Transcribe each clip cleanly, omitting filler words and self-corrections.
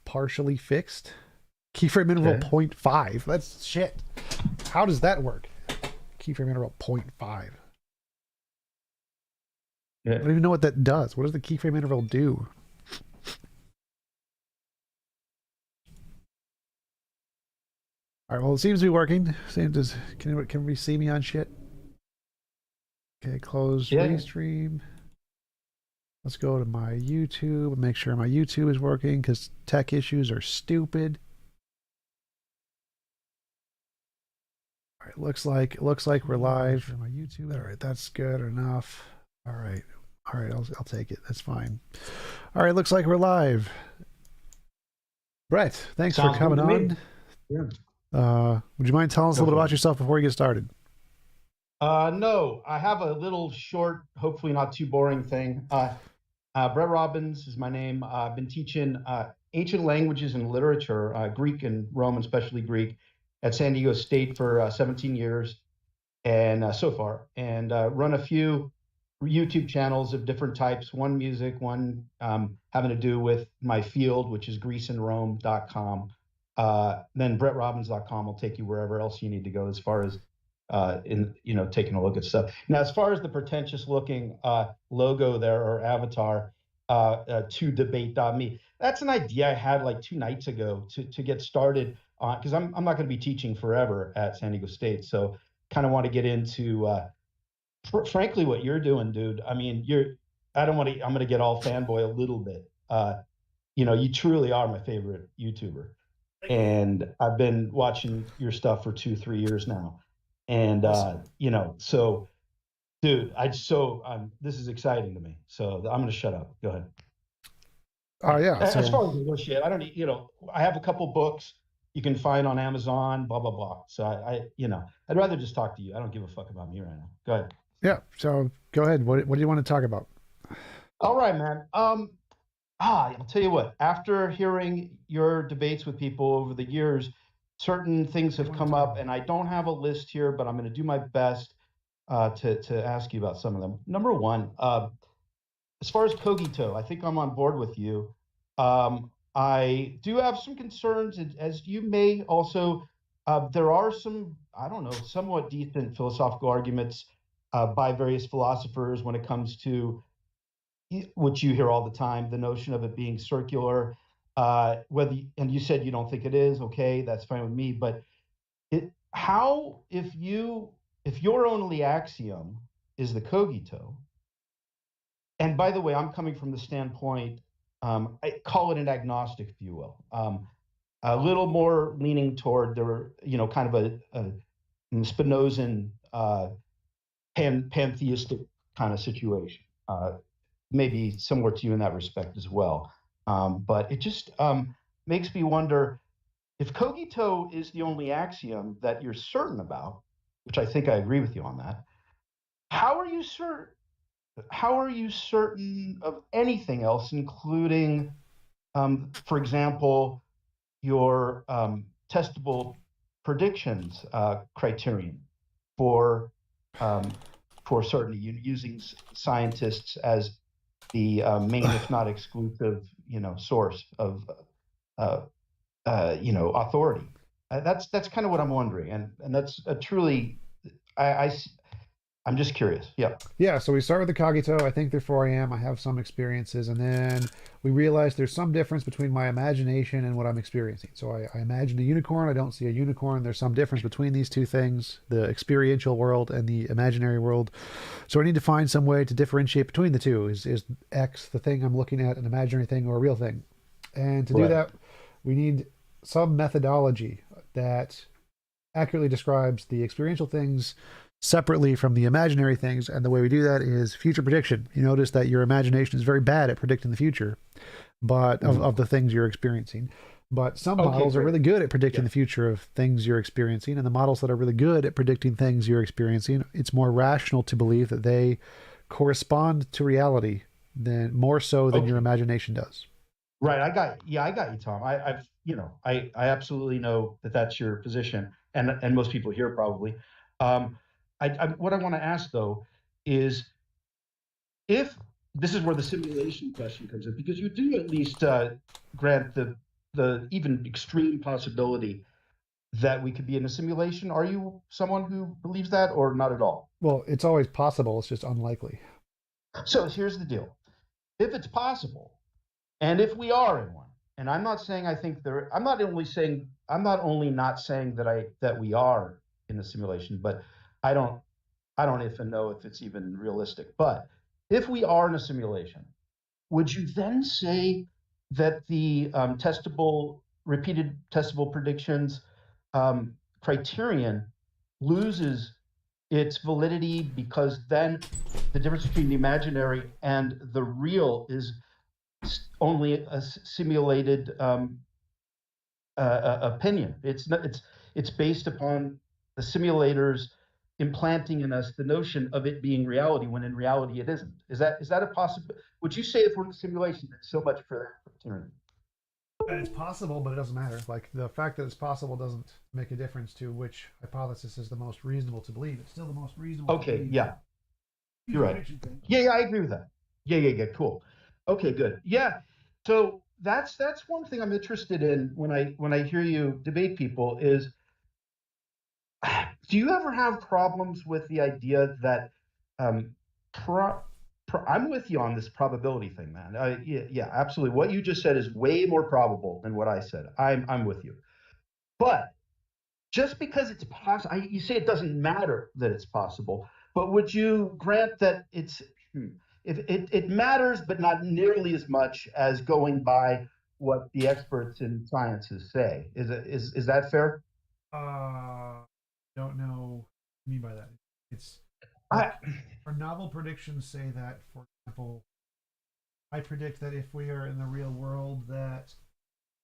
partially fixed. Keyframe interval Okay. 0.5. That's shit. How does that work? Keyframe interval 0.5. I Yeah. don't even know what that does. What does the keyframe interval do? All right, well, it seems to be working. Can we see me on shit? Okay, close Yeah. restream. Let's go to my YouTube and make sure my YouTube is working because tech issues are stupid. All right, looks like we're live. My YouTube. All right, that's good enough. All right, I'll take it. That's fine. All right, looks like we're live. Brett, thanks Sounds for coming good to on. me. Yeah. Would you mind telling us a Go little bit for about it. yourself before we get started? No, I have a little short, hopefully not too boring thing. Brett Robbins is my name. I've been teaching ancient languages and literature, Greek and Roman, especially Greek, at San Diego State for 17 years, and so far, and run a few YouTube channels of different types. One music, one having to do with my field, which is greaseandrome.com. Then brettrobbins.com will take you wherever else you need to go as far as taking a look at stuff. Now, as far as the pretentious looking logo there or avatar, to debate.me, that's an idea I had like 2 nights ago to get started on, because I'm not going to be teaching forever at San Diego State. So kind of want to get into, frankly, what you're doing, dude. I mean, I'm going to get all fanboy a little bit. You truly are my favorite YouTuber. And I've been watching your stuff for 2-3 years now. And, Awesome. So dude, this is exciting to me. So I'm going to shut up. Go ahead. Oh yeah. As So far as the shit, I don't need, I have a couple books you can find on Amazon, blah, blah, blah. So I'd rather just talk to you. I don't give a fuck about me right now. Go ahead. yeah. So go ahead. What do you want to talk about? All right, man. I'll tell you what, after hearing your debates with people over the years, certain things have come up, and I don't have a list here, but I'm going to do my best to ask you about some of them. Number one, as far as Cogito, I think I'm on board with you. I do have some concerns, as you may also. There are some, I don't know, somewhat decent philosophical arguments by various philosophers when it comes to which you hear all the time, the notion of it being circular. And you said you don't think it is. Okay, that's fine with me. But if your only axiom is the cogito, and by the way, I'm coming from the standpoint, I call it an agnostic, if you will, a little more leaning toward kind of a Spinozan pantheistic kind of situation. Maybe similar to you in that respect as well. But it just makes me wonder, if cogito is the only axiom that you're certain about, which I think I agree with you on that, how are you certain? How are you certain of anything else, including, for example, your testable predictions criterion for certainty, using scientists as the main, if not exclusive, source of authority. That's kind of what I'm wondering, and that's a truly, I'm just curious. Yeah. Yeah, so we start with the cogito. I think therefore I am. I have some experiences, and then we realize there's some difference between my imagination and what I'm experiencing. So I imagine a unicorn. I don't see a unicorn. There's some difference between these two things, the experiential world and the imaginary world. So I need to find some way to differentiate between the two. Is X the thing I'm looking at, an imaginary thing or a real thing? And to do Right. that, we need some methodology that accurately describes the experiential things separately from the imaginary things. And the way we do that is future prediction. You notice that your imagination is very bad at predicting the future, but of the things you're experiencing. But some models are great. really good at predicting the future of things you're experiencing. And the models that are really good at predicting things you're experiencing, it's more rational to believe that they correspond to reality more so than your imagination does. Right. I got you, Tom. I absolutely know that that's your position, and most people here probably. What I want to ask though is, if this is where the simulation question comes in, because you do at least grant the the even extreme possibility that we could be in a simulation. Are you someone who believes that, or not at all? Well, it's always possible. It's just unlikely. So here's the deal: if it's possible, and if we are in one, and I'm not saying I think there, I'm not only not saying that we are in the simulation, but I don't I don't even know if it's even realistic. But if we are in a simulation, would you then say that the repeated testable predictions criterion loses its validity because then the difference between the imaginary and the real is only a simulated opinion. It's based upon the simulators implanting in us the notion of it being reality when in reality it isn't. Is that a possible? Would you say if we're in a simulation, that's so much for that criterion? And it's possible, but it doesn't matter. Like the fact that it's possible doesn't make a difference to which hypothesis is the most reasonable to believe. It's still the most reasonable to Okay, believe. yeah, you're right. Yeah, I agree with that. Yeah, cool. Okay, good. Yeah. So that's one thing I'm interested in when I hear you debate people is, do you ever have problems with the idea that um, pro, I'm with you on this probability thing, man. Yeah, absolutely. What you just said is way more probable than what I said. I'm with you. But just because it's possible, you say it doesn't matter that it's possible, but would you grant that if it matters, but not nearly as much as going by what the experts in sciences say? Is that fair? Don't know what I mean by that. It's I, like our novel predictions say that, for example, I predict that if we are in the real world, that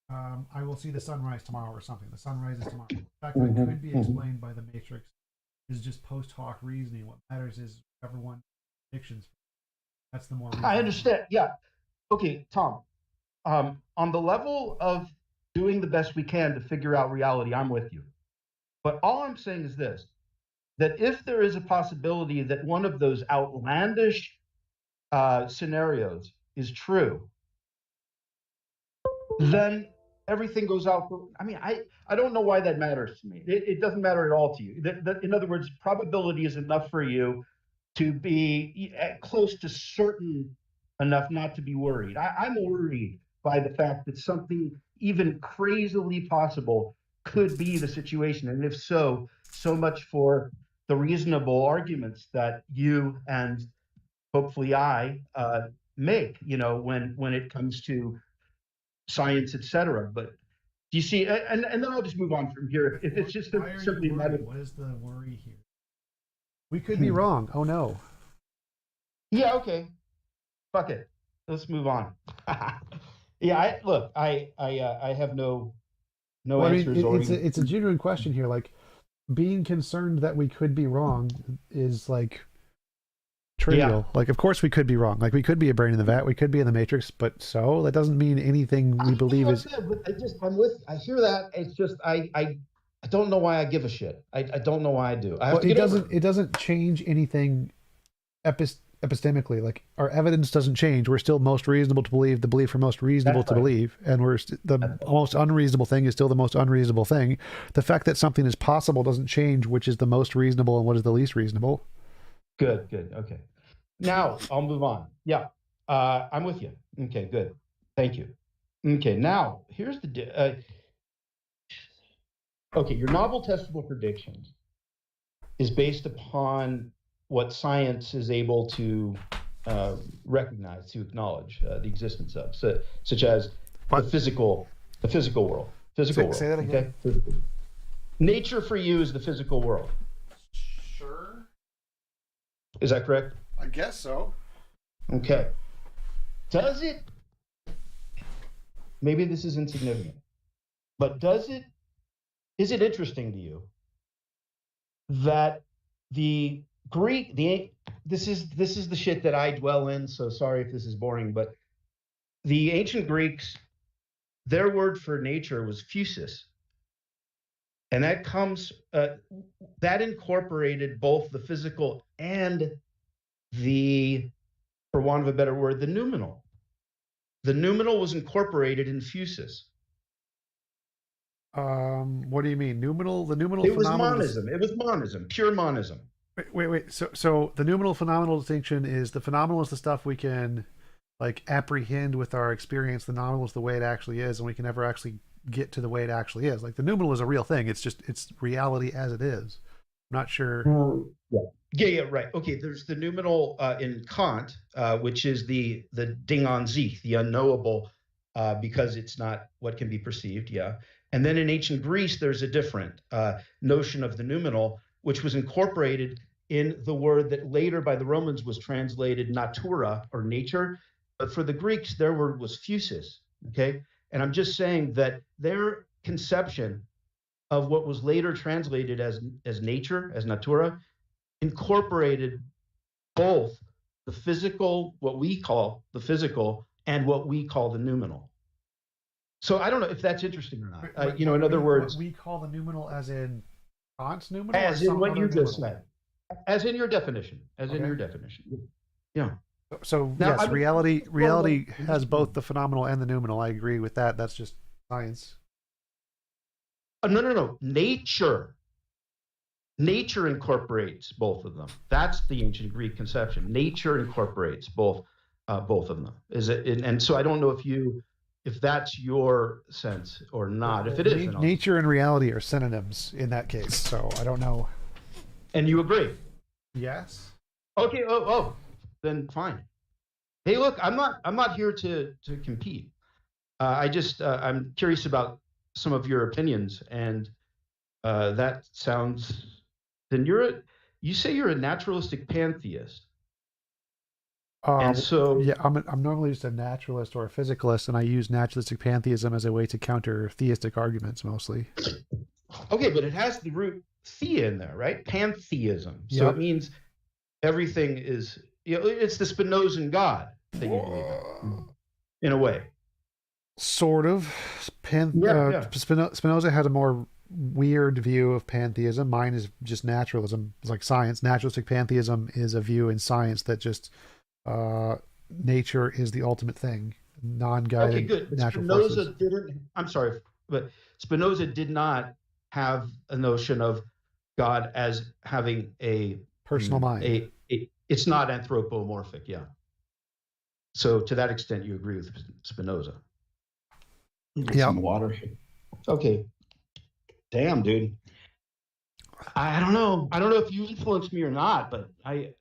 I will see the sunrise tomorrow or something. The sun rises tomorrow. The fact that it could be explained by the matrix is just post hoc reasoning. What matters is whichever one predictions. That's the more I reasonable. understand. Yeah. Okay, Tom. On the level of doing the best we can to figure out reality, I'm with you. But all I'm saying is this: that if there is a possibility that one of those outlandish scenarios is true, then everything goes out. I mean, I don't know why that matters to me. It doesn't matter at all to you. In other words, probability is enough for you to be close to certain enough not to be worried. I'm worried by the fact that something even crazily possible could be the situation. And if so, so much for the reasonable arguments that you and hopefully I make, when it comes to science, etc. But do you see? And then I'll just move on from here. If it's just Why are you simply a matter. worried? What is the worry here? We could be wrong. Oh no. Yeah, okay, fuck it. Let's move on. Yeah, I have no Well, I mean, answers or even. it's a genuine question here. Like being concerned that we could be wrong is like Yeah, trivial. Like, of course we could be wrong. Like, we could be a brain in the vat. We could be in the matrix. But so that doesn't mean anything we believe is. but I hear that. It's just I don't know why I give a shit. I don't know why I do. I have Well, to get over it. it doesn't change anything epistemically. Like our evidence doesn't change. We're still most reasonable to believe. The belief are most reasonable That's to right. believe, and the most unreasonable thing is still the most unreasonable thing. The fact that something is possible doesn't change which is the most reasonable and what is the least reasonable. Good. Okay. Now I'll move on. Yeah, I'm with you. Okay, good. Thank you. Okay, now here's okay. Your novel testable predictions is based upon what science is able to recognize, to acknowledge the existence of, such as the What? physical, the physical world, physical Say world. that again. Okay, physical. Nature for you is the physical world. Sure. Is that correct? I guess so. Okay. Does it? Maybe this is insignificant, but does it? Is it interesting to you that the Greek, this is the shit that I dwell in. So sorry if this is boring, but the ancient Greeks, their word for nature was physis, and that incorporated both the physical and the, for want of a better word, the noumenal. The noumenal was incorporated in physis. What do you mean? Numinal? The numinal It was phenomenal. monism. It was monism, pure monism. Wait. So the numinal phenomenal distinction is the phenomenal is the stuff we can like apprehend with our experience. The nominal is the way it actually is, and we can never actually get to the way it actually is. Like the numinal is a real thing. It's reality as it is. I'm not sure. Yeah. Yeah, right. Okay, there's the noumenal in Kant, which is the Ding an sich, the unknowable, because it's not what can be perceived. Yeah, and then in ancient Greece, there's a different notion of the noumenal, which was incorporated in the word that later by the Romans was translated natura or nature, but for the Greeks, their word was physis. Okay, and I'm just saying that their conception of what was later translated as nature, as natura, incorporated both the physical, what we call the physical, and what we call the noumenal. So I don't know if that's interesting or not. In other What words, we call the numinal, as in Kant's numinal, or as in some what other you just numinal? said, as in your definition, Okay. Yeah. So Now, yes, reality has both the phenomenal and the numinal. I agree with that. That's just science. No. Nature incorporates both of them. That's the ancient Greek conception. Nature incorporates both of them. Is it? And so I don't know if that's your sense or not. If it is, then Nature and reality are synonyms in that case. So I don't know. and you agree. Yes. Okay. Then fine. Hey, look, I'm not here to compete. I'm curious about some of your opinions, and that sounds. Then you say you're a naturalistic pantheist, and so Yeah, I'm normally just a naturalist or a physicalist, and I use naturalistic pantheism as a way to counter theistic arguments mostly. okay, but it has the root thea in there, right? Pantheism. So it Yep. means everything is. It's the Spinozan God that you believe in a way. Sort of. Yeah. Spinoza had a more weird view of pantheism. Mine is just naturalism. It's like science. Naturalistic pantheism is a view in science that just uh, nature is the ultimate thing, Okay, non-guided good. But natural forces. Spinoza didn't. I'm sorry, but Spinoza did not have a notion of God as having Personal mind. it's not anthropomorphic. Yeah. So to that extent, you agree with Spinoza. Get Yeah. some water. Okay. Damn, dude. I don't know. I don't know if you influenced me or not, but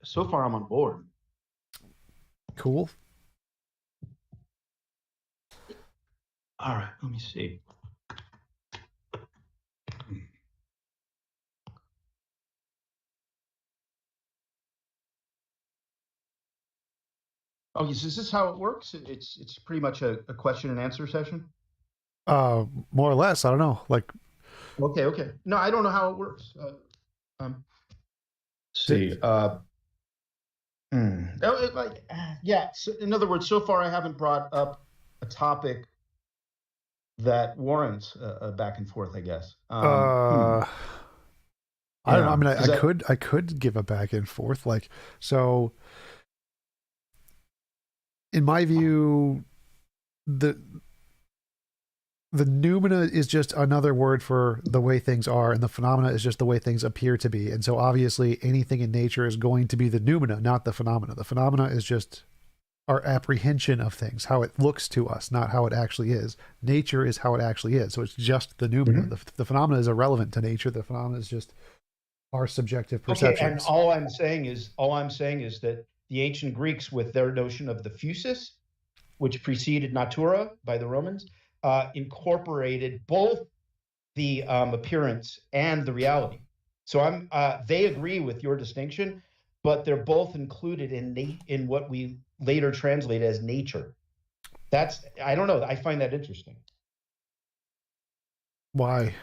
so far I'm on board. Cool. All right. Let me see. Oh, is this how it works? It's pretty much a question and answer session. More or less. I don't know. Like, Okay. No, I don't know how it works. d- See. Yeah. So in other words, so far I haven't brought up a topic that warrants a back and forth, I guess. I don't know. I mean, Because I could give a back and forth. Like, so in my view, the the noumena is just another word for the way things are, and the phenomena is just the way things appear to be. And so obviously anything in nature is going to be the noumena, not the phenomena. The phenomena is just our apprehension of things, how it looks to us, not how it actually is. Nature is how it actually is. So it's just the noumena. Mhm. The phenomena is irrelevant to nature. The phenomena is just our subjective Okay, and perceptions. all I'm saying is that the ancient Greeks, with their notion of the physis, which preceded natura by the Romans, incorporated both the appearance and the reality. So they agree with your distinction, but they're both included in what we later translate as nature. I don't know. I find that interesting Why?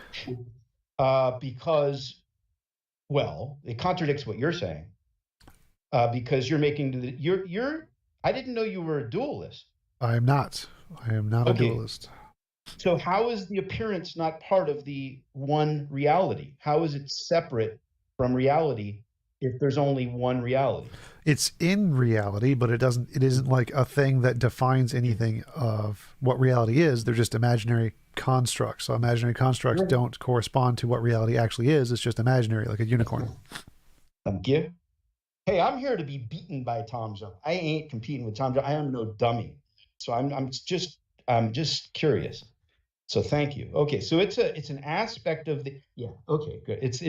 because, well, it contradicts what you're saying because you're making you're. I didn't know you were a dualist. I am not. I am not a Okay, dualist. so how is the appearance not part of the one reality? How is it separate from reality if there's only one reality? It's in reality, but it isn't like a thing that defines anything of what reality is. They're just imaginary constructs. So imaginary constructs don't correspond to what reality actually is. It's just imaginary, like a unicorn. Thank you. Hey, I'm here to be beaten by TJump. I ain't competing with TJump. I am no dummy. So I'm just curious. So thank you. Okay, so it's an aspect of the Okay, good. It's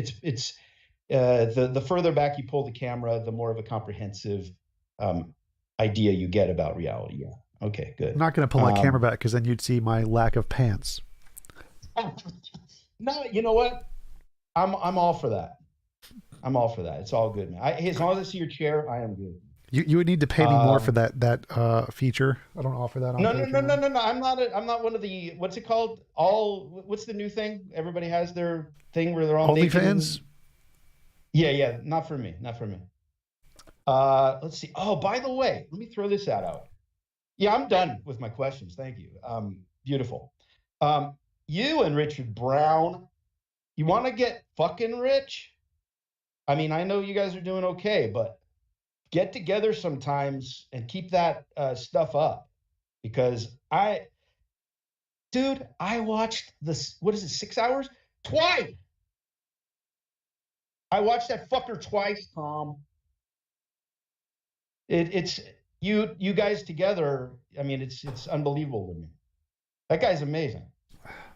the further back you pull the camera, the more of a comprehensive idea you get about reality. Yeah. Okay, good. I'm not going to pull my camera back because then you'd see my lack of pants. No, you know what? I'm all for that. I'm all for that. It's all good, man. As long as I see your chair, I am good. You would need to pay me more for that feature. I don't offer that on No. I'm not one of the, what's it called? What's the new thing? Everybody has their thing where they're all OnlyFans? Yeah. Not for me. Let's see. Oh, by the way, let me throw this out. Yeah, I'm done with my questions. Thank you. Beautiful. You and Richard Brown, you want to get fucking rich? I mean, I know you guys are doing okay, but get together sometimes and keep that stuff up, because I watched this. What is it? 6 hours? Twice. I watched that fucker twice, Tom. It's you guys together. I mean, it's unbelievable to me. That guy's amazing.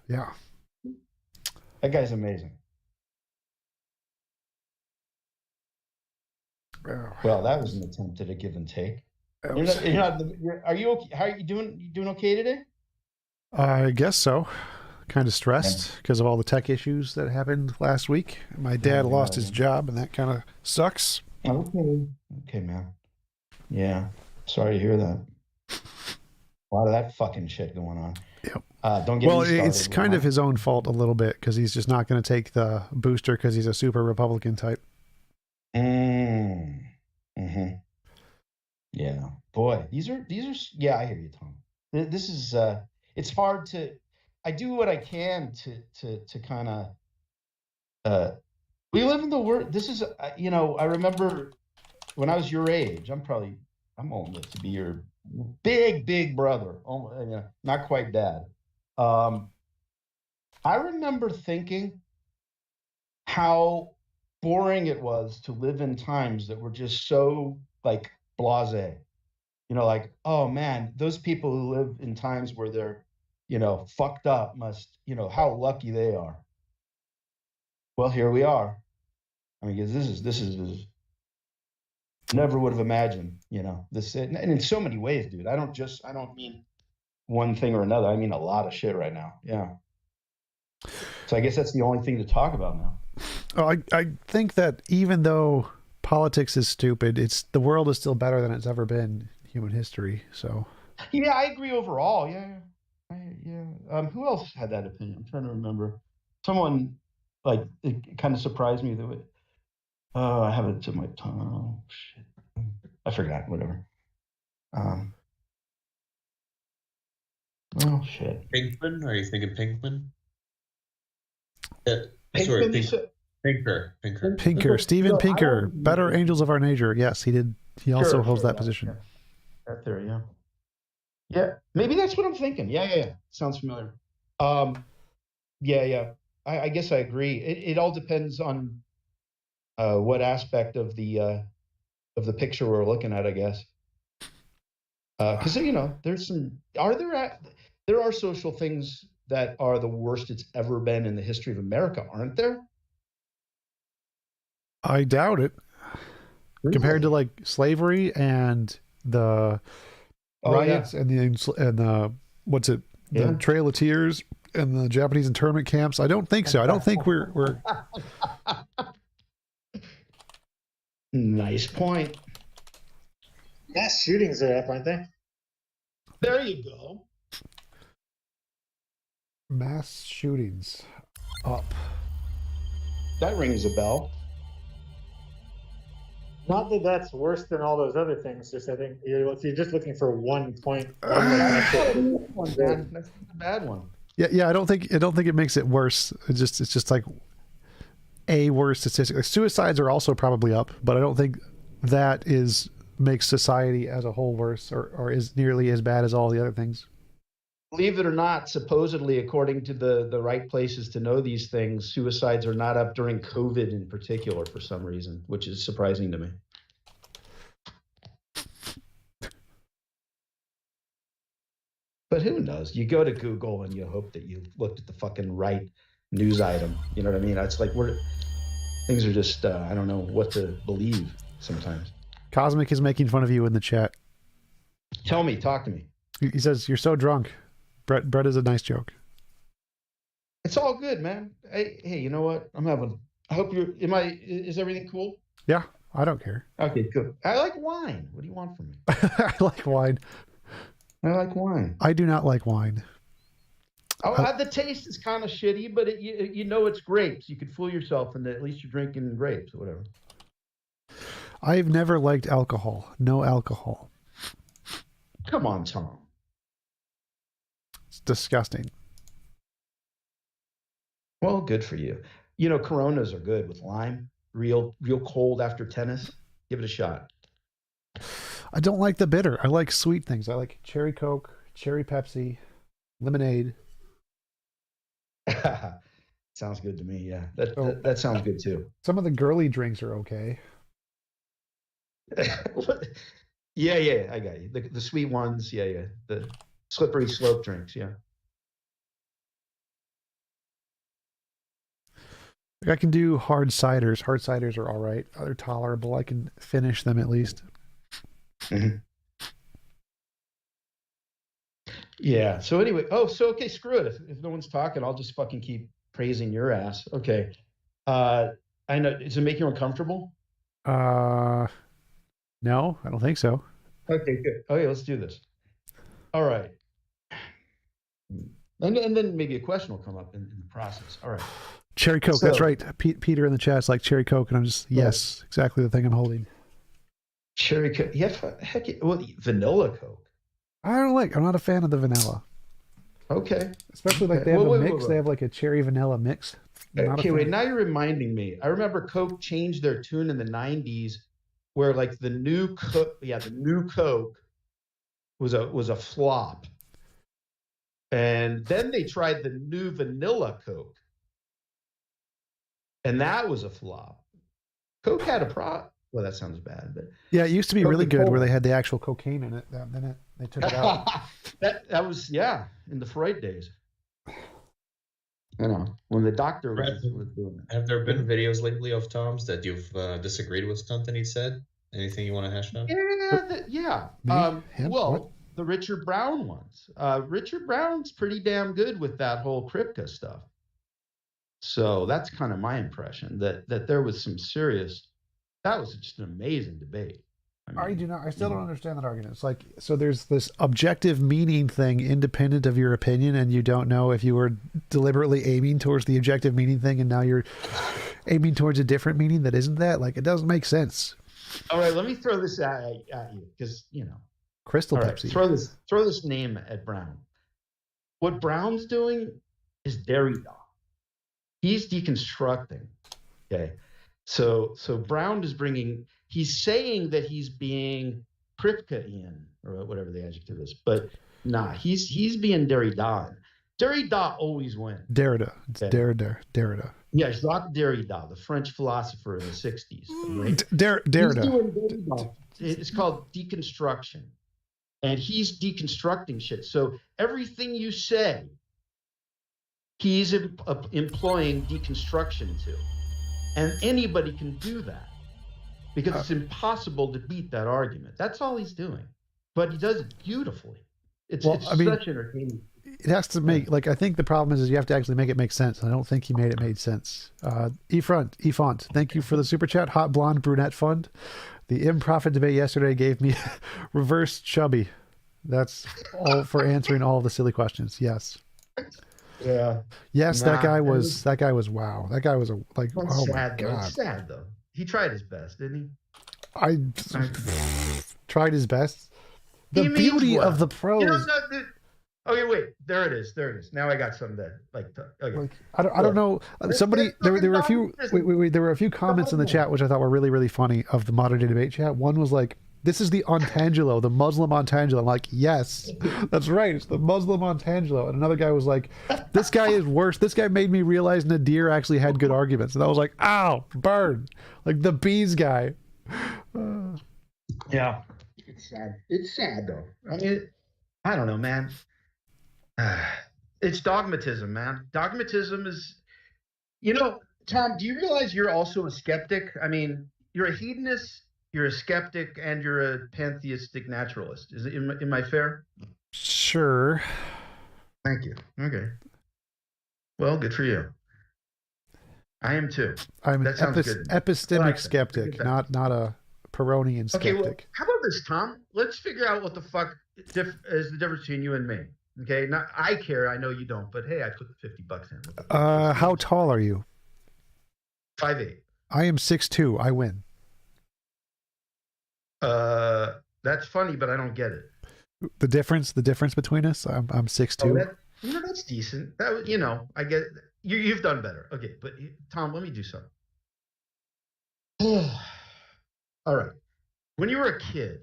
Yeah. That guy's amazing. Well, that was an attempt at a give and take. Are you okay? How are you doing? You doing okay today? I guess so. Kind of stressed because of all the tech issues that happened last week. My dad lost his job, and that kind of sucks. Okay, man. Yeah, sorry to hear that. A lot of that fucking shit going on. Yep. Don't get well, me started. It's kind of his own fault a little bit because he's just not going to take the booster because he's a super Republican type. Mm-hmm. Yeah, boy, these are. Yeah, I hear you, Tom. This is. It's hard to. I do what I can to kind of. We live in the world. This is. I remember when I was your age. I'm old enough to be your big brother. Not quite dad. I remember thinking how boring it was to live in times that were just so like blasé. Like, oh man, those people who live in times where they're, fucked up must, how lucky they are. Well, here we are. I mean, this is never would have imagined, this, and in so many ways, dude. I don't mean one thing or another. I mean a lot of shit right now. Yeah. So I guess that's the only thing to talk about now. Oh, I think that even though politics is stupid, the world is still better than it's ever been in human history. So yeah, I agree overall. Yeah. Who else had that opinion? I'm trying to remember. Someone, like, it kind of surprised me that I have it to my tongue. Oh shit, I forgot. Whatever. Oh shit. Pinkman? Are you thinking Pinkman? Pinker. Steven Pinker, better angels of our nature. Yes, he did. He also holds that position. That theory, yeah. Yeah, maybe that's what I'm thinking. Yeah. Sounds familiar. Yeah. I guess I agree. It all depends on what aspect of the picture we're looking at, I guess. Because there's there are social things that are the worst it's ever been in the history of America, aren't there? I doubt it. Really? Compared to like slavery and the riots and the what's it? The Trail of Tears and the Japanese internment camps. I don't think so. I don't think we're Nice point. Mass shootings are up, aren't they? There you go. Mass shootings up. That rings a bell. Not that that's worse than all those other things. Just I think if you're just looking for 1 point, that's a bad one. Yeah. I don't think it makes it worse. It's just like a worse statistic. Like suicides are also probably up, but I don't think that makes society as a whole worse or is nearly as bad as all the other things. Believe it or not, supposedly, according to the right places to know these things, suicides are not up during COVID in particular for some reason, which is surprising to me. But who knows? You go to Google and you hope that you looked at the fucking right news item. You know what I mean? It's like things are just, I don't know what to believe sometimes. Cosmic is making fun of you in the chat. Tell me, talk to me. He says, you're so drunk. Brett is a nice joke. It's all good, man. Hey, you know what? I hope is everything cool? Yeah, I don't care. Okay, good. I like wine. What do you want from me? I like wine. I like wine. I do not like wine. The taste is kind of shitty, but you know it's grapes. You could fool yourself and at least you're drinking grapes or whatever. I've never liked alcohol. No alcohol. Come on, Tom. It's disgusting. Well, good for you. You know, Coronas are good with lime. Real cold after tennis. Give it a shot. I don't like the bitter. I like sweet things. I like cherry Coke, cherry Pepsi, lemonade. Sounds good to me. Yeah, that sounds good too. Some of the girly drinks are okay. Yeah, I got you. The sweet ones, yeah. The slippery slope drinks, yeah. I can do hard ciders. Hard ciders are all right. They're tolerable. I can finish them at least. Mm-hmm. Yeah. So anyway, okay, screw it. If no one's talking, I'll just fucking keep praising your ass. Okay. I know. Does it make you uncomfortable? No, I don't think so. Okay, good. Okay, let's do this. All right. And then maybe a question will come up in the process. All right. Cherry Coke. That's right. Peter in the chat's like cherry Coke, and I'm just yes, exactly the thing I'm holding. Cherry Coke. Yeah, heck, well, vanilla Coke. I'm not a fan of the vanilla. Okay. Especially like they have a mix. They have like a cherry vanilla mix. Okay, wait. Now you're reminding me. I remember Coke changed their tune in the '90s, where like the new Coke was a flop, and then they tried the new vanilla Coke, and that was a flop. Coke had a problem. Well, that sounds bad, but yeah, it used to be really good where they had the actual cocaine in it. Then they took it out. that was in the Freud days. You know, when the doctor was doing it. Have there been videos lately of Tom's that you've disagreed with something he said? Anything you want to hash out? Yeah. What? The Richard Brown ones. Richard Brown's pretty damn good with that whole Kripke stuff. So that's kind of my impression that there was some serious. That was just an amazing debate. I still don't understand that argument. It's like, so there's this objective meaning thing independent of your opinion, and you don't know if you were deliberately aiming towards the objective meaning thing, and now you're aiming towards a different meaning that isn't that. Like, it doesn't make sense. All right, let me throw this at you because Crystal Pepsi. Throw this name at Brown. What Brown's doing is Derrida. He's deconstructing. Okay. So Brown is he's saying that he's being Kripkean or whatever the adjective is, but nah, he's being Derridan. Derrida always wins. Derrida. It's okay. Derrida. Yeah, Jacques Derrida, the French philosopher in the 60s. Right? Derrida. It's called deconstruction. And he's deconstructing shit. So everything you say, he's employing deconstruction to. And anybody can do that because it's impossible to beat that argument. That's all he's doing. But he does it beautifully. It's such entertaining. It has to make, I think the problem is you have to actually make it make sense. I don't think he made sense. Efont, thank you for the super chat. Hot Blonde Brunette Fund. The improfit debate yesterday gave me reverse chubby. That's all for answering all the silly questions. Yes. Yeah. Yes, that guy was wow. That guy was oh my God. It's sad though. He tried his best, didn't he? I tried his best. The beauty of the pros. Okay, wait. There it is. Now I got something that okay. I don't know. Somebody there were a few there were a few comments in the chat which I thought were really, really funny of the modern day debate chat. One was like, this is the Ontangelo, the Muslim Ontangelo. I'm like, yes, that's right. It's the Muslim Ontangelo. And another guy was like, this guy is worse. This guy made me realize Nadir actually had good arguments. And I was like, ow, burn. Like the bees guy. Yeah. It's sad. It's sad though. I mean, I don't know, man. It's dogmatism, man. Dogmatism is, Tom, do you realize you're also a skeptic? I mean, you're a hedonist, you're a skeptic, and you're a pantheistic naturalist. Am I fair? Sure. Thank you. Okay. Well, good for you. I am too. I'm That an sounds good. epistemic skeptic, not a Peronian skeptic. Okay, well, how about this, Tom? Let's figure out what the fuck is the difference between you and me. Okay, now I care. I know you don't, but hey, I put the $50 in. How tall are you? 5'8". I am 6'2". I win. That's funny, but I don't get it. The difference between us. I'm 6'2". That's decent. I get it. You've done better. Okay, but Tom, let me do something. All right. When you were a kid,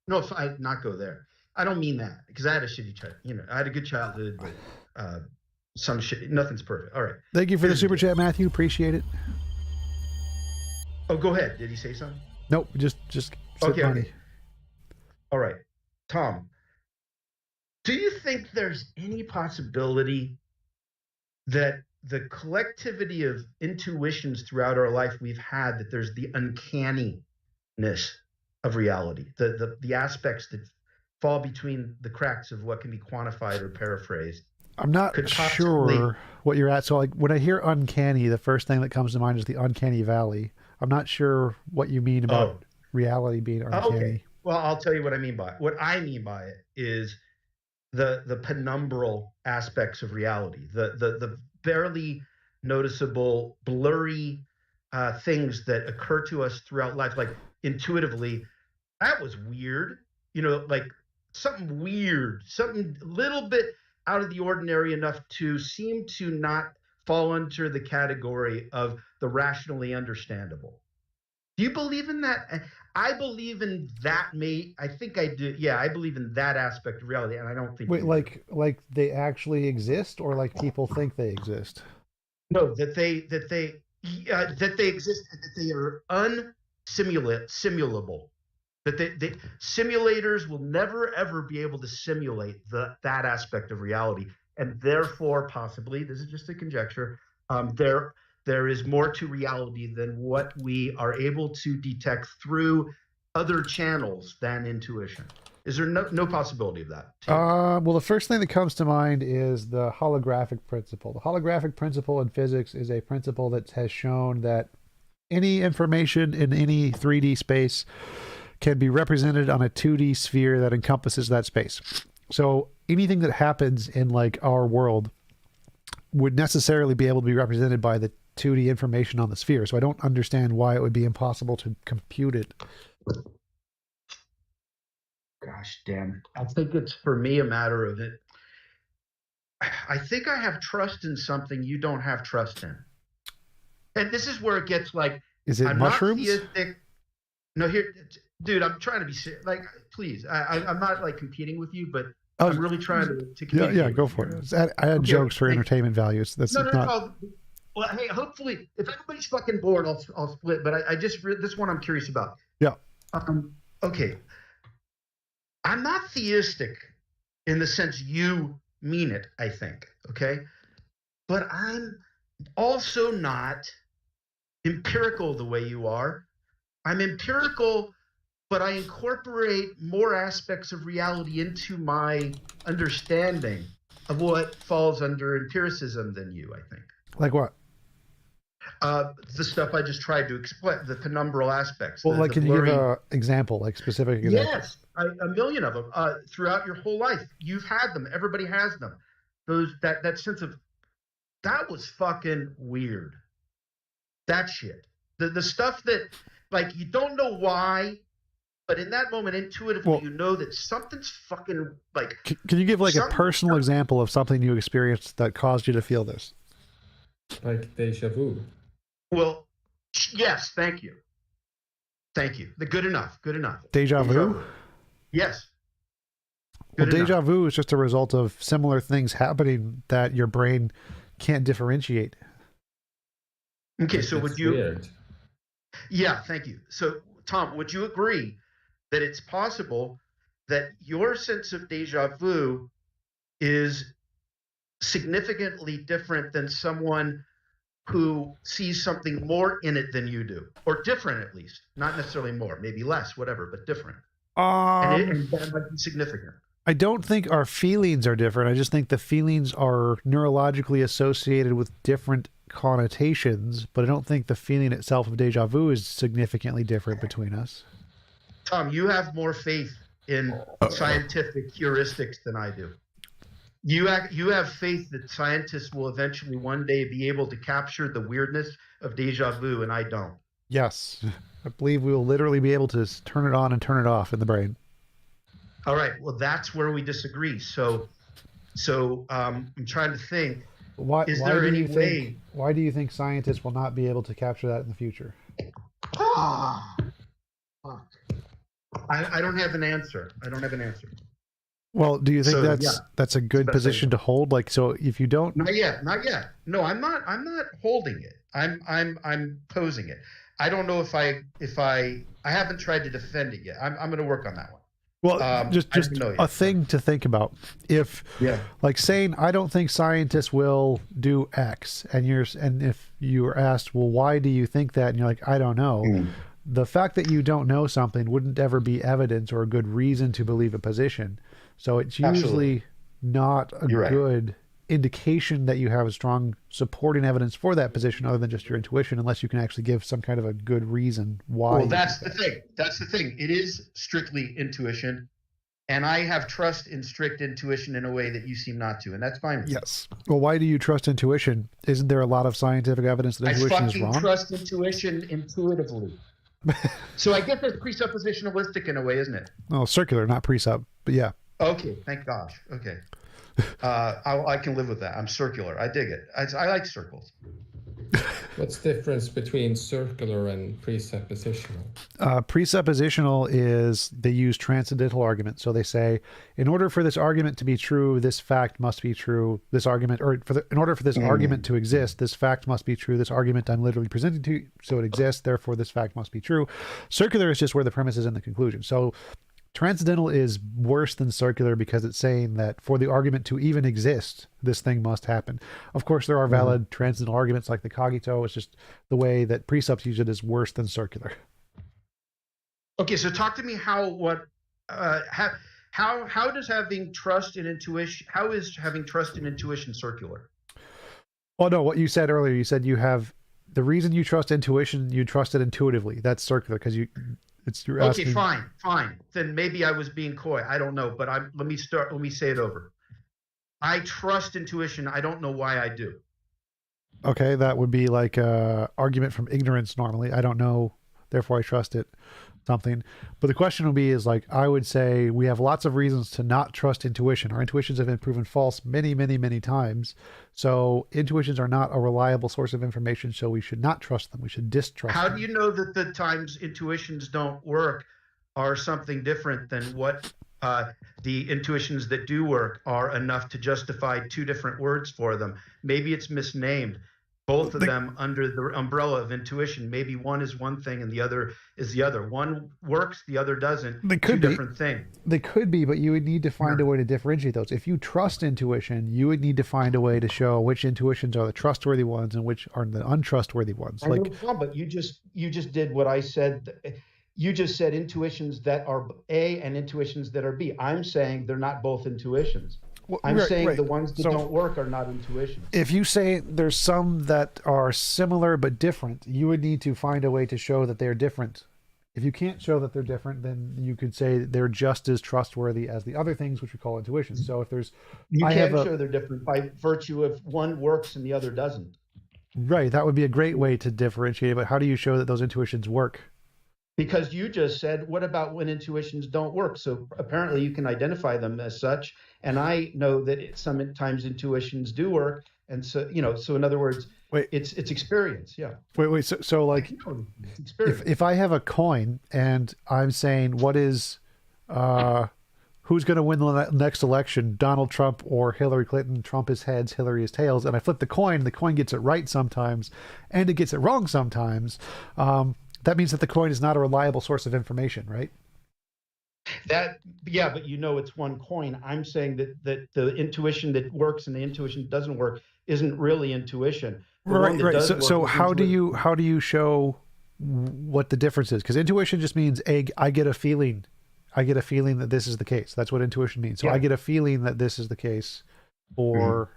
no, if I not go there, I don't mean that because I had a shitty childhood. I had a good childhood, but some shit. Nothing's perfect. All right. Thank you for the super chat, Matthew. Appreciate it. Oh, go ahead. Did he say something? Nope. Just okay. money. Okay. All right, Tom. Do you think there's any possibility that the collectivity of intuitions throughout our life we've had, that there's the uncanniness of reality, the aspects that fall between the cracks of what can be quantified or paraphrased? I'm not sure what you're at. So like when I hear uncanny, the first thing that comes to mind is the uncanny valley. I'm not sure what you mean about reality being uncanny. Okay. Well, I'll tell you what I mean by it. What I mean by it is the penumbral aspects of reality, the barely noticeable, blurry things that occur to us throughout life, like intuitively. That was weird, like something weird, something a little bit out of the ordinary enough to seem to not fall under the category of the rationally understandable. Do you believe in that? I believe in that. I think I do. Yeah, I believe in that aspect of reality, and I don't think. Wait, like they actually exist, or like people think they exist? No, that they exist, and that they are simulable. That they simulators will never ever be able to simulate that aspect of reality, and therefore, possibly, this is just a conjecture. There is more to reality than what we are able to detect through other channels than intuition. Is there no possibility of that? Well, the first thing that comes to mind is the holographic principle. The holographic principle in physics is a principle that has shown that any information in any 3D space can be represented on a 2D sphere that encompasses that space. So anything that happens in like our world would necessarily be able to be represented by the 2D information on the sphere. So I don't understand why it would be impossible to compute it. Gosh damn. I think it's, for me, a matter of it. I think I have trust in something you don't have trust in. And this is where it gets like, is it I'm mushrooms? Not theistic. No, here, dude, I'm trying to be serious. Like, please, I'm not like competing with you, but I'm really trying to communicate. Yeah, go for it. I had jokes for entertainment values. That's not. Well, hey, hopefully, if everybody's fucking bored, I'll split. But I just this one I'm curious about. Yeah. Okay. I'm not theistic in the sense you mean it, I think. Okay. But I'm also not empirical the way you are. I'm empirical, but I incorporate more aspects of reality into my understanding of what falls under empiricism than you, I think. Like what? The stuff I just tried to explain, the penumbral aspects. Well, like, can you give an example, like specific example? Yes, a million of them. Throughout your whole life, you've had them. Everybody has them. That sense of, that was fucking weird. That shit. The stuff that, like, you don't know why, but in that moment, intuitively, you know that something's fucking, like... Can you give, like, a personal example of something you experienced that caused you to feel this? Like deja vu. Well, yes, thank you. Thank you. The good enough. Good enough. Deja vu? Yes. Well, Good deja enough. vu is just a result of similar things happening that your brain can't differentiate. Okay, so would That's you? weird. Yeah, thank you. So, Tom, would you agree that it's possible that your sense of deja vu is significantly different than someone who sees something more in it than you do, or different at least, not necessarily more, maybe less, whatever, but different, and that might be significant. I don't think our feelings are different. I just think the feelings are neurologically associated with different connotations, but I don't think the feeling itself of deja vu is significantly different between us. Tom, you have more faith in scientific heuristics than I do. You have faith that scientists will eventually one day be able to capture the weirdness of deja vu, and I don't. Yes. I believe we will literally be able to turn it on and turn it off in the brain. All right. Well, that's where we disagree. So I'm trying to think. Why Is there do any you think, way? why do you think scientists will not be able to capture that in the future? Ah, fuck. I don't have an answer. I don't have an answer. Well, do you think So, that's a good best position to hold? Like, so if you don't, Not yet. Not yet. No, I'm not holding it. I'm posing it. I don't know if I haven't tried to defend it yet. I'm going to work on that one. well, just I don't know yet. a thing to think about. If Yeah. like saying, I don't think scientists will do X, and if you are asked, well, why do you think that? And you're like, I don't know. The fact that you don't know something wouldn't ever be evidence or a good reason to believe a position. So it's usually Absolutely. not a You're right. good indication that you have a strong supporting evidence for that position other than just your intuition, unless you can actually give some kind of a good reason why. Well, you that's think the thing. That's the thing. It is strictly intuition, and I have trust in strict intuition in a way that you seem not to, and that's fine with me. Yes. Well, why do you trust intuition? Isn't there a lot of scientific evidence that I intuition is fucking wrong? trust intuition intuitively. So I guess that's presuppositionalistic in a way, isn't it? Well, circular, not precept, but yeah. Okay, thank gosh. Okay. I can live with that. I'm circular. I dig it. I like circles. What's the difference between circular and presuppositional? Presuppositional is they use transcendental argument. So they say, in order for this argument to be true, this fact must be true. This argument, or in order for this argument to exist, this fact must be true. This argument I'm literally presenting to you, so it exists. Therefore, this fact must be true. Circular is just where the premise is in the conclusion. So transcendental is worse than circular because it's saying that for the argument to even exist, this thing must happen. Of course, there are valid transcendental arguments like the cogito. It's just the way that precepts use it is worse than circular. Okay, so talk to me how does having trust in intuition, how is having trust in intuition circular? Oh no, what you said earlier, you said you have the reason you trust intuition, you trust it intuitively. That's circular because you're Okay, asking. fine. Then maybe I was being coy. I don't know, but let me say it over. I trust intuition. I don't know why I do. Okay, that would be like a argument from ignorance normally. I don't know, therefore I trust it, something. But the question would be is like, I would say we have lots of reasons to not trust intuition. Our intuitions have been proven false many, many, many times. So intuitions are not a reliable source of information, so we should not trust them. We should distrust How them. do you know that the times intuitions don't work are something different than what the intuitions that do work are enough to justify two different words for them? Maybe it's misnamed. Both of them under the umbrella of intuition. Maybe one is one thing and the other is the other. One works, the other doesn't. They could Two be. different things. They could be, but you would need to find a way to differentiate those. If you trust intuition, you would need to find a way to show which intuitions are the trustworthy ones and which are the untrustworthy ones. I know, Tom, but you just did what I said. You just said intuitions that are A and intuitions that are B. I'm saying they're not both intuitions. I'm saying the ones that don't work are not intuitions. If you say there's some that are similar but different, you would need to find a way to show that they're different. If you can't show that they're different, then you could say they're just as trustworthy as the other things, which we call intuitions. So if there's... You can show they're different by virtue of one works and the other doesn't. Right, that would be a great way to differentiate, but how do you show that those intuitions work? Because you just said, what about when intuitions don't work? So apparently you can identify them as such. And I know that sometimes intuitions do work And so, so in other words, Wait. it's experience. Yeah. Wait. So like, It's experience. if I have a coin and I'm saying what is, who's going to win the next election, Donald Trump or Hillary Clinton? Trump is heads, Hillary is tails. And I flip the coin gets it right sometimes, and it gets it wrong sometimes. That means that the coin is not a reliable source of information, right? But it's one coin. I'm saying that the intuition that works and the intuition that doesn't work isn't really intuition. Right. So how do you show what the difference is? Because intuition just means I get a feeling. I get a feeling that this is the case. That's what intuition means. So I get a feeling that this is the case, or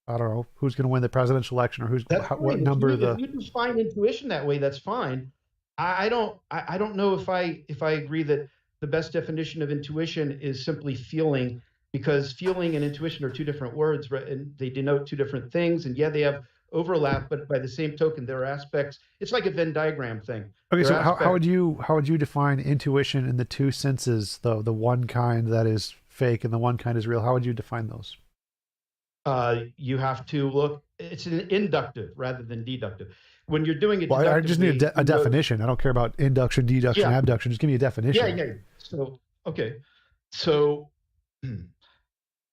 I don't know who's going to win the presidential election, or what number If you define intuition that way, that's fine. I don't know if I agree that the best definition of intuition is simply feeling, because feeling and intuition are two different words, right? And they denote two different things. And yeah, they have overlap, but by the same token, there are aspects. It's like a Venn diagram thing. Okay, so how would you define intuition in the two senses, though? The one kind that is fake and the one kind is real. How would you define those? You have to look. It's an inductive rather than deductive. When you're doing it, I just need a definition. I don't care about induction, deduction, abduction. Just give me a definition. Yeah. So okay, so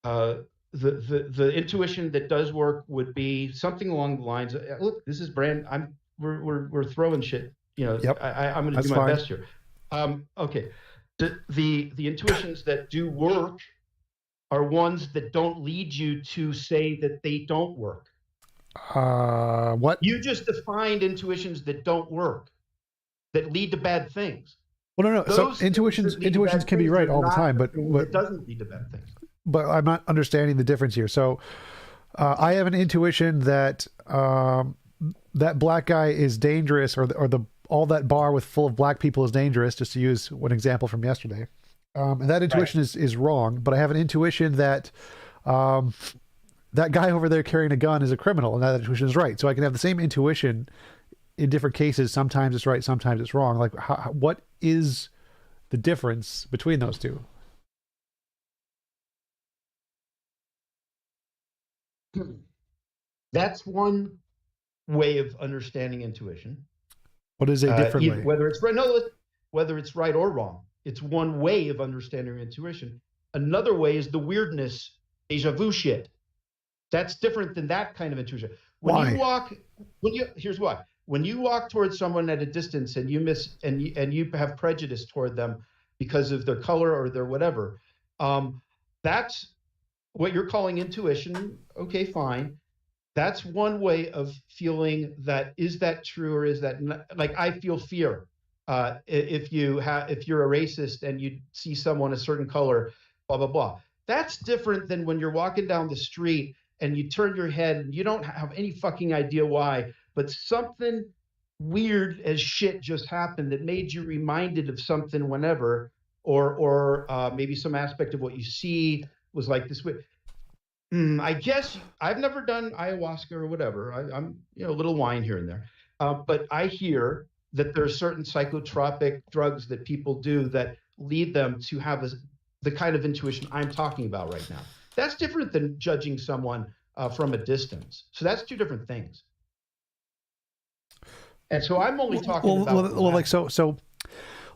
the intuition that does work would be something along the lines of, look, this is we're throwing shit. Yep. I'm going to do my best here. Okay, the intuitions that do work are ones that don't lead you to say that they don't work. What? You just defined intuitions that don't work, that lead to bad things. Well, no. So intuitions can be right all the time, but it doesn't lead to bad things. But I'm not understanding the difference here. So I have an intuition that that black guy is dangerous, or all that bar full of black people is dangerous, just to use one example from yesterday. And that intuition is wrong, but I have an intuition that that guy over there carrying a gun is a criminal, and that intuition is right. So I can have the same intuition in different cases. Sometimes it's right, sometimes it's wrong. Like, what is the difference between those two? That's one way of understanding intuition. What is a different way? Whether it's right or wrong. It's one way of understanding intuition. Another way is the weirdness, deja vu shit. That's different than that kind of intuition. Here's why. When you walk towards someone at a distance and you have prejudice toward them because of their color or their whatever, that's what you're calling intuition. Okay, fine. That's one way of feeling that. Is that true, or is that not? Like, I feel fear. If you're a racist and you see someone a certain color, blah, blah, blah. That's different than when you're walking down the street and you turn your head and you don't have any fucking idea why, but something weird as shit just happened that made you reminded of something whenever, or maybe some aspect of what you see was like this way. I guess I've never done ayahuasca or whatever. I'm a little wine here and there, but I hear that there are certain psychotropic drugs that people do that lead them to have the kind of intuition I'm talking about right now. That's different than judging someone from a distance. So that's two different things. And so I'm only talking about. So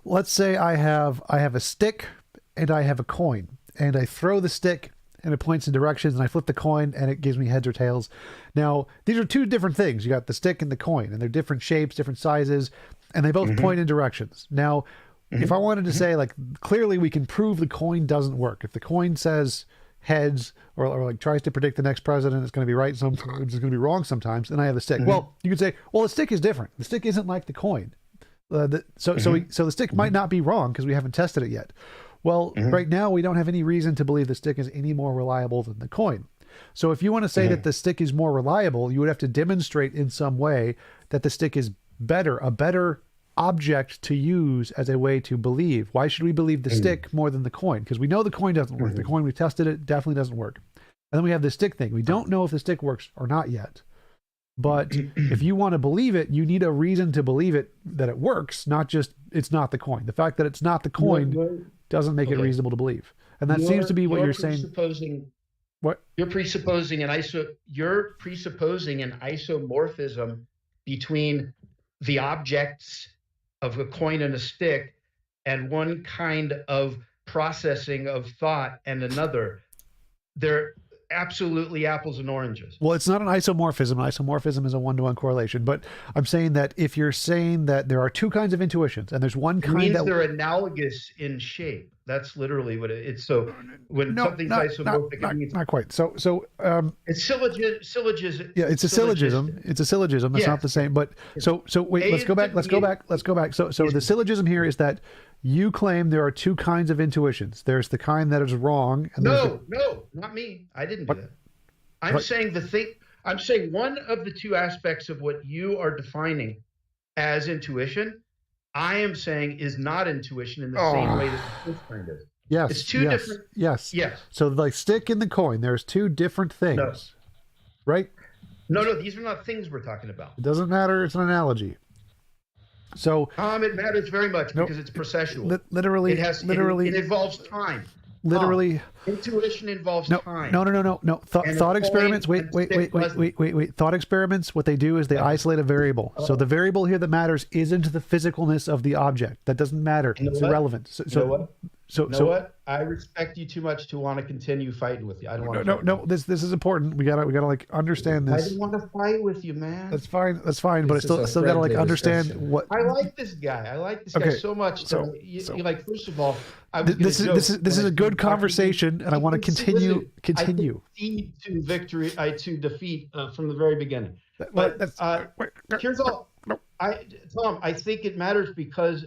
let's say I have a stick and I have a coin, and I throw the stick and it points in directions, and I flip the coin and it gives me heads or tails. Now, these are two different things. You got the stick and the coin, and they're different shapes, different sizes, and they both point in directions. Now, if I wanted to say, like, clearly we can prove the coin doesn't work. If the coin says heads, or like tries to predict the next president, it's going to be right sometimes, it's going to be wrong sometimes, and I have the stick. Well, you could say, well, the stick is different. The stick isn't like the coin. So the stick might not be wrong because we haven't tested it yet. Well, right now we don't have any reason to believe the stick is any more reliable than the coin. So if you want to say that the stick is more reliable, you would have to demonstrate in some way that the stick is a better object to use as a way to believe. Why should we believe the stick more than the coin? Because we know the coin doesn't work. The coin, we tested it, definitely doesn't work. And then we have the stick thing. We don't know if the stick works or not yet. But if you want to believe it, you need a reason to believe it, that it works, not just it's not the coin. The fact that it's not the coin doesn't make it reasonable to believe. And that seems to be what you're saying. What? You're presupposing an isomorphism between the objects of a coin and a stick and one kind of processing of thought and another. They're absolutely apples and oranges. Well, it's not an isomorphism. Isomorphism is a one-to-one correlation. But I'm saying that if you're saying that there are two kinds of intuitions, and there's one It kind means that they're analogous in shape. That's literally what it's. So when something's isomorphic, it means not quite. So it's syllogism. yeah, it's a syllogism. It's a syllogism. That's not the same. But so wait, let's go back. So the syllogism here is that you claim there are two kinds of intuitions. There's the kind that is wrong. And no, not me. I didn't do that. I'm saying I'm saying one of the two aspects of what you are defining as intuition, I am saying is not intuition in the same way that the first kind is. Yes. It's two different. Yes. Yes. So like stick in the coin, there's two different things. No. Right? No, these are not things we're talking about. It doesn't matter. It's an analogy. So it matters very much because it's processual. Literally, it involves time. Literally, intuition involves time. No. Thought experiments. Wait. Thought experiments. What they do is they isolate a variable. So the variable here that matters isn't the physicalness of the object. That doesn't matter. It's irrelevant. So what? I respect you too much to want to continue fighting with you. I don't want to. No. This is important. We gotta like understand this. I don't want to fight with you, man. That's fine. But I still gotta like understand what. I like this guy. I like this guy so much. So like, first of all, this is a good conversation, and I want to continue. I concede to victory. To defeat from the very beginning. But here's all. Tom, I think it matters because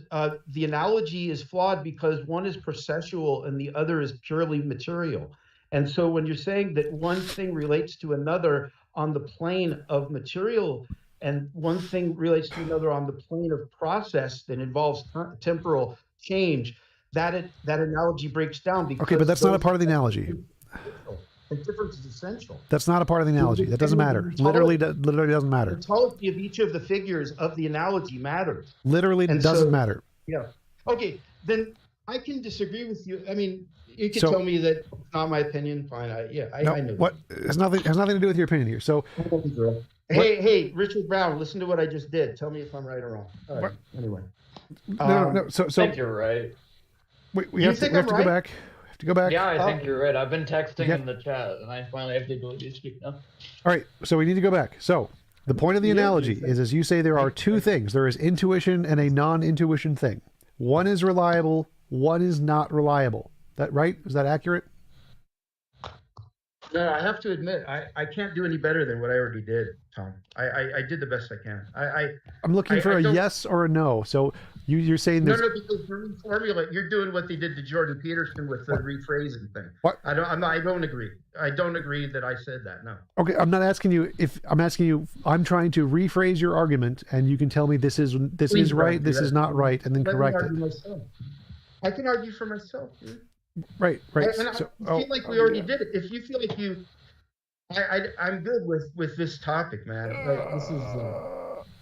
the analogy is flawed because one is processual and the other is purely material. And so when you're saying that one thing relates to another on the plane of material and one thing relates to another on the plane of process that involves temporal change, that analogy breaks down. Because okay, but that's not a part of the analogy. The difference is essential. That's not a part of the analogy. That doesn't matter. Literally doesn't matter. The topology of each of the figures of the analogy matters. Literally doesn't matter. Yeah. Okay, then I can disagree with you. I mean, you can tell me that it's not my opinion. Fine. I know. What has nothing to do with your opinion here. So. Hey, Richard Brown, listen to what I just did. Tell me if I'm right or wrong. All right. Anyway. No. So I think you're right. We have to go back. Go back. Yeah, I think you're right. I've been texting in the chat, and I finally have the ability to speak now. All right, so we need to go back. So the point of the analogy is, as you say, there are two things. There is intuition and a non-intuition thing. One is reliable. One is not reliable. That right? Is that accurate? No, I have to admit, I can't do any better than what I already did, Tom. I did the best I can. I'm looking for a yes or a no. So you're saying there's... No, because for formula, you're doing what they did to Jordan Peterson with the rephrasing thing. What? I don't agree. I don't agree that I said that. No. Okay, I'm not asking you if I'm asking you. I'm trying to rephrase your argument, and you can tell me this is right, this is not right, and then correct it. I can argue for myself, dude. Right. And I feel like we already did it. If you feel like I'm good with this topic, man. Like, this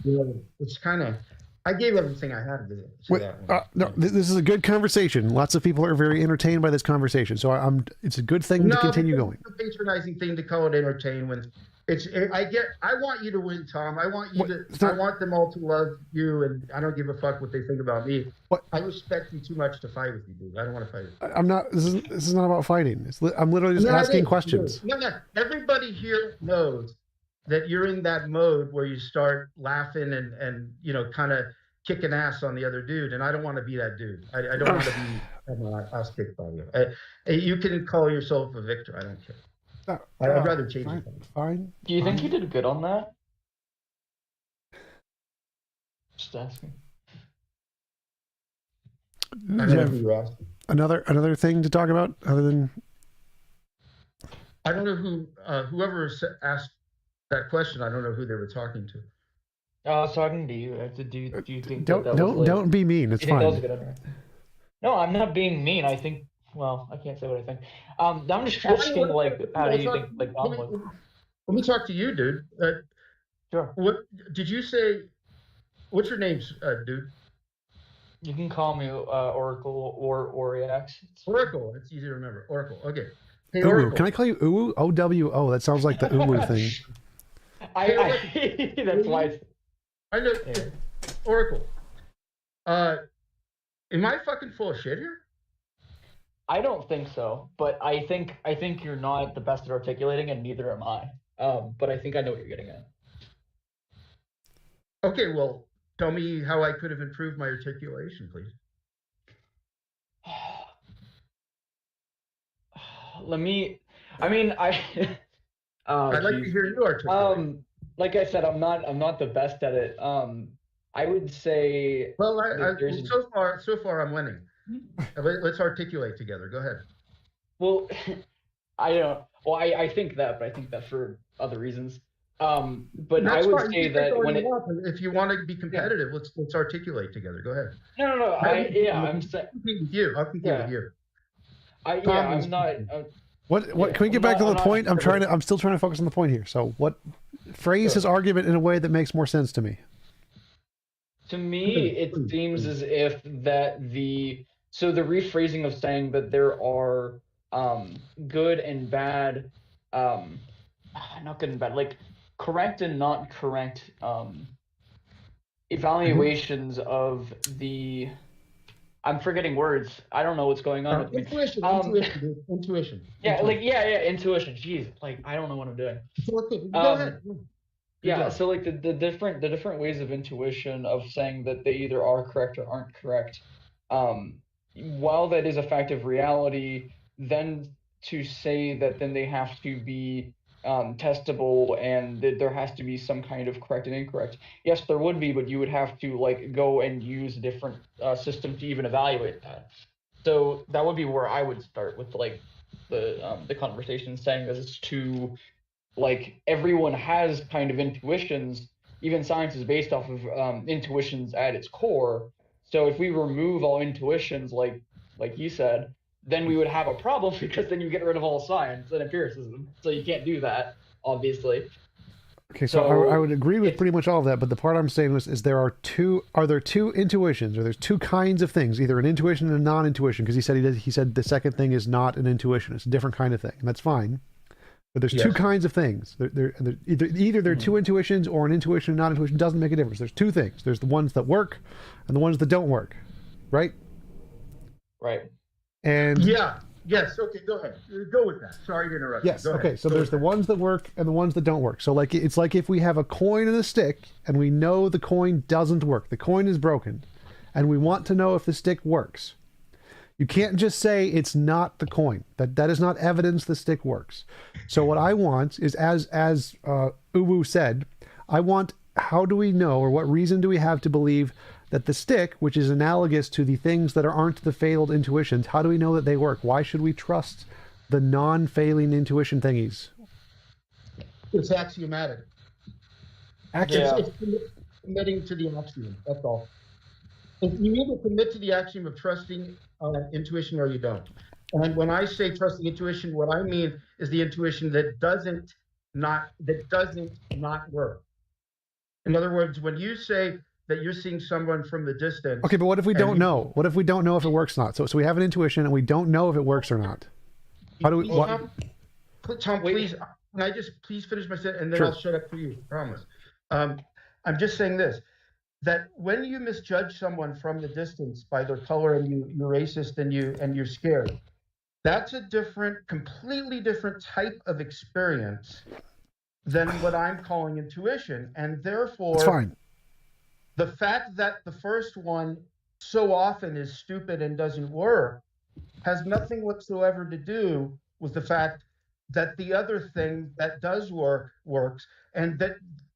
is, it's kind of. I gave everything I had to that. No, this is a good conversation. Lots of people are very entertained by this conversation, so it's a good thing to continue going. It's a patronizing thing to call it entertain when I want you to win, Tom. I want them all to love you, and I don't give a fuck what they think about me. I respect you too much to fight with you, dude. I don't want to fight with you. I'm not. This is not about fighting. I'm literally just asking questions. No. Everybody here knows that you're in that mode where you start laughing and kind of kicking ass on the other dude, and I don't want to be that dude. I don't want to be my ass kicked by you. You can call yourself a victor. I don't care. I'd rather change it. Fine. Do you think you did good on that? Just asking. Another thing to talk about other than. I don't know whoever asked that question. I don't know who they were talking to. I was talking to you. Do you think don't be mean. It's fine. No, I'm not being mean. I think. Well, I can't say what I think. I'm just asking, how do you think, Let me talk to you, dude. Sure. What did you say? What's your name, dude? You can call me Oracle or Oriax. Oracle. It's easy to remember. Oracle. Okay. Hey, Uwu. Oracle. Can I call you Uwu? OWO. That sounds like the Uwu thing. That's why. I know, Oracle. Am I fucking full of shit here? I don't think so, but I think you're not the best at articulating, and neither am I. But I think I know what you're getting at. Okay, well, tell me how I could have improved my articulation, please. I'd like to hear you articulate. Like I said, I'm not the best at it. I would say. Well, so far I'm winning. Let's articulate together. Go ahead. Well, I don't. Well, I think that, but I think that for other reasons. But I would say that if you want to be competitive, let's articulate together. Go ahead. No. I'm saying. I'll compete with you. I'm not. What? Can we get back to the point? I'm still trying to focus on the point here. So, phrase his argument in a way that makes more sense to me. To me, it seems as if the rephrasing of saying that there are good and bad, not good and bad, like correct and not correct evaluations of the. I'm forgetting words. I don't know what's going on with me. Intuition. Yeah, intuition. Jeez, like I don't know what I'm doing. Go ahead. Yeah, so like the different ways of intuition of saying that they either are correct or aren't correct. While that is a fact of reality, then to say that then they have to be testable and that there has to be some kind of correct and incorrect. Yes, there would be, but you would have to like go and use a different system to even evaluate that. So that would be where I would start with like the conversation, saying that it's too. Like everyone has kind of intuitions. Even science is based off of intuitions at its core. So if we remove all intuitions, like you said, then we would have a problem because then you get rid of all science and empiricism. So you can't do that, obviously. Okay, so I would agree with pretty much all of that, but the part I'm saying is are there two intuitions, or there's two kinds of things, either an intuition and a non-intuition? Because he said the second thing is not an intuition; it's a different kind of thing, and that's fine. But there's two kinds of things. Either there are two intuitions, or an intuition and non-intuition doesn't make a difference. There's two things. There's the ones that work and the ones that don't work, right? Right. And yes. Okay, go ahead. Go with that. Sorry to interrupt. Yes. Okay. So there's the ones that work and the ones that don't work. So like it's like if we have a coin and a stick, and we know the coin doesn't work. The coin is broken, and we want to know if the stick works. You can't just say it's not the coin. That is not evidence the stick works. So what I want is, as Uwu said, I want, how do we know, or what reason do we have to believe that the stick, which is analogous to the things that aren't the failed intuitions, how do we know that they work? Why should we trust the non-failing intuition thingies? It's axiomatic. It's committing to the axiom. That's all. If you either commit to the axiom of trusting intuition or you don't. And when I say trusting intuition, what I mean is the intuition that doesn't not work. In other words, when you say that you're seeing someone from the distance. Okay, but what if we don't know? What if we don't know if it works or not? So we have an intuition and we don't know if it works or not. How do we? Tom, please, can I just please finish my sentence and then I'll shut up for you. I promise. I'm just saying this. That when you misjudge someone from the distance by their color and you're racist and you're scared, that's a completely different type of experience than what I'm calling intuition. And therefore, that's fine. The fact that the first one so often is stupid and doesn't work has nothing whatsoever to do with the fact that the other thing that does work works, and that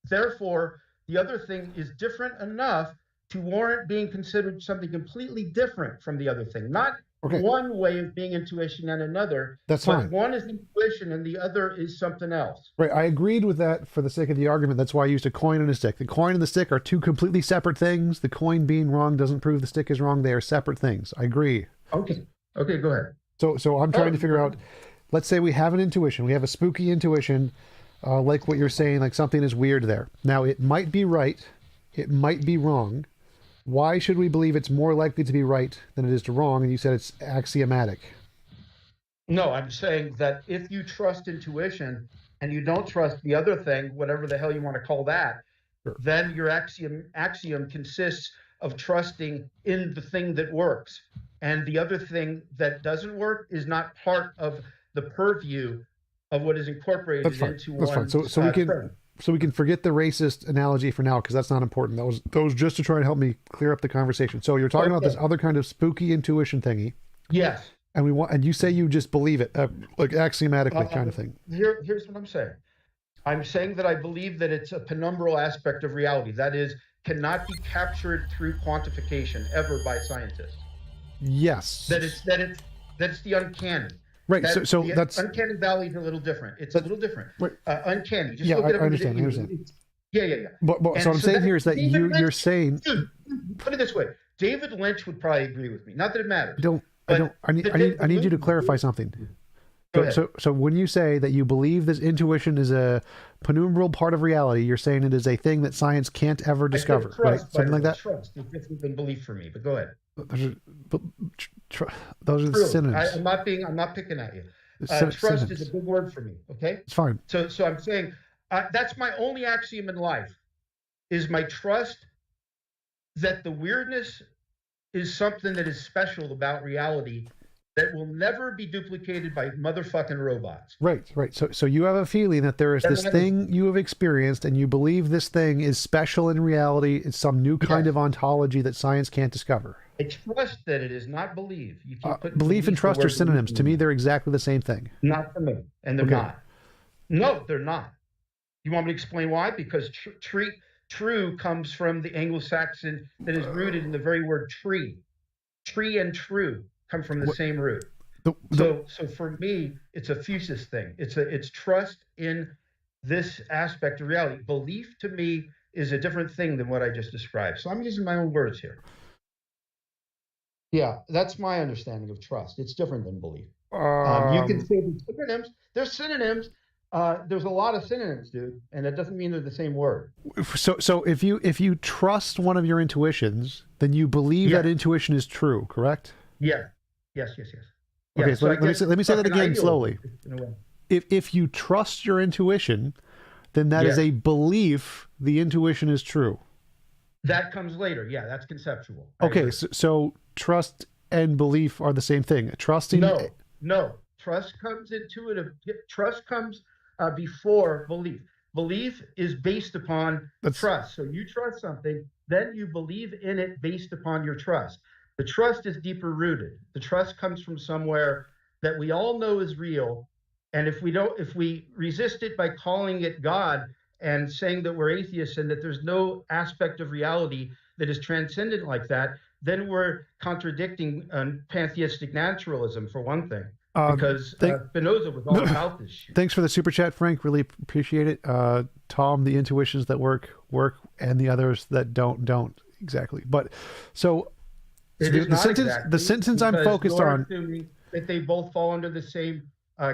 therefore the other thing is different enough to warrant being considered something completely different from the other thing. Not one way of being intuition and another. That's fine. One is intuition and the other is something else. Right. I agreed with that for the sake of the argument. That's why I used a coin and a stick. The coin and the stick are two completely separate things. The coin being wrong doesn't prove the stick is wrong. They are separate things. I agree. Okay, go ahead. So I'm trying to figure out, let's say we have an intuition. We have a spooky intuition. Like what you're saying, like something is weird there. Now, it might be right. It might be wrong. Why should we believe it's more likely to be right than it is to wrong? And you said it's axiomatic. No, I'm saying that if you trust intuition and you don't trust the other thing, whatever the hell you want to call that, Sure. then your axiom consists of trusting in the thing that works. And the other thing that doesn't work is not part of the purview of what is incorporated That's fine. into That's fine. one's So we can trend. so we can forget the racist analogy for now because that's not important. That was just to try and help me clear up the conversation. So you're talking about this other kind of spooky intuition thingy, Yes. and you say you just believe it, like axiomatically kind of thing. Here's what I'm saying. I'm saying that I believe that it's a penumbral aspect of reality. That is, cannot be captured through quantification ever by scientists. Yes. That's the uncanny. Right. So the that's uncanny valley is a little different. It's a little different. Right. Uncanny. Just Yeah, look I at it. understand. I understand. Yeah. But And so what I'm so saying that- here is that David you're Lynch- saying Dude, put it this way: David Lynch would probably agree with me. Not that it matters. I need you to clarify something. Go ahead. So when you say that you believe this intuition is a penumbral part of reality, you're saying it is a thing that science can't ever discover, I said right? trust, Something like that. Trust is different than belief for me. But go ahead. Those are the True. synonyms. I'm not picking at you. Synonyms. Trust is a big word for me. Okay. It's fine. So I'm saying that's my only axiom in life is my trust that the weirdness is something that is special about reality that will never be duplicated by motherfucking robots. Right. So you have a feeling that there is this thing you have experienced, and you believe this thing is special in reality. It's some new kind of ontology that science can't discover. I trust that it is not believe. You keep putting Belief and trust the are word synonyms. belief To in me, there. they're exactly the same thing. Not for me, and they're Okay. not. No, they're not. You want me to explain why? Because true comes from the Anglo-Saxon that is rooted in the very word tree. Tree and true come from the same root. So for me, it's a fusus thing. It's trust in this aspect of reality. Belief to me is a different thing than what I just described. So I'm using my own words here. Yeah, that's my understanding of trust. It's different than belief. You can say the synonyms. There's synonyms. There's a lot of synonyms, dude, and that doesn't mean they're the same word. So if you trust one of your intuitions, then you believe that intuition is true, correct? Yeah. Yes. Okay, Yeah, so let me say that again ideal, slowly. in a way. If you trust your intuition, then that is a belief the intuition is true. That comes later. Yeah, that's conceptual. I Okay, agree. so trust and belief are the same thing. Trusting. No. Trust comes intuitive. Trust comes before belief. Belief is based upon trust. So you trust something, then you believe in it based upon your trust. The trust is deeper rooted. The trust comes from somewhere that we all know is real. And if we resist it by calling it God and saying that we're atheists and that there's no aspect of reality that is transcendent like that, then we're contradicting pantheistic naturalism, for one thing. Because Spinoza was all about this shit. Thanks for the super chat, Frank. Really appreciate it. Tom, the intuitions that work, and the others that don't exactly. But the sentence I'm focused on. Assuming that they both fall under the same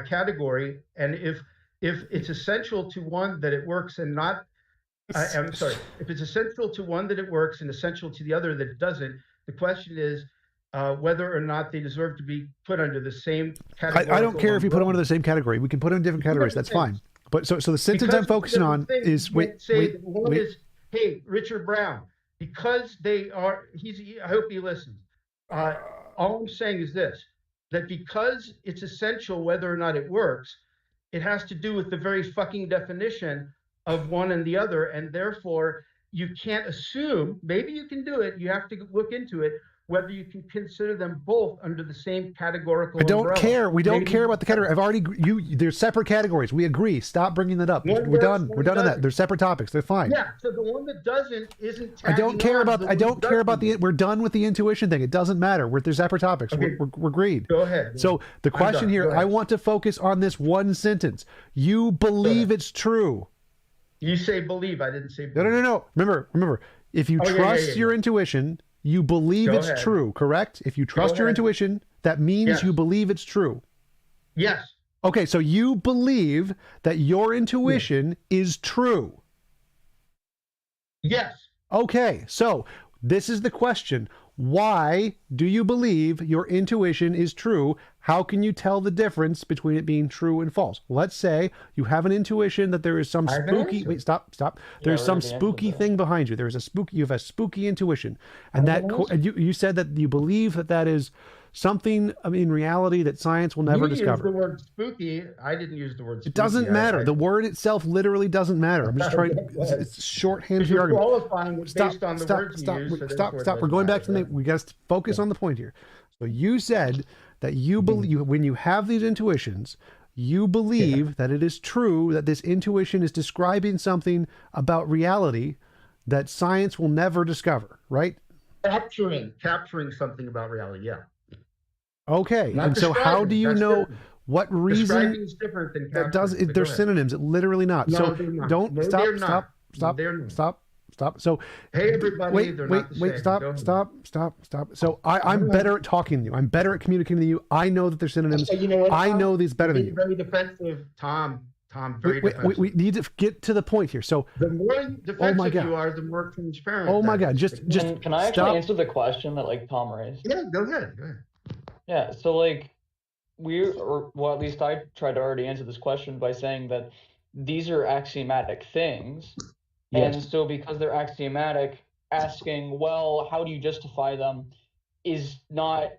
category, and if it's essential to one that it works and not, I'm sorry, if it's essential to one that it works and essential to the other that it doesn't, the question is whether or not they deserve to be put under the same category. I don't care if you put them under the same category. We can put them in different categories. That's fine. But so the sentence I'm focusing on is wait. Hey, Richard Brown, because they are. I hope he listens. All I'm saying is this: that because it's essential whether or not it works, it has to do with the very fucking definition of one and the other, and therefore you can't assume. Maybe you can do it. You have to look into it. Whether you can consider them both under the same categorical umbrella. Care. We don't care about the category. There's separate categories. We agree. Stop bringing that up. We're done. We're done on that. They're separate topics. They're fine. Yeah. So the one that doesn't isn't. I don't care about the. We're done with the intuition thing. It doesn't matter. They're separate topics. Okay. We're agreed. Go ahead. So the question here, I want to focus on this one sentence. You believe it's true. You say believe. I didn't say believe. No. Remember. If you trust your intuition. You believe it's true, correct? If you trust your intuition, that means you believe it's true. Yes. Okay, so you believe that your intuition is true. Yes. Okay, so This is the question. Why do you believe your intuition is true? How can you tell the difference between it being true and false? Let's say you have an intuition that there is some spooky. Wait, stop. There's some spooky thing behind you. There's a spooky. You have a spooky intuition, and and you said that you believe that is something in reality that science will never discover. You used the word spooky. I didn't use the word spooky. It doesn't matter. The word itself literally doesn't matter. I'm just trying. It's shorthand for your argument. Qualifying it based on the words you use, stop. We're going back to the name. We got to focus on the point here. So you said that you believe when you have these intuitions, you believe that it is true that this intuition is describing something about reality that science will never discover, right? Capturing something about reality. Yeah. Okay, and so how do you know what reason describing is different than that does? They're synonyms. It literally not. No, So they're not. don't No, stop. they're not. Stop. They're not. Stop. So Hey, everybody. wait. they're not the same. Go ahead. Stop. So I'm better at talking than you. I'm better at communicating than you. I know that they're synonyms. So you know what, I Tom? know these better than you. Very defensive, Tom. Very defensive. We need to get to the point here. So The more defensive God. you are, the more transparent. oh my that God, is. just Can I actually stop. answer the question that Tom raised? Yeah, go ahead. Yeah, so well, at least I tried to already answer this question by saying that these are axiomatic things. Yes. And so because they're axiomatic, asking, well, how do you justify them is not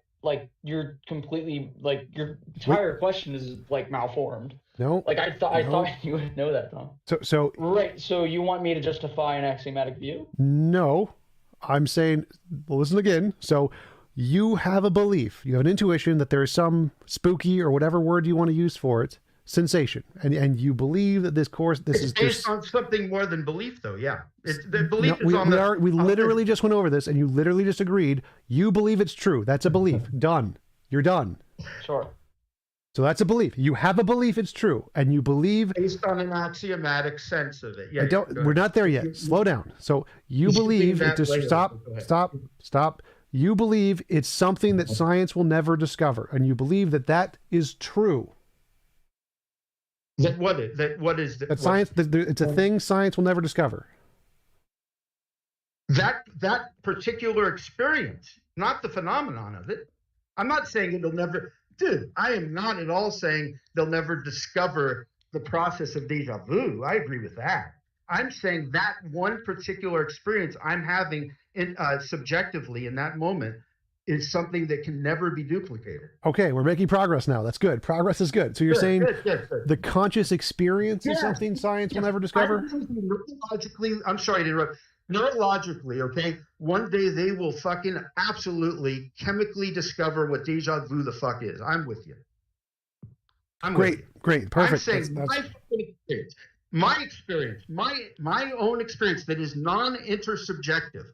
you're completely your entire question is malformed. No. I thought you would know that, Tom. So Right, so you want me to justify an axiomatic view? no, I'm saying. Well, listen again. So. You have a belief, you have an intuition that there is some spooky or whatever word you want to use for it, sensation, and you believe that this It's based on something more than belief, though. Yeah, the belief is on we literally just went over this, and you literally just agreed. You believe it's true. That's a belief. Done. You're done. Sure. So that's a belief. You have a belief it's true, and you believe based on an axiomatic sense of it. Yeah, we're not there yet. Slow down. So you believe it. Stop. You believe it's something that science will never discover, and you believe that is true. What is that science? It's a thing science will never discover. That particular experience, not the phenomenon of it. I'm not saying it'll never. Dude, I am not at all saying they'll never discover the process of deja vu. I agree with that. I'm saying that one particular experience I'm having subjectively in that moment is something that can never be duplicated. Okay, we're making progress now. That's good. Progress is good. So you're saying good. The conscious experience is something science will never discover? Neurologically, I'm sorry to interrupt. Neurologically, okay, one day they will fucking absolutely chemically discover what deja vu the fuck is. I'm with you. Great, perfect. I'm saying my experience, my own experience that is non-intersubjective,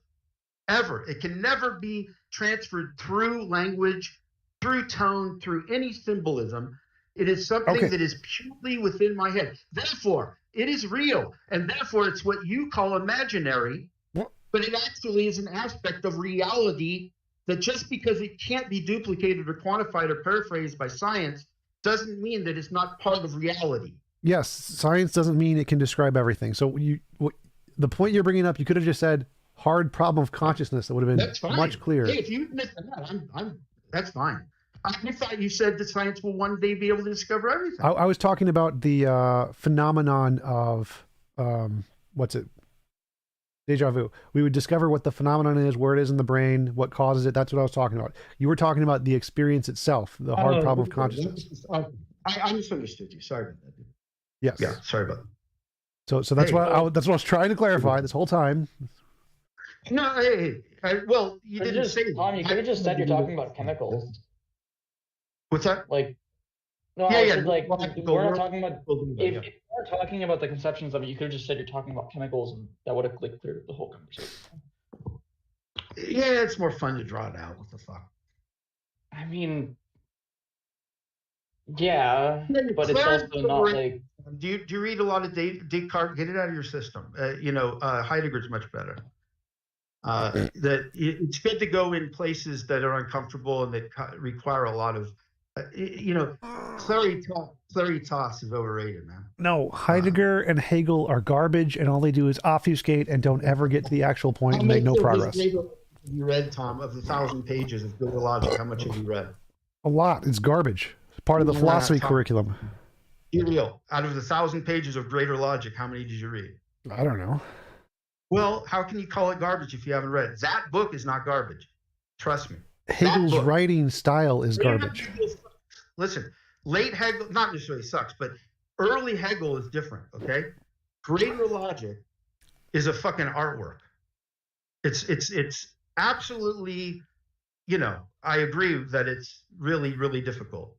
ever. It can never be transferred through language, through tone, through any symbolism. It is something that is purely within my head. Therefore, it is real, and therefore it's what you call imaginary, but it actually is an aspect of reality that just because it can't be duplicated or quantified or paraphrased by science doesn't mean that it's not part of reality. Yes, science doesn't mean it can describe everything. So the point you're bringing up, you could have just said hard problem of consciousness. That would have been much clearer. Hey, if you missed that, that's fine. I thought you said that science will one day be able to discover everything. I was talking about the phenomenon of deja vu. We would discover what the phenomenon is, where it is in the brain, what causes it. That's what I was talking about. You were talking about the experience itself, the hard problem of consciousness. I misunderstood you. Sorry about that. Yes. Yeah. Sorry about that. So that's what I was trying to clarify this whole time. No, well, you didn't say Tom, you could have just said you're talking about chemicals. What's that? No, I said we're not talking about. If you weren't talking about the conceptions of it, you could have just said you're talking about chemicals, and that would have cleared the whole conversation. Yeah, it's more fun to draw it out. What the fuck? I mean, yeah, but it's also not like. Do you read a lot of Descartes? Get it out of your system. Heidegger's much better. That it's good to go in places that are uncomfortable and that require a lot of, Claritas is overrated, man. No, Heidegger and Hegel are garbage, and all they do is obfuscate and don't ever get to the actual point and make no progress. Have you read, Tom, of the 1,000 pages of Greater Logic? How much have you read? A lot. It's garbage. It's part of the philosophy curriculum. Be real. Out of the 1,000 pages of Greater Logic, how many did you read? I don't know. Well, how can you call it garbage if you haven't read it? That book is not garbage. Trust me. Hegel's writing style is garbage. Listen, late Hegel, not necessarily sucks, but early Hegel is different, okay? Greater Logic is a fucking artwork. It's absolutely, you know, I agree that it's really, really difficult.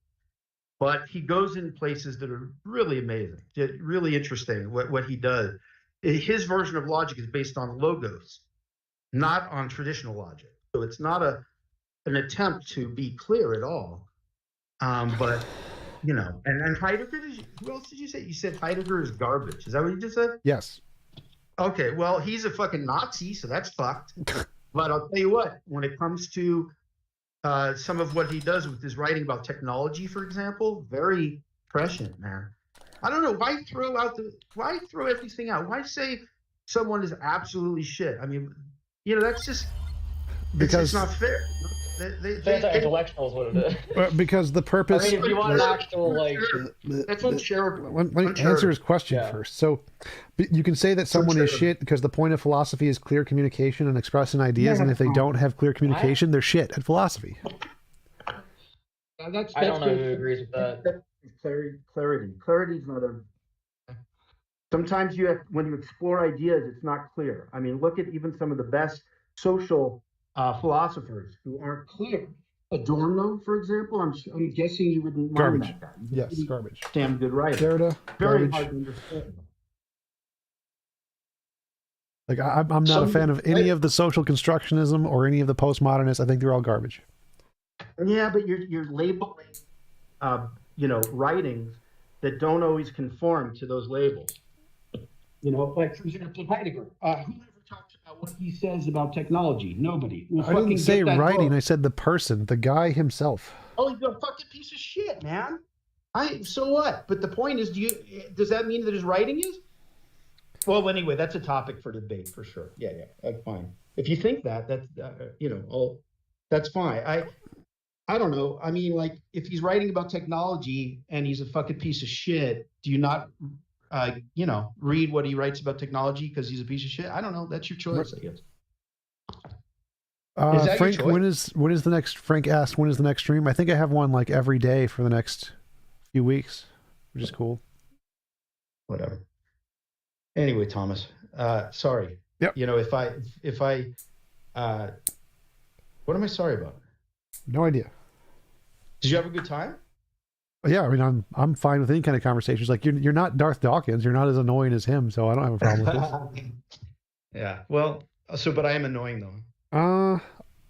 But he goes in places that are really amazing, really interesting, what he does. His version of logic is based on logos, not on traditional logic. So it's not an attempt to be clear at all. But, you know, and Heidegger, who else did you say? You said Heidegger is garbage. Is that what you just said? Yes. Okay, well, he's a fucking Nazi, so that's fucked. But I'll tell you what, when it comes to some of what he does with his writing about technology, for example, very prescient, man. I don't know, why throw everything out? Why say someone is absolutely shit? I mean, you know, that's just because it's not fair. Intellectual is what it is. Because the purpose. I mean, if you want an actual like, that's uncharitable. Let me answer his question first. So, you can say that someone is shit because the point of philosophy is clear communication and expressing ideas, and if they don't have clear communication, they're shit at philosophy. I don't know who agrees with that. Clarity is not a. Sometimes when you explore ideas, it's not clear. I mean, look at even some of the best social philosophers who aren't clear. Adorno, for example, I'm guessing you wouldn't mind that guy. Yes, garbage. Damn good writer. Derrida, Very garbage. hard to understand. Like I'm not a fan of any of the social constructionism or any of the postmodernists. I think they're all garbage. Yeah, but you're labeling, you know, writings that don't always conform to those labels. You know, like for example, Heidegger. Who ever talks about what he says about technology? Nobody. I didn't say writing. I said the person, the guy himself. Oh, he's a fucking piece of shit, man. So what? But the point is, does that mean that his writing is? Well, anyway, that's a topic for debate for sure. Yeah, that's fine. If you think that's you know, that's fine. I don't know. I mean, like, if he's writing about technology and he's a fucking piece of shit, do you not, you know, read what he writes about technology because he's a piece of shit? I don't know. That's your choice, I guess. Frank, when is the next? Frank asked, when is the next stream? I think I have one like every day for the next few weeks, which is cool. Whatever. Anyway, Thomas, sorry. Yep. You know, if I, what am I sorry about? No idea. Did you have a good time? Yeah, I mean, I'm fine with any kind of conversations. Like you're not Darth Dawkins. You're not as annoying as him, so I don't have a problem with this. Yeah. Well, but I am annoying though. I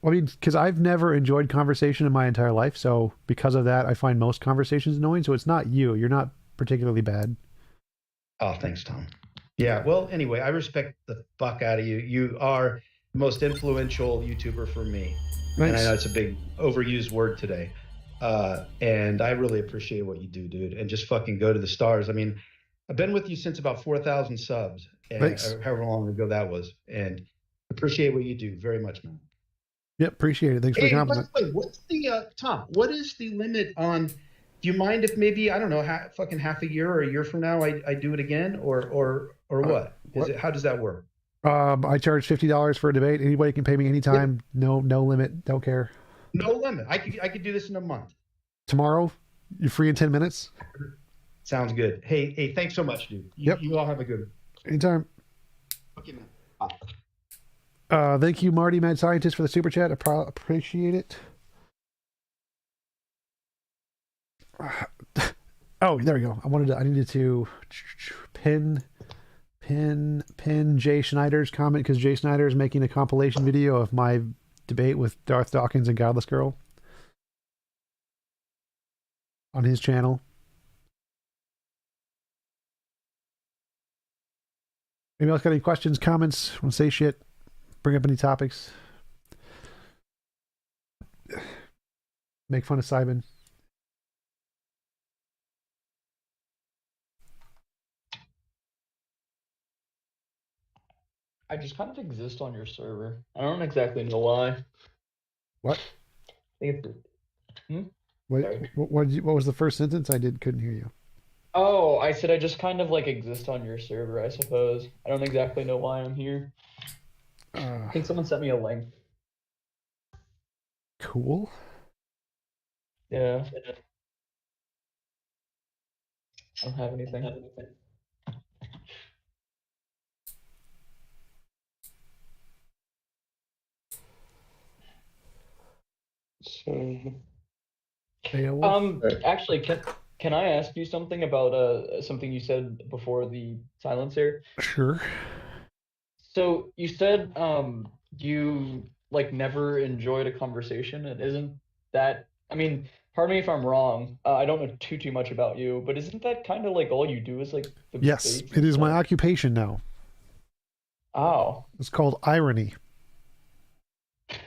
mean, because I've never enjoyed conversation in my entire life, so because of that, I find most conversations annoying. So it's not you. You're not particularly bad. Oh, thanks, Tom. Yeah. Well, anyway, I respect the fuck out of you. You are the most influential YouTuber for me. Nice. And I know it's a big overused word today. And I really appreciate what you do, dude. And just fucking go to the stars. I mean, I've been with you since about 4,000 subs, and however long ago that was. And appreciate what you do very much, man. Yep, appreciate it. Thanks for the compliment. By the way, what's the Tom? What is the limit on? Do you mind if maybe, I don't know, fucking half a year or a year from now I do it again, or what? How does that work? I charge $50 for a debate. Anybody can pay me anytime. Yeah. No limit. Don't care. No limit. I could do this in a month. Tomorrow, you're free in 10 minutes. Sounds good. Hey, thanks so much, dude. You all have a good one. Anytime. Okay, man. Bye. Thank you, Marty, Mad Scientist, for the super chat. I appreciate it. Oh, there we go. I needed to pin Jay Schneider's comment because Jay Schneider is making a compilation video of my debate with Darth Dawkins and Godless Girl on his channel. Anybody else got any questions, comments, want to say shit, bring up any topics, make fun of Simon? I just kind of exist on your server. I don't exactly know why. What? I think it's, What? sorry. What was the first sentence? Couldn't hear you. Oh, I said I just kind of like exist on your server, I suppose. I don't exactly know why I'm here. I think someone sent me a link. Cool. Yeah. I don't have anything. So, Beowulf? Actually, can I ask you something about something you said before the silence here? Sure. So you said you like never enjoyed a conversation, and isn't that, I mean, pardon me if I'm wrong. I don't know too much about you, but isn't that kind of like all you do is like the Yes, debates it and is my stuff? occupation now. Oh. It's called irony.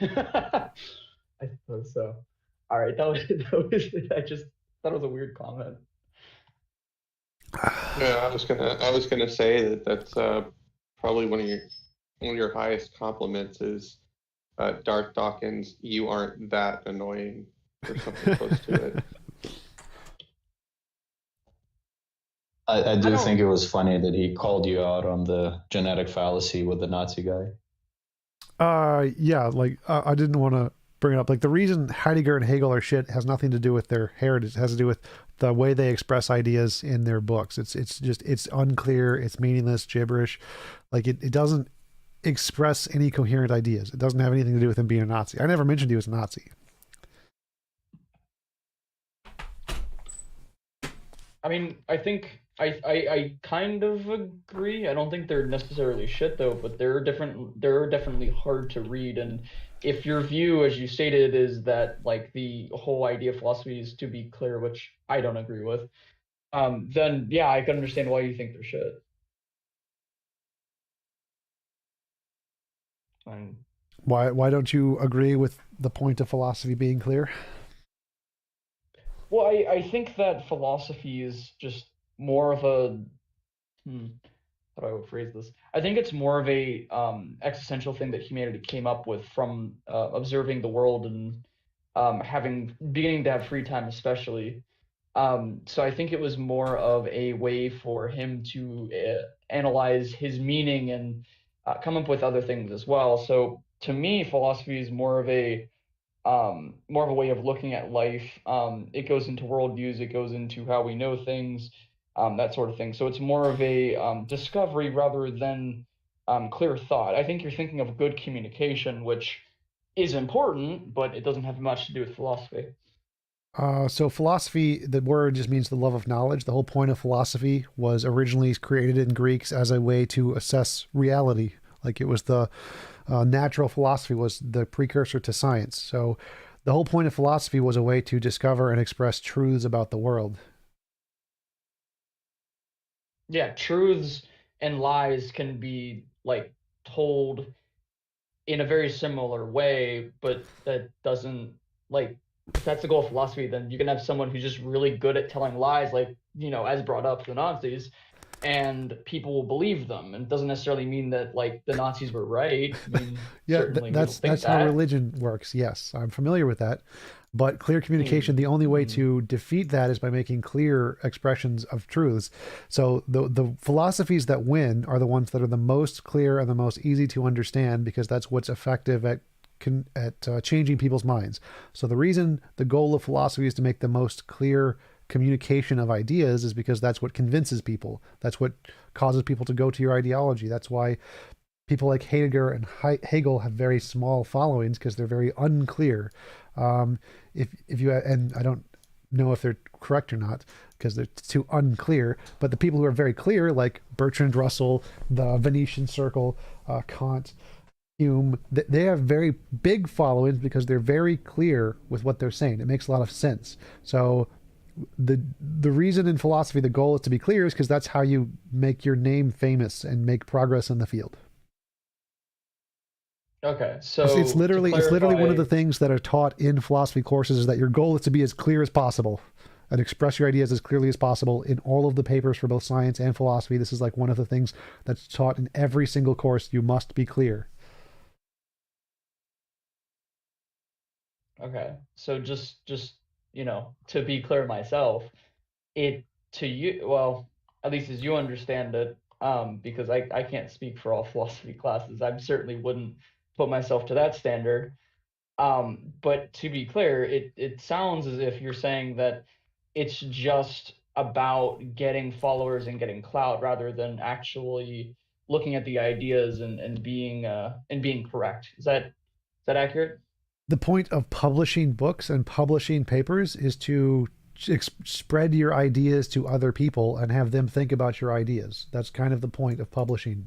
I suppose so. All right, that was it. I just thought it was a weird comment. yeah, I was gonna say that that's probably one of your highest compliments is Darth Dawkins. You aren't that annoying, or something close to it. I do don't- think it was funny that he called you out on the genetic fallacy with the Nazi guy. Yeah, like I didn't want to bring it up. Like the reason Heidegger and Hegel are shit has nothing to do with their heritage. It has to do with the way they express ideas in their books. It's unclear. It's meaningless gibberish. Like it doesn't express any coherent ideas. It doesn't have anything to do with him being a Nazi. I never mentioned he was a Nazi. I mean, I think I kind of agree. I don't think they're necessarily shit though, but they're different. They're definitely hard to read. And if your view, as you stated, is that like the whole idea of philosophy is to be clear, which I don't agree with, then yeah, I can understand why you think they're shit. And Why don't you agree with the point of philosophy being clear? well, I think that philosophy is just more of a how do I phrase this? I think it's more of a existential thing that humanity came up with from observing the world and having beginning to have free time, especially. So I think it was more of a way for him to analyze his meaning and come up with other things as well. So to me, philosophy is more of a way of looking at life. It goes into worldviews, it goes into how we know things, that sort of thing. So it's more of a discovery rather than clear thought. I think you're thinking of good communication, which is important, but it doesn't have much to do with philosophy. So philosophy, the word just means the love of knowledge. The whole point of philosophy was originally created in Greeks as a way to assess reality. Like it was the natural philosophy was the precursor to science. So the whole point of philosophy was a way to discover and express truths about the world. Yeah, truths and lies can be like told in a very similar way, but that doesn't like if that's the goal of philosophy, then you can have someone who's just really good at telling lies, like, as brought up the Nazis, and people will believe them. And it doesn't necessarily mean that like the Nazis were right. I mean, Yeah, certainly we don't think that's how that. religion works. Yes, I'm familiar with that. But clear communication, the only way to defeat that is by making clear expressions of truths. So the philosophies that win are the ones that are the most clear and the most easy to understand, because that's what's effective at changing people's minds. So the reason the goal of philosophy is to make the most clear communication of ideas is because that's what convinces people. That's what causes people to go to your ideology. That's why people like Heidegger and Hegel have very small followings, because they're very unclear. If you, and I don't know if they're correct or not because they're too unclear, but the people who are very clear, like Bertrand Russell, the Venetian Circle, Kant, Hume, they have very big followings because they're very clear with what they're saying. It makes a lot of sense. So the reason in philosophy the goal is to be clear is because that's how you make your name famous and make progress in the field. Okay, so It's literally one of clarify- the things that are taught in philosophy courses is that your goal is to be as clear as possible. and express your ideas as clearly as possible in all of the papers for both science and philosophy. This is like one of the things that's taught in every single course. You must be clear. Okay. So just to be clear myself, it to you, well, at least as you understand it, because I can't speak for all philosophy classes. I certainly wouldn't put myself to that standard. But to be clear, it sounds as if you're saying that it's just about getting followers and getting clout rather than actually looking at the ideas and being correct. Is that accurate? The point of publishing books and publishing papers is to spread your ideas to other people and have them think about your ideas. That's kind of the point of publishing.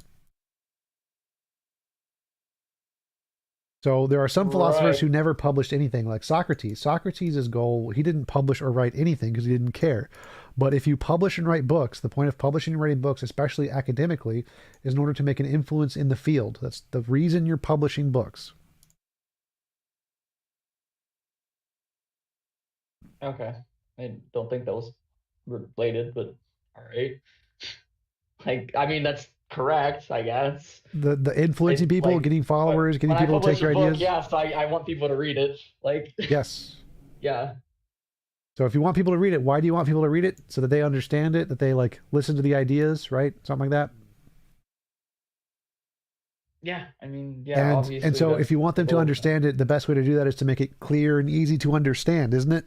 So there are some philosophers who never published anything, like Socrates. Socrates' goal, he didn't publish or write anything because he didn't care. But if you publish and write books, the point of publishing and writing books, especially academically, is in order to make an influence in the field. That's the reason you're publishing books. Okay. I don't think that was related, but all right. Like, I mean, that's correct, I guess. The influencing people, getting followers, getting people to take your ideas. Yes, I want people to read it. Like, yes. Yeah. So if you want people to read it, why do you want people to read it? So that they understand it, that they like listen to the ideas, right? Something like that. Yeah, I mean, yeah, obviously. And so if you want them to understand it, the best way to do that is to make it clear and easy to understand, isn't it?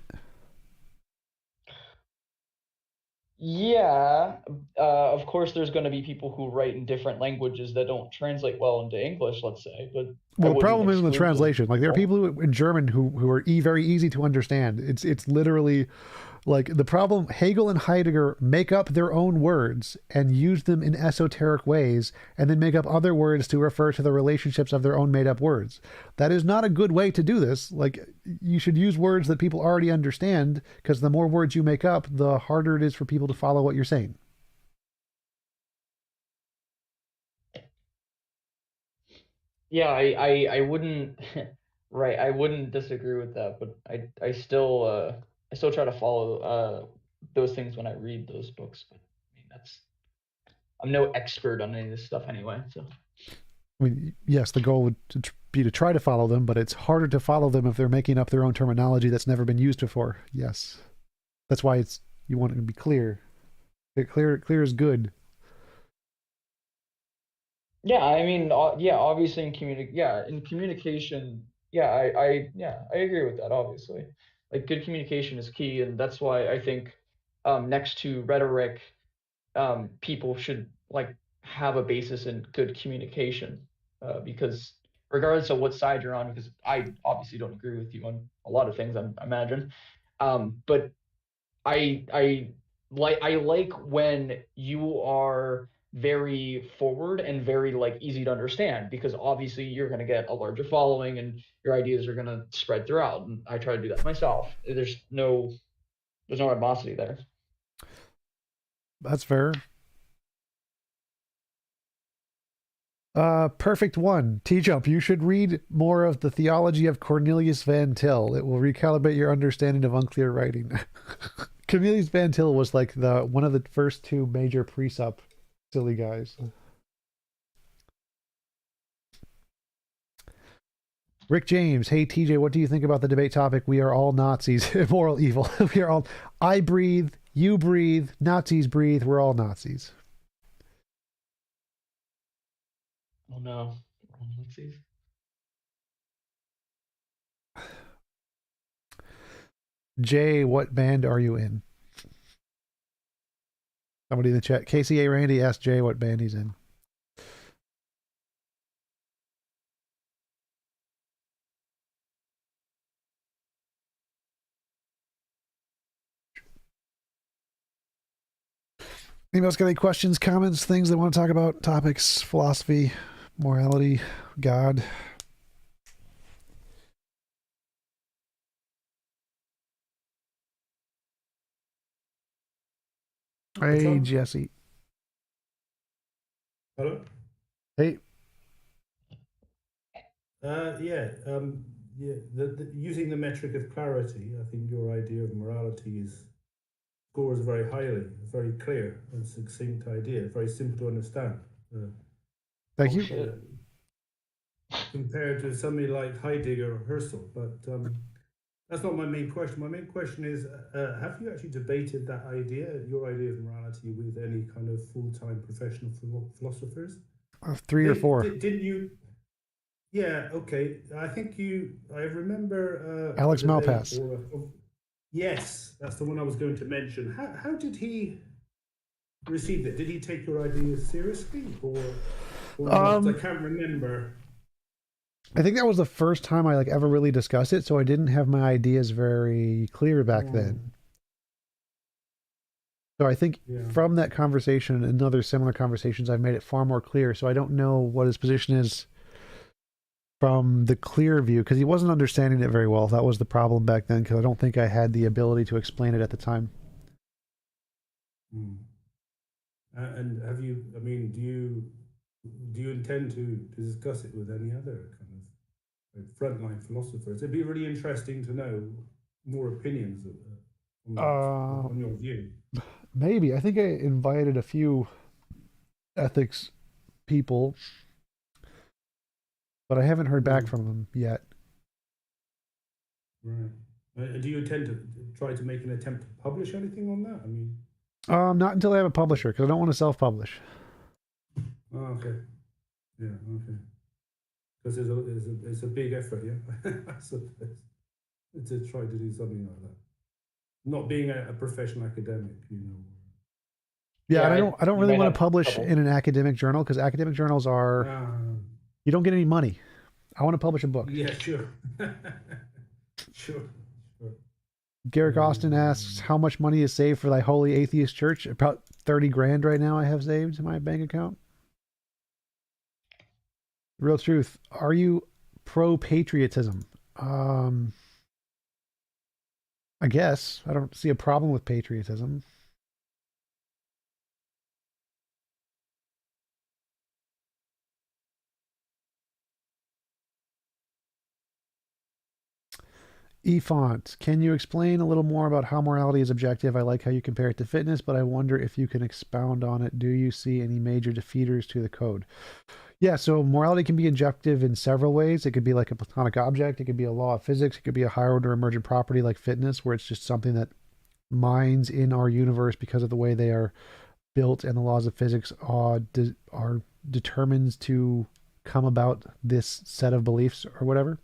Yeah, of course, there's going to be people who write in different languages that don't translate well into English, let's say. But well, the problem isn't the translation. Like there are people in German who are very easy to understand. It's literally like the problem. Hegel and Heidegger make up their own words and use them in esoteric ways, and then make up other words to refer to the relationships of their own made-up words. That is not a good way to do this. Like you should use words that people already understand, because the more words you make up, the harder it is for people to follow what you're saying. Yeah, I wouldn't right, I wouldn't disagree with that, but I still try to follow those things when I read those books. But I mean, I'm no expert on any of this stuff anyway. So I mean, yes, the goal would be to try to follow them, but it's harder to follow them if they're making up their own terminology that's never been used before. Yes, that's why you want it to be clear. Clear is good. yeah, I mean, yeah, obviously in communication, yeah, I agree with that. Obviously, like good communication is key, and that's why I think next to rhetoric, people should like have a basis in good communication, because regardless of what side you're on, because I obviously don't agree with you on a lot of things, I imagine, but I like when you are very forward and very like easy to understand, because obviously you're going to get a larger following and your ideas are going to spread throughout, and I try to do that myself. There's no animosity there. That's fair. Perfect one. TJump, you should read more of the Theology of Cornelius Van Til. It will recalibrate your understanding of unclear writing. Cornelius Van Til was like one of the first two major precept silly guys. Rick James, hey TJ, what do you think about the debate topic? We are all Nazis, immoral evil. We are all, I breathe, you breathe, Nazis breathe, we're all Nazis. Oh no. Let's see. Jay, what band are you in? Somebody in the chat. KCA Randy asked Jay what band he's in. Anybody else got any questions, comments, things they want to talk about? Topics, philosophy, morality, God? Hey, Jesse. Hello? Hey. Yeah, using the metric of clarity, I think your idea of morality is scores very highly, very clear and succinct idea, very simple to understand. Thank you. Bullshit. Compared to somebody like Heidegger or Husserl, but that's not my main question. My main question is, have you actually debated that idea, your idea of morality, with any kind of full-time professional philosophers? 3 or 4. Didn't you? Yeah, okay. I think I remember Alex a debate Malpass. yes, that's the one I was going to mention. How did he receive it? Did he take your ideas seriously, or not? I can't remember. I think that was the first time I ever really discussed it, so I didn't have my ideas very clear back then. So I think from that conversation and other similar conversations, I've made it far more clear. So I don't know what his position is from the clear view, because he wasn't understanding it very well. That was the problem back then, because I don't think I had the ability to explain it at the time. And have you? I mean, do you intend to discuss it with any other kind of frontline philosophers? It'd be really interesting to know more opinions on your view. Maybe. I think I invited a few ethics people, but I haven't heard back from them yet. Right. Do you intend to try to make an attempt to publish anything on that? I mean, not until I have a publisher, because I don't want to self-publish. Oh, okay. Yeah, okay. Because it's a big effort, yeah. To try to do something like that. Not being a professional academic, you know. Yeah, and I don't really want to publish in an academic journal, because academic journals are you don't get any money. I want to publish a book. Yeah, sure. Sure. Garrick Austin asks, how much money is saved for thy holy atheist church? About 30 grand right now I have saved in my bank account. Real truth. Are you pro-patriotism? I guess. I don't see a problem with patriotism. E-Font, can you explain a little more about how morality is objective? I like how you compare it to fitness, but I wonder if you can expound on it. Do you see any major defeaters to the code? Yeah, so morality can be objective in several ways. It could be like a platonic object. It could be a law of physics. It could be a higher order emergent property like fitness, where it's just something that minds in our universe because of the way they are built and the laws of physics are determined to come about this set of beliefs or whatever.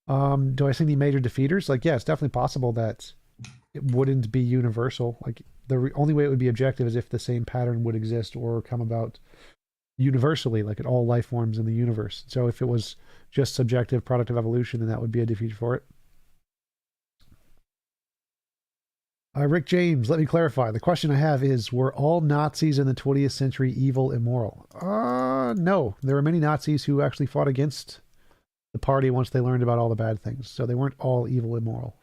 Do I see any major defeaters? Yeah, it's definitely possible that it wouldn't be universal. The only way it would be objective is if the same pattern would exist or come about universally, in all life forms in the universe. So if it was just subjective product of evolution, then that would be a defeat for it. Rick James, let me clarify. The question I have is, were all Nazis in the 20th century evil, immoral? No. There were many Nazis who actually fought against the party once they learned about all the bad things. So they weren't all evil, immoral.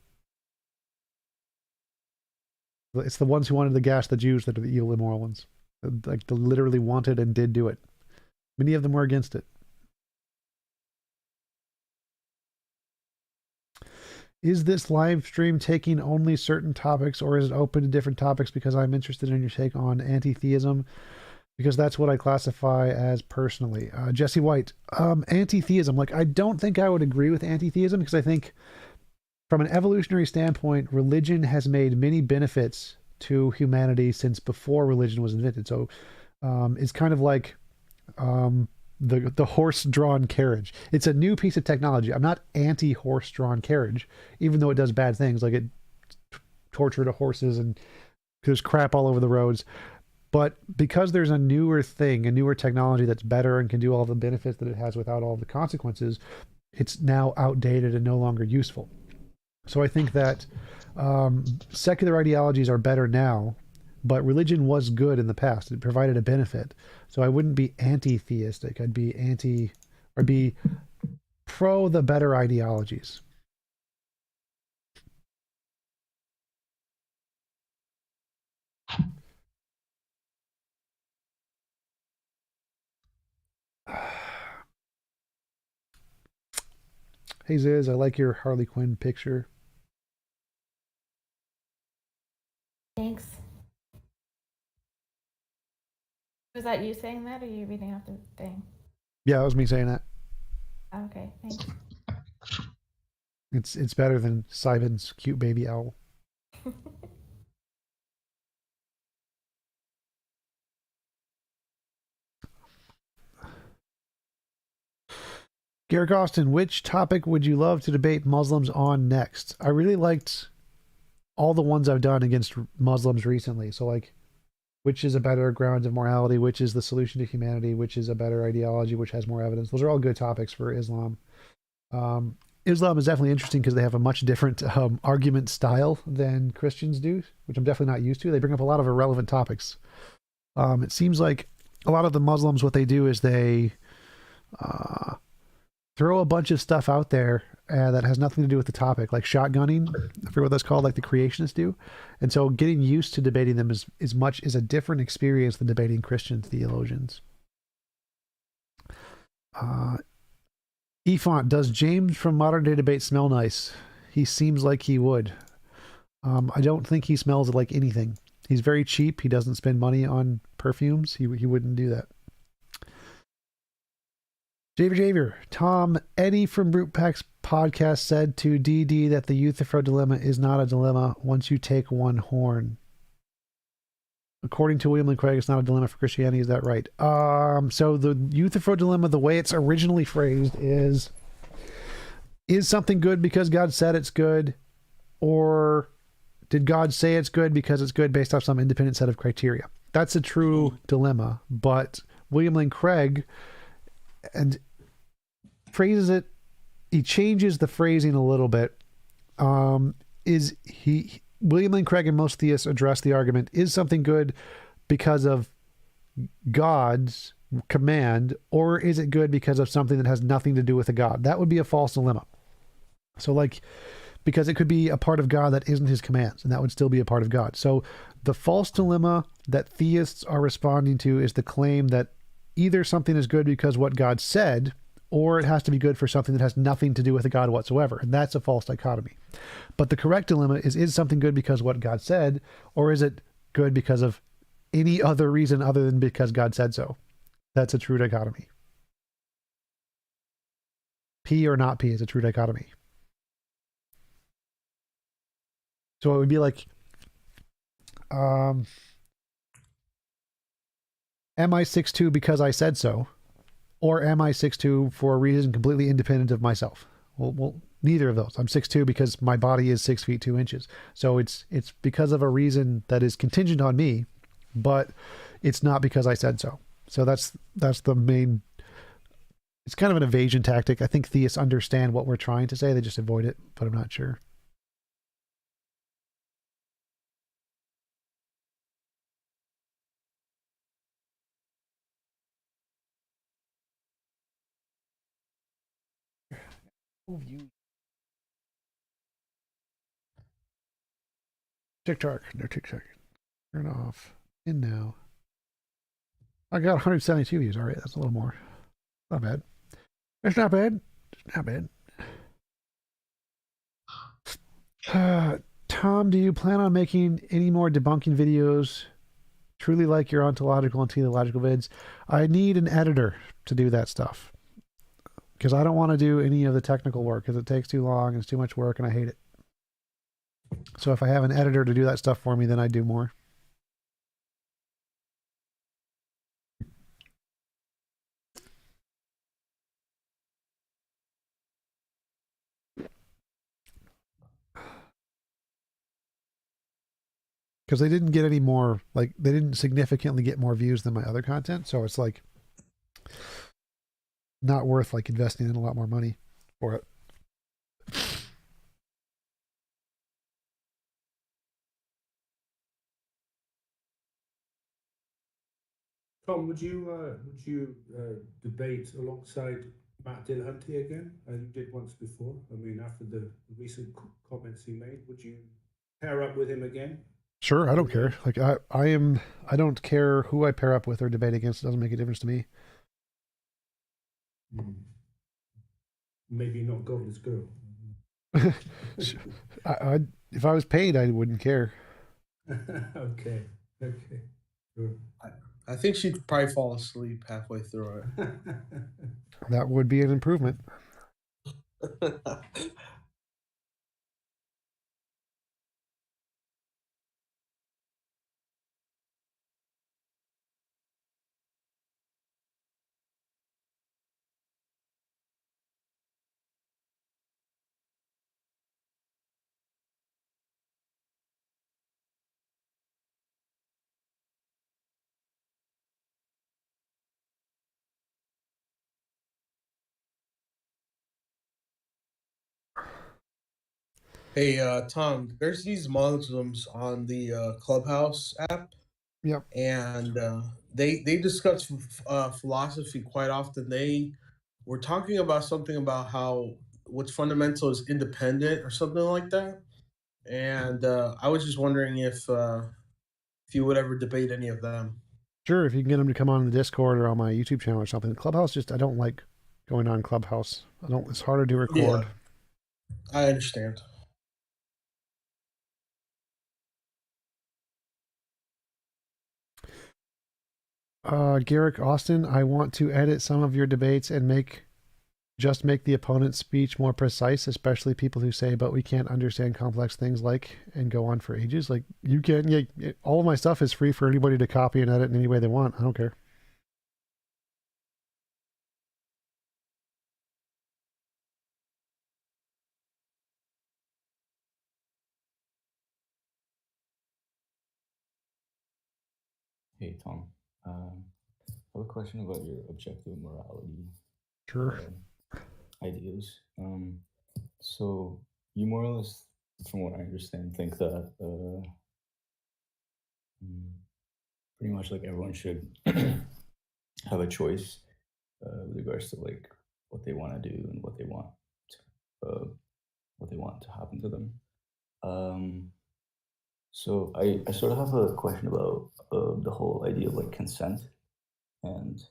It's the ones who wanted to gas the Jews that are the evil, immoral ones. They literally wanted and did do it. Many of them were against it. Is this live stream taking only certain topics, or is it open to different topics? Because I'm interested in your take on anti-theism, because that's what I classify as personally. Jesse White, anti-theism. I don't think I would agree with anti-theism, because I think from an evolutionary standpoint, religion has made many benefits to humanity since before religion was invented. So it's kind of like the horse-drawn carriage. It's a new piece of technology. I'm not anti-horse-drawn carriage, even though it does bad things, like it tortured horses and there's crap all over the roads. But because there's a newer thing, a newer technology that's better and can do all the benefits that it has without all the consequences, it's now outdated and no longer useful. So I think that secular ideologies are better now, but religion was good in the past. It provided a benefit. So I wouldn't be anti-theistic. I'd be be pro the better ideologies. Hey Ziz, I like your Harley Quinn picture. Thank Was that you saying that, or are you reading off the thing? Yeah, that was me saying that. Okay, thanks. It's better than Simon's cute baby owl. Garrick Austin, which topic would you love to debate Muslims on next? I really liked all the ones I've done against Muslims recently. So, like, which is a better ground of morality? Which is the solution to humanity? Which is a better ideology? Which has more evidence? Those are all good topics for Islam. Islam is definitely interesting because they have a much different argument style than Christians do, which I'm definitely not used to. They bring up a lot of irrelevant topics. It seems like a lot of the Muslims, what they do is they throw a bunch of stuff out there that has nothing to do with the topic, like shotgunning. I forget what that's called, like the creationists do. And so getting used to debating them is a different experience than debating Christian theologians. Efont, does James from Modern Day Debate smell nice? He seems like he would. I don't think he smells like anything. He's very cheap. He doesn't spend money on perfumes. He wouldn't do that. Javier, Tom, Eddie from Brute Pack's podcast said to DD that the Euthyphro dilemma is not a dilemma once you take one horn. According to William Lane Craig, it's not a dilemma for Christianity. Is that right? So the Euthyphro dilemma, the way it's originally phrased is something good because God said it's good, or did God say it's good because it's good based off some independent set of criteria? That's a true dilemma, but William Lane Craig and phrases it, he changes the phrasing a little bit. William Lane Craig and most theists address the argument, is something good because of God's command, or is it good because of something that has nothing to do with a God? That would be a false dilemma. So, like, because it could be a part of God that isn't his commands, and that would still be a part of God. So the false dilemma that theists are responding to is the claim that either something is good because what God said, or it has to be good for something that has nothing to do with a God whatsoever. And that's a false dichotomy. But the correct dilemma is something good because what God said, or is it good because of any other reason other than because God said so? That's a true dichotomy. P or not P is a true dichotomy. So it would be like, am I 6'2" because I said so? Or am I 6'2" for a reason completely independent of myself? Well, neither of those. I'm 6'2" because my body is 6 feet 2 inches. So it's because of a reason that is contingent on me, but it's not because I said so. So that's the main. It's kind of an evasion tactic. I think theists understand what we're trying to say. They just avoid it, but I'm not sure. TikTok, no TikTok. Turn off. In now. I got 172 views. All right, that's a little more. Not bad. It's not bad. It's not bad. Tom, do you plan on making any more debunking videos? Truly like your ontological and teleological vids. I need an editor to do that stuff, because I don't want to do any of the technical work because it takes too long and it's too much work and I hate it. So if I have an editor to do that stuff for me, then I do more. Because they didn't get any more, like, they didn't significantly get more views than my other content. So it's like not worth like investing in a lot more money for it. Tom, would you debate alongside Matt Dillahunty again, as you did once before? I mean, after the recent comments he made, would you pair up with him again? Sure, I don't care. Like I don't care who I pair up with or debate against. It doesn't make a difference to me. Maybe not Godless Girl. If I was paid, I wouldn't care. Okay. Sure. I think she'd probably fall asleep halfway through That would be an improvement. it. Hey, Tom, there's these Muslims on the Clubhouse app, Yep. and they discuss philosophy quite often. They were talking about something about how what's fundamental is independent or something like that. And I was just wondering if you would ever debate any of them. Sure, if you can get them to come on the Discord or on my YouTube channel or something. Clubhouse, I don't like going on Clubhouse. It's harder to record. Yeah, I understand. Garrick Austin, I want to edit some of your debates and make the opponent's speech more precise, especially people who say, but we can't understand complex things and go on for ages. Like, you can, yeah, all of my stuff is free for anybody to copy and edit in any way they want. I don't care. Hey, Tom. I have a question about your objective morality Sure. ideas. So you more or less, from what I understand, think that pretty much like everyone should have a choice with regards to like what they want to do and what they want to happen to them. So I sort of have a question about the whole idea of like consent and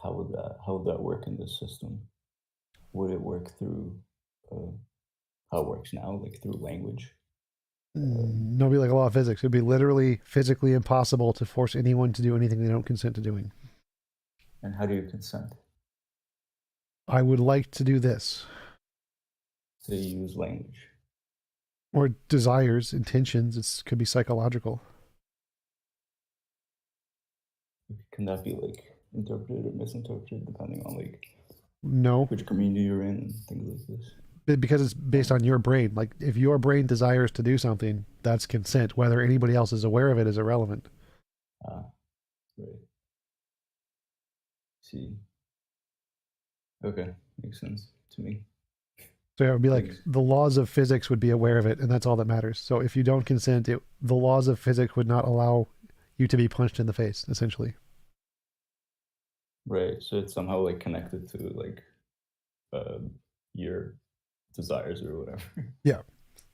how would that work in this system? Would it work through how it works now, like through language? No, it'd be like a law of physics. It'd be literally physically impossible to force anyone to do anything they don't consent to doing. And how do you consent? I would like to do this. So you use language. Or desires, intentions. It could be psychological. Can that be like interpreted or misinterpreted depending on like no which community you're in and things like this? Because it's based on your brain. Like, if your brain desires to do something, that's consent. Whether anybody else is aware of it is irrelevant. Right. See. Okay, makes sense to me. So it would be like the laws of physics would be aware of it, and that's all that matters. So if you don't consent, the laws of physics would not allow you to be punched in the face, essentially. Right. So it's somehow like connected to like your desires or whatever. Yeah.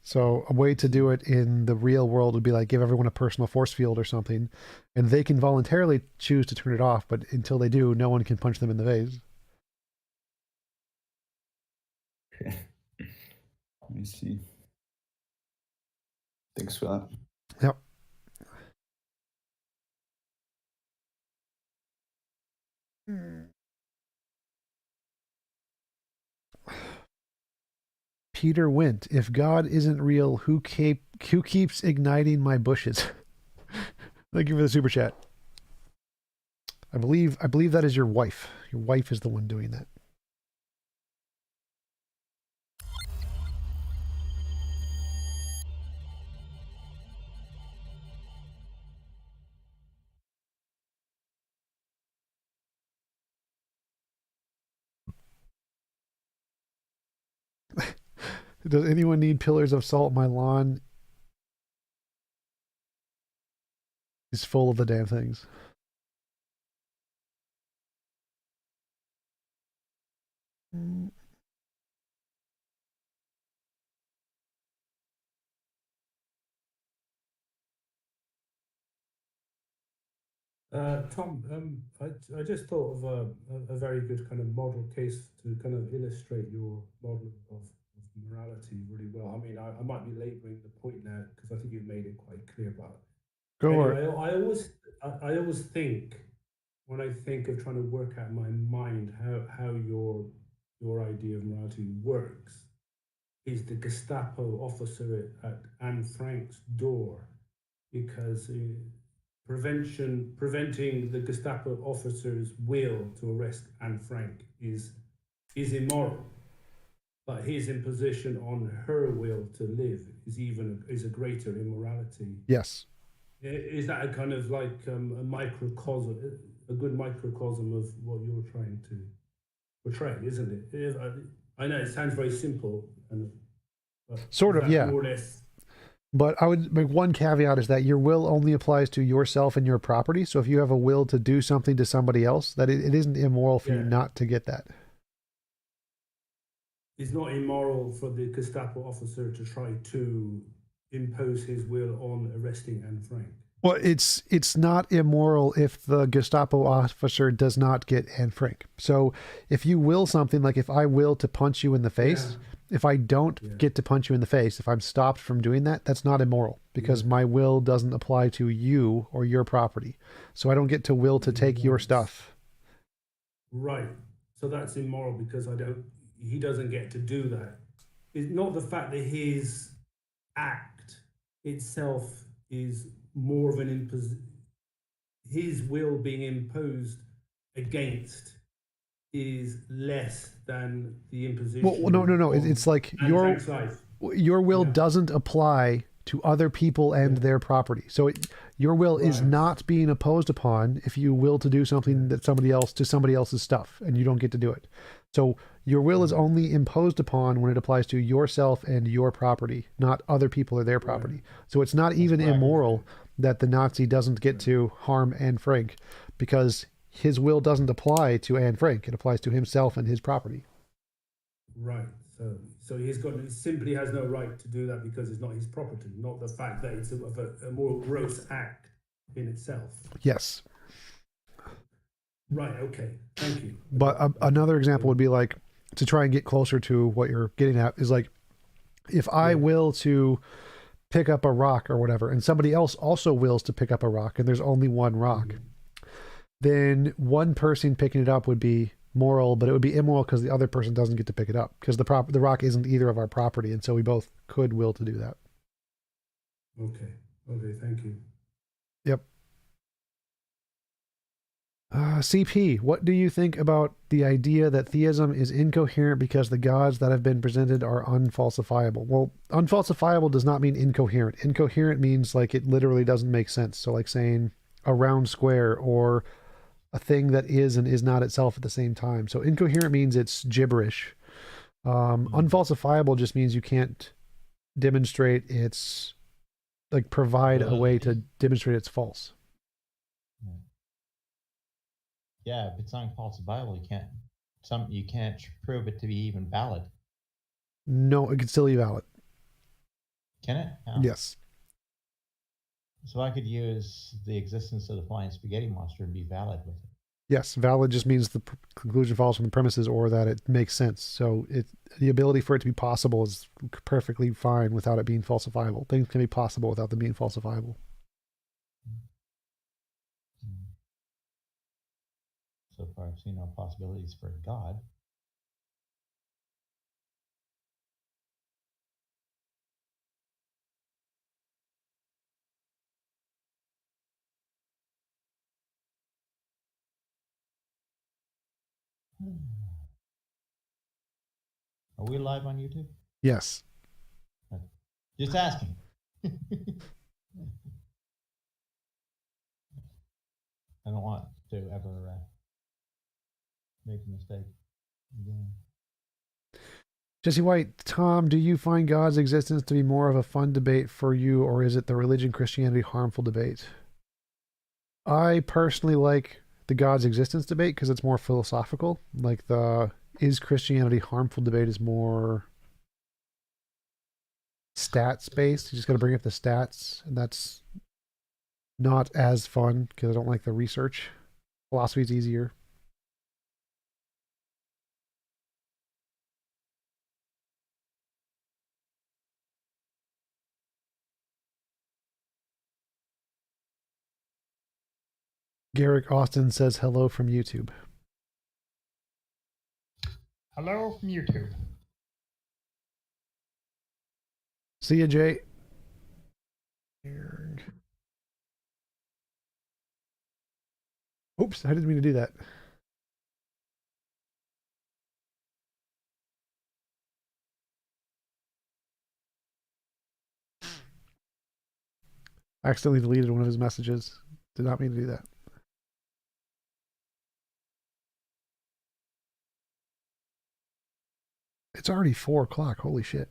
So a way to do it in the real world would be like give everyone a personal force field or something, and they can voluntarily choose to turn it off, but until they do, no one can punch them in the face. Okay. Let me see. Thanks for that. Yep. Peter Wint, if God isn't real, who keeps igniting my bushes? Thank you for the super chat. I believe that is your wife. Your wife is the one doing that. Does anyone need pillars of salt? My lawn is full of the damn things. Tom, I just thought of a very good kind of model case to kind of illustrate your model of morality really well. I mean, I might be labouring the point now because I think you've made it quite clear. But Go anyway, I always think when I think of trying to work out in my mind how your idea of morality works, is the Gestapo officer at Anne Frank's door, because preventing the Gestapo officer's will to arrest Anne Frank is immoral, but his imposition on her will to live is a greater immorality. Yes. Is that a kind of like a microcosm, a good microcosm of what you're trying to portray, isn't it? I know it sounds very simple, but Sort of, yeah. More or less. But I would make one caveat is that your will only applies to yourself and your property. So if you have a will to do something to somebody else, that it isn't immoral for you not to get that. It's not immoral for the Gestapo officer to try to impose his will on arresting Anne Frank. Well, it's not immoral if the Gestapo officer does not get Anne Frank. So if you will something, like if I will to punch you in the face, if I don't get to punch you in the face, if I'm stopped from doing that, that's not immoral because my will doesn't apply to you or your property. So I don't get to will to take your stuff. Right. So that's immoral because he doesn't get to do that. It's not the fact that his act itself is more of his will being imposed against is less than the imposition. Well, no. It's like your will doesn't apply to other people and their property. So your will is not being opposed upon if you will to do something that somebody else's stuff and you don't get to do it. So your will is only imposed upon when it applies to yourself and your property, not other people or their property. So it's not even immoral that the Nazi doesn't get to harm Anne Frank because his will doesn't apply to Anne Frank. It applies to himself and his property. Right. So he simply has no right to do that because it's not his property, not the fact that it's a more gross act in itself. Yes. Right. Okay. Thank you. But another example would be like, to try and get closer to what you're getting at, is like, if I will to pick up a rock or whatever, and somebody else also wills to pick up a rock, and there's only one rock, then one person picking it up would be moral, but it would be immoral because the other person doesn't get to pick it up because the rock isn't either of our property, and so we both could will to do that. Okay. Thank you. Yep. CP, what do you think about the idea that theism is incoherent because the gods that have been presented are unfalsifiable? Well, unfalsifiable does not mean incoherent. Incoherent means like it literally doesn't make sense. So like saying a round square or a thing that is and is not itself at the same time. So incoherent means it's gibberish. Unfalsifiable just means you can't demonstrate it's like provide a way to demonstrate it's false. Yeah, if it's unfalsifiable, you can't prove it to be even valid. No, it could still be valid. Can it? Oh. Yes. So I could use the existence of the flying spaghetti monster and be valid with it. Yes, valid just means the conclusion follows from the premises or that it makes sense. So the ability for it to be possible is perfectly fine without it being falsifiable. Things can be possible without them being falsifiable. So far, I've seen no possibilities for God. Are we live on YouTube? Yes. Just asking. I don't want to ever make a mistake again. Jesse White, Tom, do you find God's existence to be more of a fun debate for you, or is it the religion Christianity harmful debate? I personally like the God's existence debate because it's more philosophical. Like the is Christianity harmful debate is more stats based. You just got to bring up the stats, and that's not as fun because I don't like the research. Philosophy is easier. Garrick Austin says hello from YouTube. Hello from YouTube. See ya, Jay. Oops, I didn't mean to do that. I accidentally deleted one of his messages. Did not mean to do that. It's already 4 o'clock. Holy shit.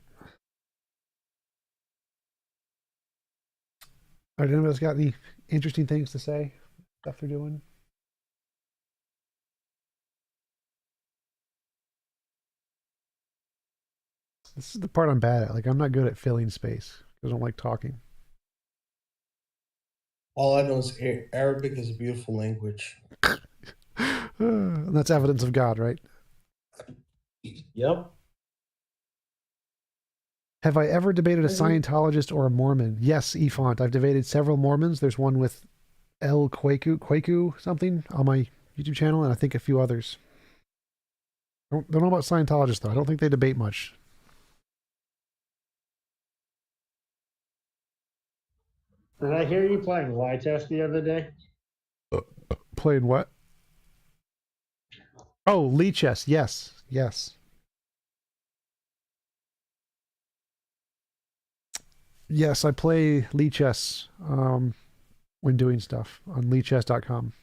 All right, anybody else got any interesting things to say? Stuff they're doing? This is the part I'm bad at. Like, I'm not good at filling space because I don't like talking. All I know is Arabic is a beautiful language. And that's evidence of God, right? Yep. Have I ever debated a Scientologist or a Mormon? Yes, Efont. I've debated several Mormons. There's one with El Kwaku something on my YouTube channel, and I think a few others. Don't know about Scientologists, though. I don't think they debate much. Did I hear you playing Y Test the other day? Playing what? Oh, Lee chess. Yes. Yes. Yes, I play Lee chess when doing stuff on leechess.com.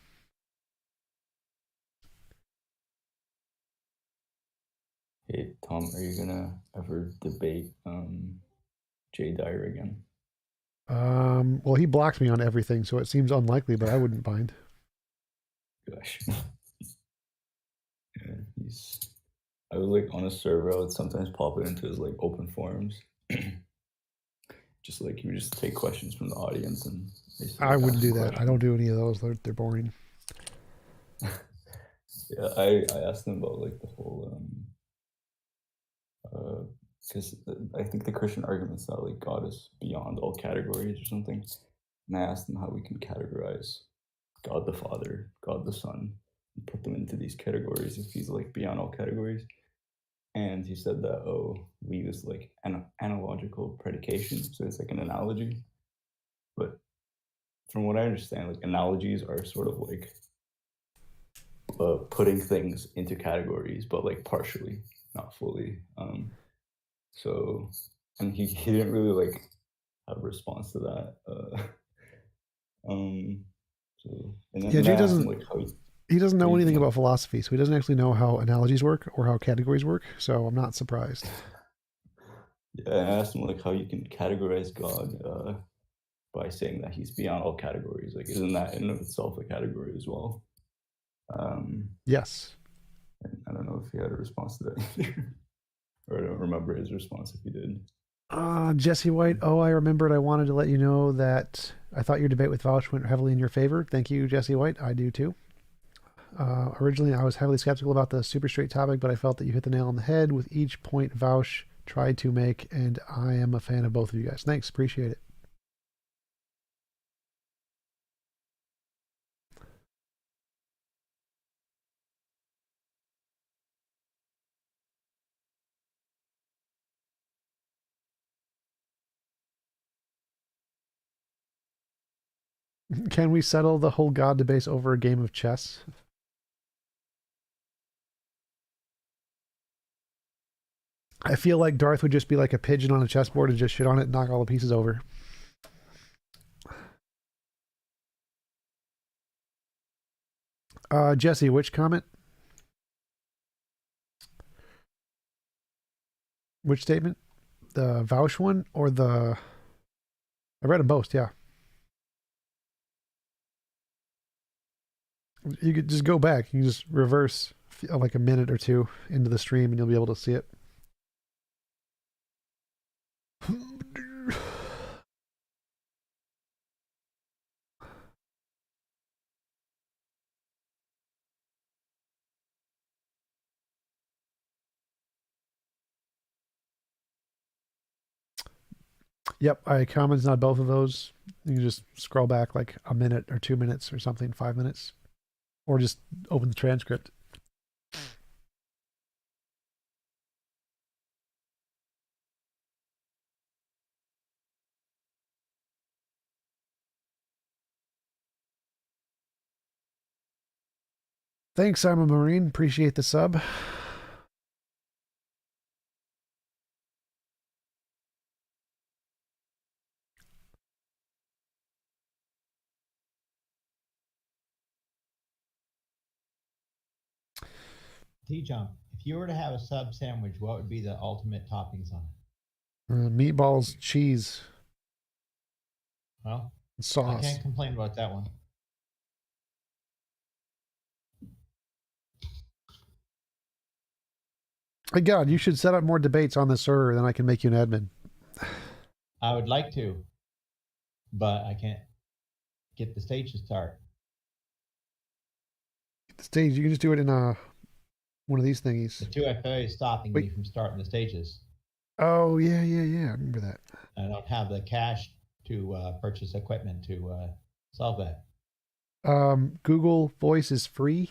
Hey, Tom, are you gonna ever debate Jay Dyer again? Well, he blocked me on everything, so it seems unlikely, but I wouldn't mind. Gosh. Yeah, I was like on a server, I would sometimes pop it into his like open forums. Just like he would just take questions from the audience and I wouldn't do that. I don't do any of those. They're boring. Yeah, I asked him about like the whole because I think the Christian argument's that like God is beyond all categories or something. And I asked him how we can categorize God the Father, God the Son, and put them into these categories if he's like beyond all categories. And he said that, we use like an analogical predication. So it's like an analogy. But from what I understand, like analogies are sort of like putting things into categories, but like partially, not fully. So, and he didn't really like have a response to that. So, and then, Yeah, and Jay I asked him doesn't. like how He doesn't know anything about philosophy, so he doesn't actually know how analogies work or how categories work. So I'm not surprised. Yeah, I asked him like how you can categorize God by saying that he's beyond all categories. Like, isn't that in and of itself a category as well? Yes. I don't know if he had a response to that either. Or I don't remember his response if he did. Jesse White. Oh, I remembered. I wanted to let you know that I thought your debate with Vouch went heavily in your favor. Thank you, Jesse White. I do too. Originally, I was heavily skeptical about the super straight topic, but I felt that you hit the nail on the head with each point Vouch tried to make, and I am a fan of both of you guys. Thanks. Appreciate it. Can we settle the whole God debate over a game of chess? I feel like Darth would just be like a pigeon on a chessboard and just shit on it and knock all the pieces over. Jesse, which comment? Which statement? The Vouch one or the... I read them both, yeah. You could just go back. You can just reverse like a minute or two into the stream and you'll be able to see it. Yep, I commented on both of those. You can just scroll back like a minute or 2 minutes or something, 5 minutes, or just open the transcript. Thanks, I'm a Marine. Appreciate the sub. TJump, if you were to have a sub sandwich, what would be the ultimate toppings on it? Meatballs, cheese, Well, sauce. I can't complain about that one. Hey, God, you should set up more debates on the server, then I can make you an admin. I would like to, but I can't get the stage to start. The stage, you can just do it in one of these thingies. The 2FA is stopping me from starting the stages. Oh, yeah. I remember that. I don't have the cash to purchase equipment to solve that. Google Voice is free.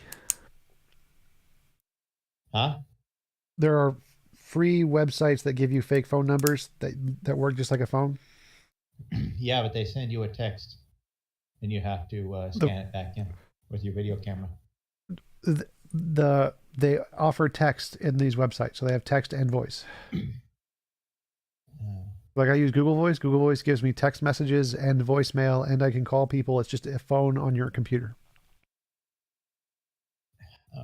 Huh? There are free websites that give you fake phone numbers that work just like a phone. Yeah, but they send you a text, and you have to scan it back in with your video camera. They offer text in these websites, so they have text and voice. Like I use Google Voice. Google Voice gives me text messages and voicemail, and I can call people. It's just a phone on your computer.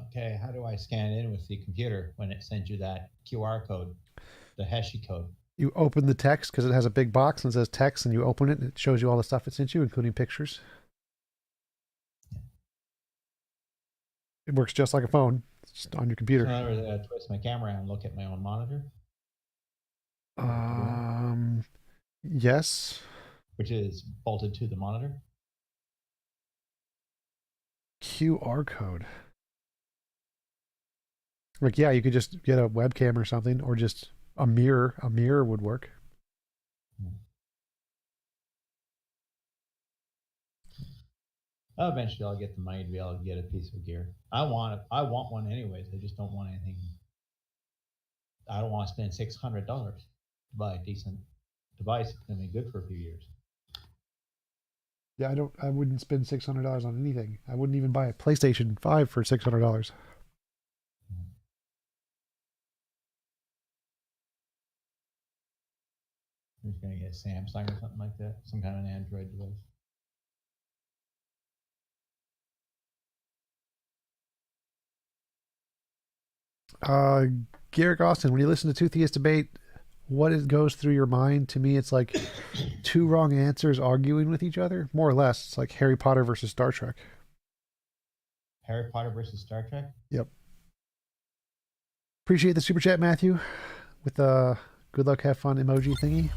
Okay, how do I scan in with the computer when it sends you that QR code, the Heshi code? You open the text because it has a big box and it says text, and you open it and it shows you all the stuff it sent you, including pictures. It works just like a phone. It's just on your computer. So in other words, I twist my camera and look at my own monitor. Yes. Which is bolted to the monitor. QR code. Like, yeah, you could just get a webcam or something, or just a mirror. A mirror would work. Eventually, I'll get the money to be able to get a piece of gear. I want one anyways. I just don't want anything. I don't want to spend $600 to buy a decent device. It's going to be good for a few years. Yeah, I wouldn't spend $600 on anything. I wouldn't even buy a PlayStation 5 for $600. I'm just going to get a Samsung or something like that, some kind of an Android device. Garrick Austin, when you listen to Two Theists debate, what goes through your mind? To me, it's like two wrong answers arguing with each other, more or less. It's like Harry Potter versus Star Trek. Harry Potter versus Star Trek? Yep. Appreciate the super chat, Matthew, with the good luck, have fun emoji thingy.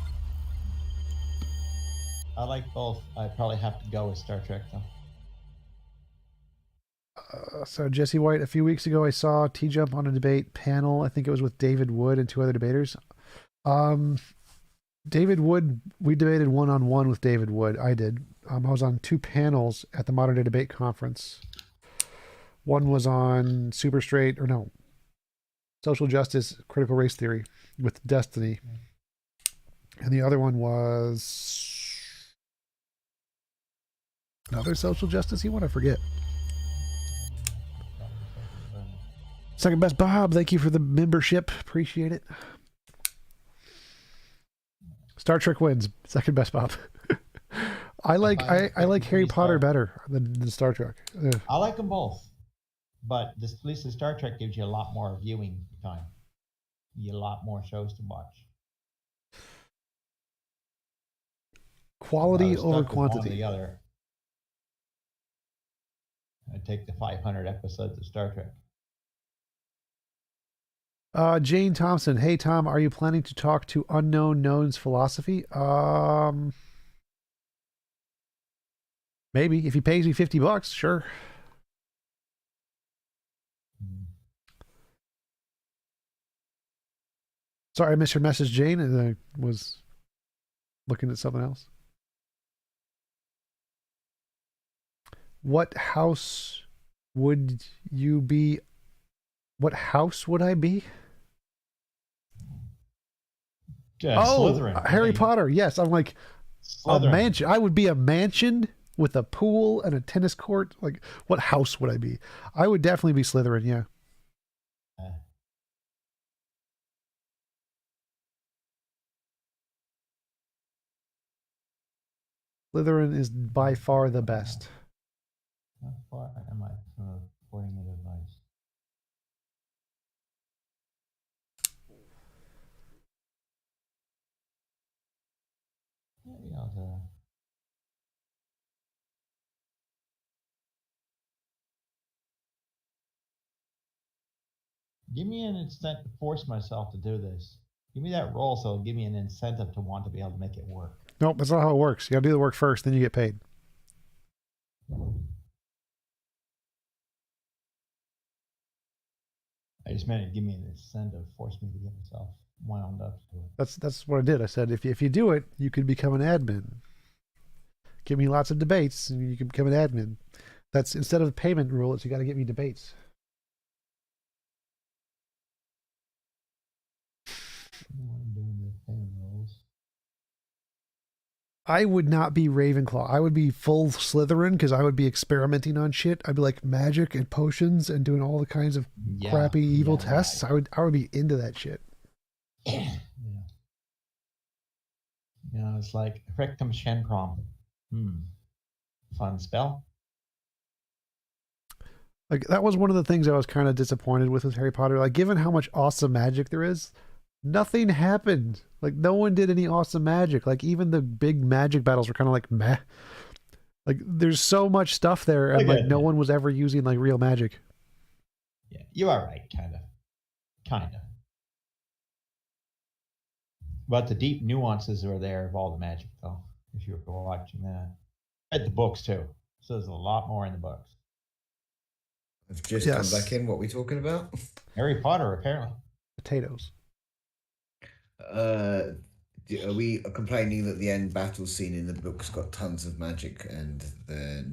I like both. I'd probably have to go with Star Trek, though. So Jesse White, a few weeks ago, I saw TJump on a debate panel. I think it was with David Wood and two other debaters. David Wood, we debated one-on-one with David Wood. I did. I was on two panels at the Modern Day Debate Conference. One was on social justice, critical race theory with Destiny. And the other one was another social justice one, I forget. Second best Bob, thank you for the membership. Appreciate it. Star Trek wins. Second best Bob. I like Harry Potter better than Star Trek. I like them both, but at least the Star Trek gives you a lot more viewing time. You get a lot more shows to watch. Quality over quantity. The other. I take the 500 episodes of Star Trek. Jane Thompson, hey Tom, are you planning to talk to Unknown Knowns Philosophy? Maybe if he pays me $50, sure. Sorry, I missed your message, Jane. And I was looking at something else. What house would you be? What house would I be? Slytherin. Harry Potter. Yes, I'm like a Slytherin. mansion. I would be a mansion with a pool and a tennis court. Like, what house would I be? I would definitely be Slytherin. Yeah. Slytherin is by far the best. How far am I from reporting the advice? Maybe I'll give me an incentive to force myself to do this. Give me that role so it'll give me an incentive to want to be able to make it work. Nope, that's not how it works. You gotta do the work first, then you get paid. I just meant it give me an incentive, force me to get myself wound up to it. That's what I did. I said, if you do it, you could become an admin. Give me lots of debates, and you can become an admin. That's instead of the payment rule, it's you got to get me debates. I would not be Ravenclaw. I would be full Slytherin because I would be experimenting on shit. I'd be like magic and potions and doing all the kinds of crappy evil tests. Right. I would be into that shit. Yeah. You know, it's like Rectum Shenprom. Fun spell. Like, that was one of the things I was kind of disappointed with Harry Potter. Like, given how much awesome magic there is, nothing happened. Like, no one did any awesome magic. Like, even the big magic battles were kind of like meh. Like, there's so much stuff there, and like no one was ever using like real magic. Yeah, you are right, kind of. But the deep nuances are there of all the magic, though. If you were watching that, read the books too, so there's a lot more in the books. I've just come back in. What are we talking about? Harry Potter, apparently. Potatoes. Are we complaining that the end battle scene in the book's got tons of magic and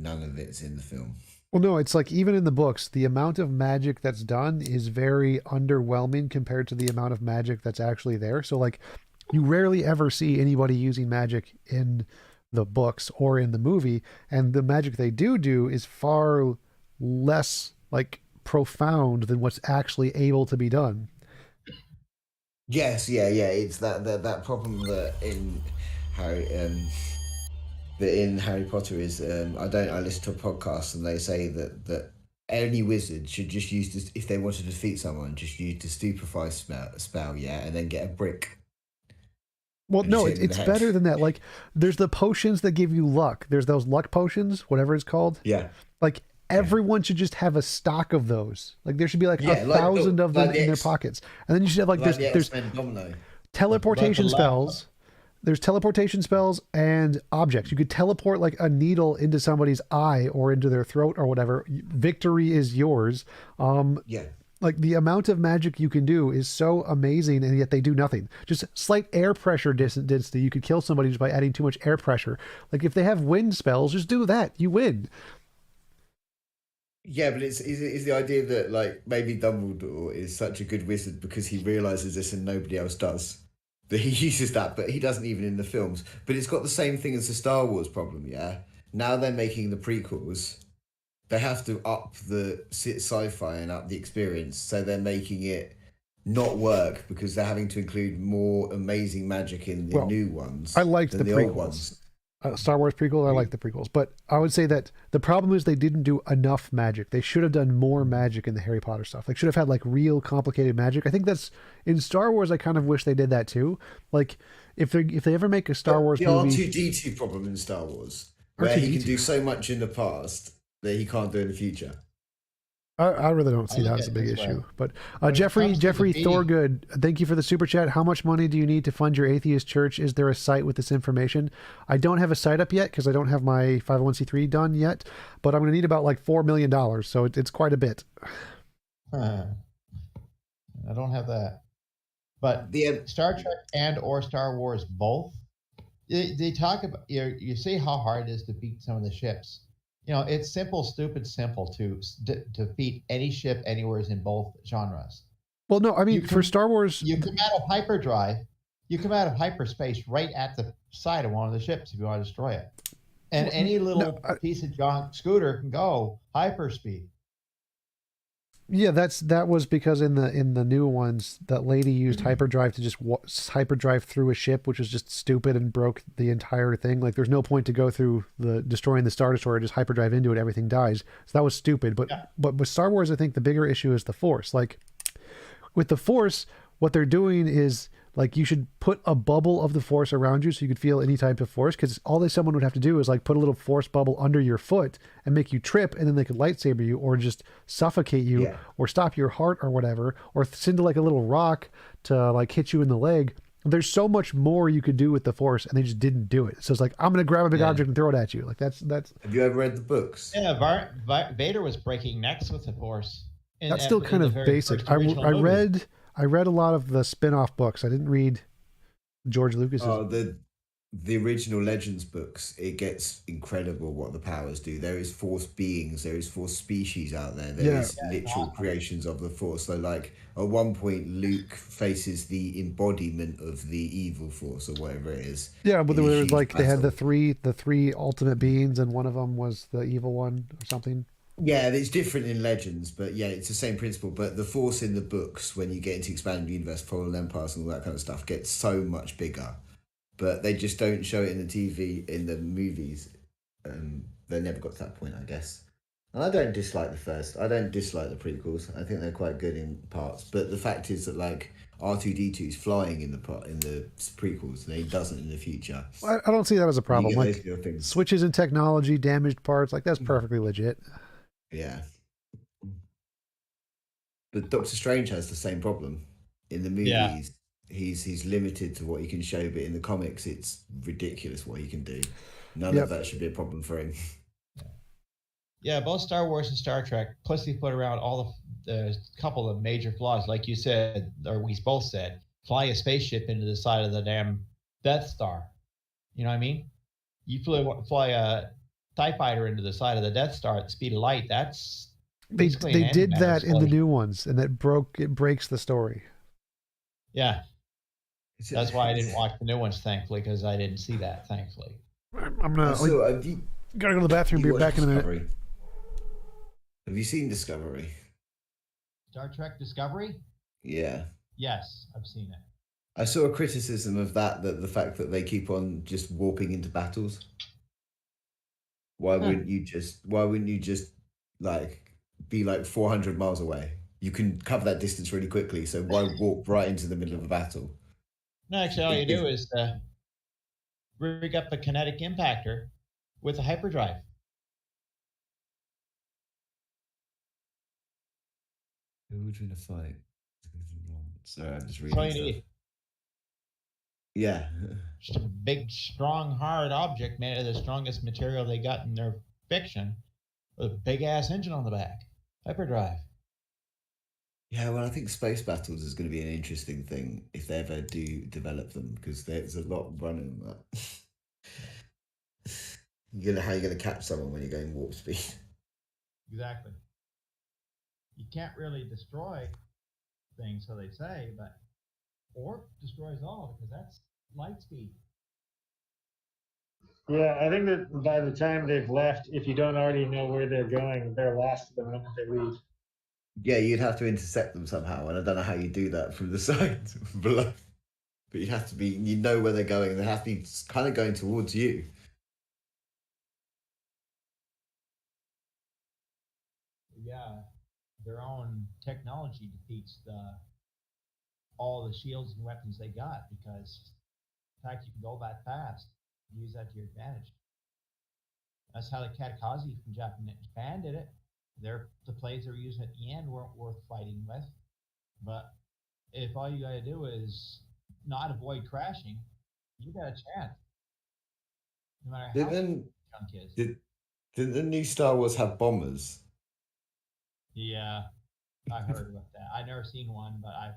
none of it's in the film? Well, no, it's like even in the books, the amount of magic that's done is very underwhelming compared to the amount of magic that's actually there. So, like, you rarely ever see anybody using magic in the books or in the movie, and the magic they do is far less like profound than what's actually able to be done. Yes, yeah. It's that problem that in Harry Potter is I listen to a podcast and they say that any wizard should just use this, if they want to defeat someone, just use the stupefy spell, and then get a brick. Well, no, it's better than that. Like, there's the potions that give you luck. There's those luck potions, whatever it's called. Yeah. Like, everyone should just have a stock of those. Like, there should be like 1,000 of them in their pockets. And then you should have like there's teleportation spells. There's teleportation spells and objects. You could teleport like a needle into somebody's eye or into their throat or whatever. Victory is yours. Like, the amount of magic you can do is so amazing, and yet they do nothing. Just slight air pressure density. You could kill somebody just by adding too much air pressure. Like, if they have wind spells, just do that. You win. Yeah, but is the idea that like maybe Dumbledore is such a good wizard because he realizes this and nobody else does. That he uses that, but he doesn't even in the films. But it's got the same thing as the Star Wars problem, yeah? Now they're making the prequels. They have to up the sci-fi and up the experience, so they're making it not work because they're having to include more amazing magic in the new ones. I liked the prequels. Old ones. Star Wars prequels, I like the prequels. But I would say that the problem is they didn't do enough magic. They should have done more magic in the Harry Potter stuff. They should have had like real complicated magic. I think that's in Star Wars. I kind of wish they did that too. Like, if they ever make a Star Wars movie, the R2-D2 problem in Star Wars, where R2-D2. he can do so much in the past that he can't do in the future. I really don't see that as a big issue. But Jeffrey Thorgood, thank you for the super chat. How much money do you need to fund your atheist church? Is there a site with this information? I don't have a site up yet because I don't have my 501c3 done yet, but I'm going to need about like $4 million. So it's quite a bit. I don't have that. But the Star Trek and or Star Wars both They talk about you see how hard it is to beat some of the ships. It's simple, stupid, simple to defeat any ship anywhere in both genres. Well, no, I mean for Star Wars, you come out of hyperdrive, you come out of hyperspace right at the side of one of the ships if you want to destroy it, and any little piece of junk scooter can go hyperspeed. Yeah, that was because in the new ones, that lady used hyperdrive to just hyperdrive through a ship, which was just stupid and broke the entire thing. Like, there's no point to go through destroying the Star Destroyer, just hyperdrive into it, everything dies. So that was stupid. But with Star Wars, I think the bigger issue is the Force. Like, with the Force, what they're doing is, like, you should put a bubble of the Force around you so you could feel any type of Force, because all someone would have to do is, like, put a little Force bubble under your foot and make you trip, and then they could lightsaber you or just suffocate you or stop your heart or whatever, or send like a little rock to, like, hit you in the leg. There's so much more you could do with the Force, and they just didn't do it. So it's like, I'm going to grab a big object and throw it at you. Like, that's. Have you ever read the books? Yeah, Vader was breaking necks with the Force. That's still kind of basic. I read a lot of the spin-off books. I didn't read George Lucas's. Oh, the original Legends books, it gets incredible what the powers do. There is Force beings, there is Force species out there. There is literal creations of the Force. So, like, at one point, Luke faces the embodiment of the evil Force or whatever it is. Yeah, but there was like they had the three ultimate beings, and one of them was the evil one or something. Yeah, it's different in Legends, but yeah, it's the same principle. But the Force in the books, when you get into Expanded Universe, Fallen Empires, and all that kind of stuff, gets so much bigger. But they just don't show it in the TV, in the movies. They never got to that point, I guess. And I don't dislike I don't dislike the prequels. I think they're quite good in parts. But the fact is that, like, R2-D2 is flying in the prequels, and he doesn't in the future. I don't see that as a problem. Like, switches in technology, damaged parts, like, that's perfectly legit. Yeah. But Doctor Strange has the same problem. In the movies, he's limited to what he can show, but in the comics, it's ridiculous what he can do. None of that should be a problem for him. Yeah, both Star Wars and Star Trek, plus he put around all the couple of major flaws, like you said, or we both said, fly a spaceship into the side of the damn Death Star. You know what I mean? You fly a TIE fighter into the side of the Death Star at the speed of light. That's they did that in the new ones, and it breaks the story. Yeah, that's why I didn't watch the new ones, thankfully, because I didn't see that. Thankfully, I'm gonna gotta go to the bathroom. Be back in a minute. Have you seen Discovery? Star Trek Discovery? Yeah. Yes, I've seen it. I saw a criticism of that the fact that they keep on just warping into battles. Why wouldn't you just like be like 400 miles away? You can cover that distance really quickly, so why walk right into the middle of a battle? No, actually, all you do is rig up a kinetic impactor with a hyperdrive. Who would win a fight? Sorry, I'm just That's all you reading need. stuff. Yeah. Just a big, strong, hard object made of the strongest material they got in their fiction, with a big ass engine on the back. Hyperdrive. Yeah, well, I think space battles is going to be an interesting thing if they ever do develop them, because there's a lot running on that. How you're going to catch someone when you're going warp speed? Exactly. You can't really destroy things, so they say, but warp destroys all because that's light speed. Yeah, I think that by the time they've left, if you don't already know where they're going, they're lost the moment they leave. Yeah, you'd have to intercept them somehow, and I don't know how you do that from the side below. But you have to be, you know where they're going, and they have to be kind of going towards you. Yeah, their own technology defeats all the shields and weapons they got, because in fact you can go that fast. Use that to your advantage. That's how the Katakazi from Japan did it. The planes they were using at the end weren't worth fighting with. But if all you gotta do is not avoid crashing, you got a chance. No matter how junk is. Did the new Star Wars have bombers? Yeah, I heard about that. I've never seen one, but I've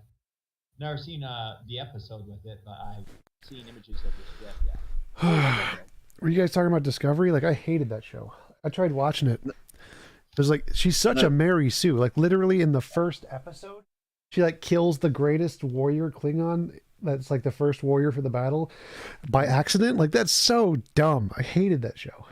never seen the episode with it, but I've seen images of the ship, yeah. Were you guys talking about Discovery? Like, I hated that show. I tried watching it. It was like, she's such a Mary Sue. Like, literally in the first episode, she like kills the greatest warrior Klingon. That's like the first warrior for the battle by accident. Like, that's so dumb. I hated that show.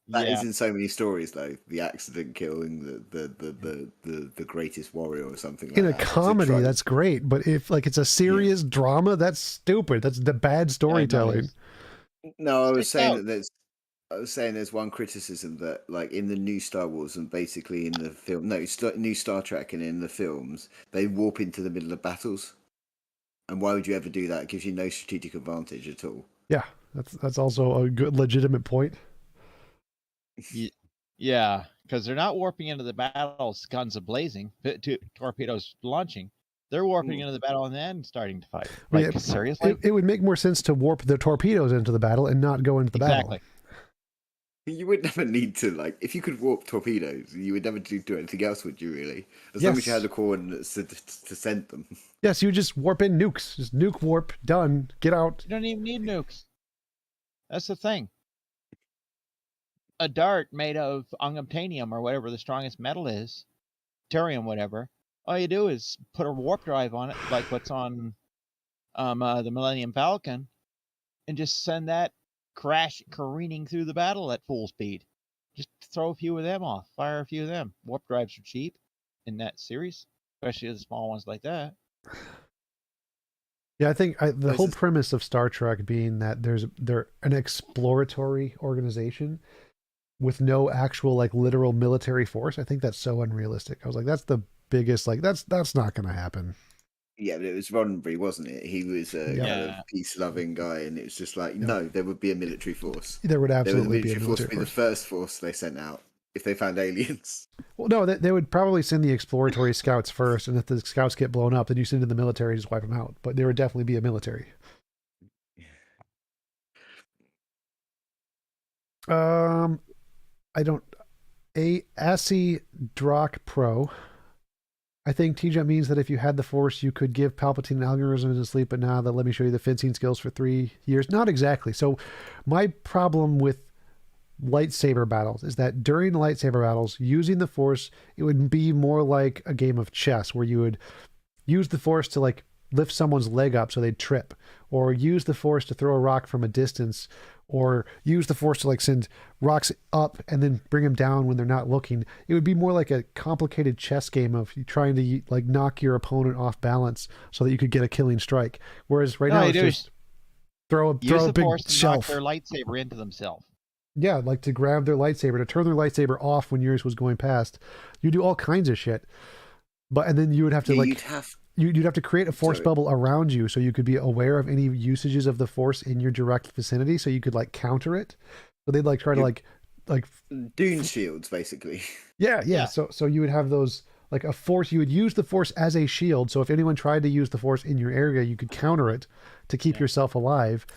That is in so many stories, though. The accident killing the greatest warrior or something. Like In a that. comedy, that's great. But if like it's a serious drama, that's stupid. That's the bad storytelling. No, I was saying there's one criticism that, like, in the new Star Wars and basically in the film, new Star Trek and in the films, they warp into the middle of battles. And why would you ever do that? It gives you no strategic advantage at all. Yeah, that's also a good, legitimate point. Yeah, because they're not warping into the battles, guns a blazing, torpedoes launching. They're warping into the battle and then starting to fight. Like, seriously? It would make more sense to warp the torpedoes into the battle and not go into the battle. You would never need to, like, if you could warp torpedoes, you would never do anything else, would you, really? As long as you had the coordinates to send them. Yes, you just warp in nukes. Just nuke warp, done, get out. You don't even need nukes. That's the thing. A dart made of unobtainium or whatever the strongest metal is, thorium, whatever. All you do is put a warp drive on it, like what's on the Millennium Falcon, and just send that careening through the battle at full speed. Just throw a few of them off, fire a few of them. Warp drives are cheap in that series, especially the small ones like that. Yeah, I think the whole premise of Star Trek being that they're an exploratory organization with no actual like literal military force. I think that's so unrealistic. I was like, that's the biggest, like that's not going to happen. Yeah, but it was Roddenberry, wasn't it? He was a kind of peace-loving guy, and it was just like, no, there would be a military force. There would absolutely be a military force. Would be the first force they sent out if they found aliens. Well, no, they would probably send the exploratory scouts first, and if the scouts get blown up, then you send in the military and just wipe them out. But there would definitely be a military. I don't. ASI Drock Pro. I think TJump means that if you had the Force, you could give Palpatine algorithms in sleep, but now that let me show you the fencing skills for 3 years. Not exactly. So my problem with lightsaber battles is that during lightsaber battles, using the Force, it would be more like a game of chess where you would use the Force to like lift someone's leg up so they'd trip, or use the Force to throw a rock from a distance, or use the Force to like send rocks up and then bring them down when they're not looking. It would be more like a complicated chess game of you trying to like knock your opponent off balance so that you could get a killing strike. Whereas right now it's just throw a big Force to shelf. knock their lightsaber into themselves. Yeah, like to grab their lightsaber, to turn their lightsaber off when yours was going past. You do all kinds of shit. And then you would have to you'd have to create a force bubble around you so you could be aware of any usages of the Force in your direct vicinity so you could like counter it. But they'd like try to like Dune shields, basically. Yeah. So you would have those like a Force. You would use the Force as a shield. So if anyone tried to use the Force in your area, you could counter it to keep yourself alive.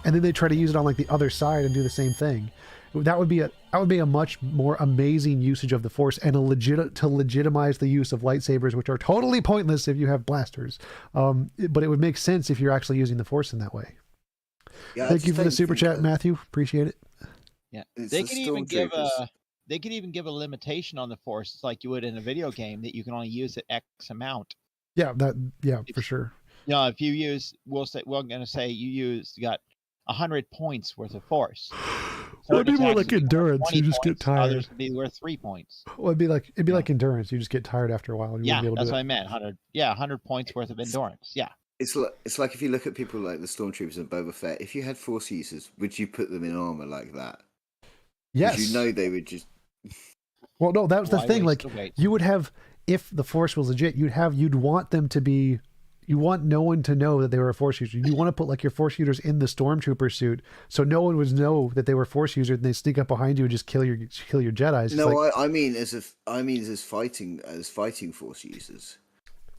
And then they try to use it on like the other side and do the same thing. That would be a much more amazing usage of the Force and to legitimize the use of lightsabers, which are totally pointless if you have blasters. But it would make sense if you're actually using the Force in that way. Yeah, Thank you for the super chat, Matthew. Appreciate it. Yeah, they could even give a limitation on the Force, it's like you would in a video game, that you can only use it X amount. Yeah, for sure. Yeah, if you use, we're going to say you got 100 points worth of Force. Well, it'd be more like endurance. You just get tired. Others would be worth 3 points. Well, it'd be like endurance. You just get tired after a while. And you wouldn't be able to that's do what it. I meant. 100 points worth of endurance. Yeah. It's like if you look at people like the Stormtroopers and Boba Fett, if you had Force users, would you put them in armor like that? Yes. You know they would just. Well, no, that was the thing. Like you would have, if the Force was legit, you'd want them to be. You want no one to know that they were a Force user. You want to put like your Force users in the Stormtrooper suit, so no one would know that they were Force users, and they sneak up behind you and just kill your Jedis. No, I mean as fighting Force users.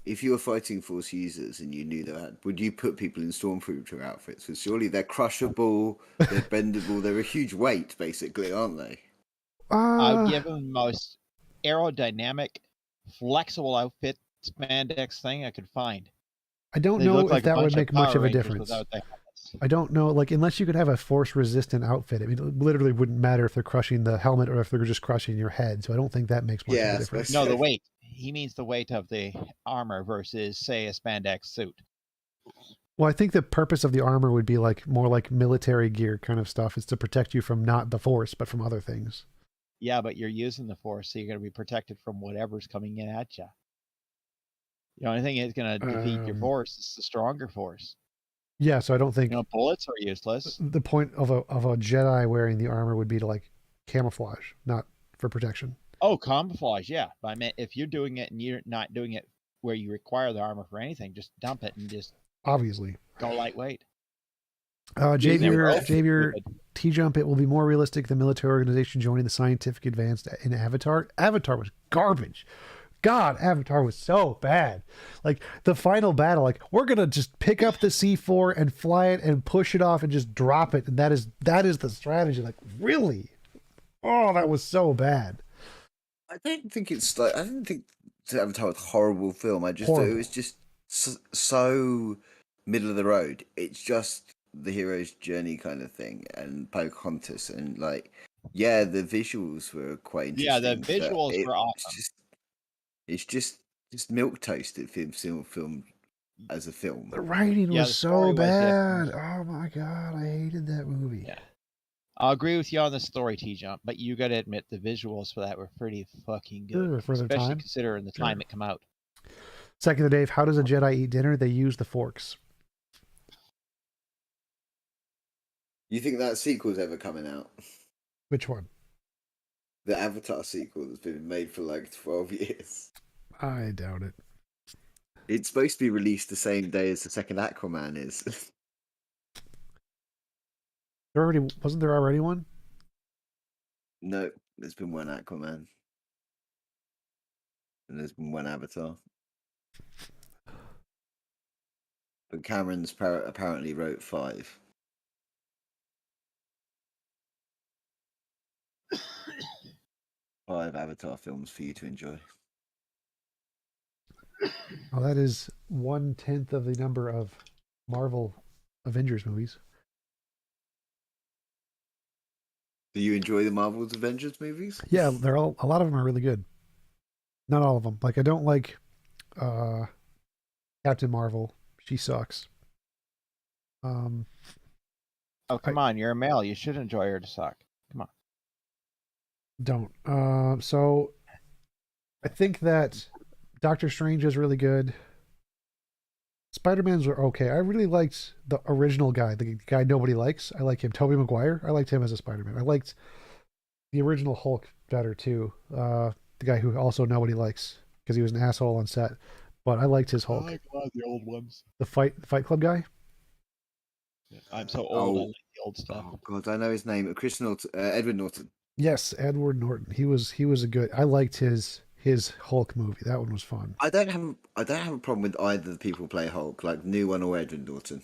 If you were fighting Force users and you knew that, would you put people in Stormtrooper outfits? Because surely they're crushable, they're bendable, they're a huge weight, basically, aren't they? I'd give them the most aerodynamic, flexible outfit spandex thing I could find. I don't know if that would make much of a difference. Yes. I don't know, like, unless you could have a force-resistant outfit, I mean, it literally wouldn't matter if they're crushing the helmet or if they're just crushing your head. So I don't think that makes much of a difference. No, the weight. He means the weight of the armor versus, say, a spandex suit. Well, I think the purpose of the armor would be like more like military gear kind of stuff. It's to protect you from not the force, but from other things. Yeah, but you're using the force, so you're going to be protected from whatever's coming in at you. The only thing that's going to defeat your force is the stronger force. Yeah, so I don't think bullets are useless. The point of a Jedi wearing the armor would be to like camouflage, not for protection. Oh, camouflage, yeah. But I mean, if you're doing it and you're not doing it where you require the armor for anything, just dump it and just obviously go lightweight. Javier, TJump, it will be more realistic than military organization joining the scientific advance in Avatar. Avatar was garbage. God, Avatar was so bad. Like the final battle, like we're gonna just pick up the C4 and fly it and push it off and just drop it, and that is the strategy. Like really, oh, that was so bad. I don't think it's like I didn't think Avatar was a horrible film. I just thought it was just so middle of the road. It's just the hero's journey kind of thing, and Pocahontas, and like, yeah, the visuals were quite interesting. Yeah, the visuals were awesome. It's just milk toasted film as a film. The writing was so bad. Oh my god, I hated that movie. Yeah. I'll agree with you on the story, TJump, but you got to admit the visuals for that were pretty fucking good, for their especially time. considering the time it come out. Second to Dave, how does a Jedi eat dinner? They use the forks. You think that sequel's ever coming out? Which one? The Avatar sequel that's been made for like 12 years. I doubt it. It's supposed to be released the same day as the second Aquaman is. Wasn't there already one? No, there's been one Aquaman. And there's been one Avatar. But Cameron's apparently wrote 5. Five Avatar films for you to enjoy. Well, that is 1/10 of the number of Marvel Avengers movies. Do you enjoy the Marvel's Avengers movies? Yeah, a lot of them are really good. Not all of them. Like I don't like Captain Marvel. She sucks. Oh, come on, you're a male. You should enjoy her to suck. Come on. Don't. So I think that Doctor Strange is really good. Spider-Man's were okay. I really liked the original guy, the guy nobody likes. I like him. Tobey Maguire. I liked him as a Spider-Man. I liked the original Hulk better too. The guy who also nobody likes because he was an asshole on set. But I liked his Hulk. I like a lot of the old ones. The Fight Club guy. I'm so old. I like the old stuff. Oh God, I know his name. Edward Norton. Yes, Edward Norton. He was a good. I liked his Hulk movie. That one was fun. I don't have a problem with either the people who play Hulk, like the new one or Edward Norton.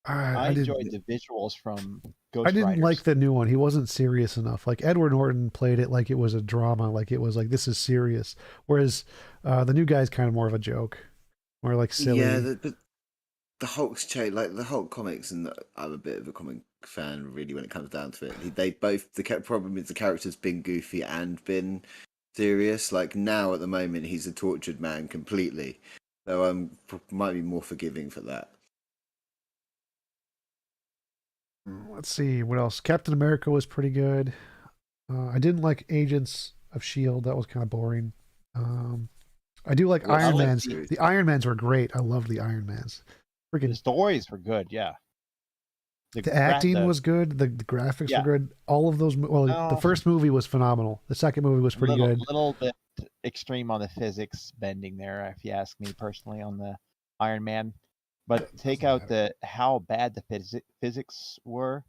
I enjoyed the visuals from Ghost I didn't Riders. like the new one. He wasn't serious enough. Like Edward Norton played it like it was a drama, like it was like this is serious. Whereas the new guy's kind of more of a joke, more like silly. Yeah, the Hulk's change, like the Hulk comics, and I'm a bit of a comic fan really when it comes down to it. The problem is the character's been goofy and been serious. Like now at the moment he's a tortured man completely, so might be more forgiving for that. Let's see what else. Captain America was pretty good. I didn't like Agents of S.H.I.E.L.D. That was kind of boring. I do like Iron Mans. The Iron Mans were great. I loved the Iron Mans. The stories were good, yeah. The acting was good. The graphics were good. All of those. Well, the first movie was phenomenal. The second movie was pretty good. A little bit extreme on the physics bending there, if you ask me personally, on the Iron Man. But take out how bad the physics were.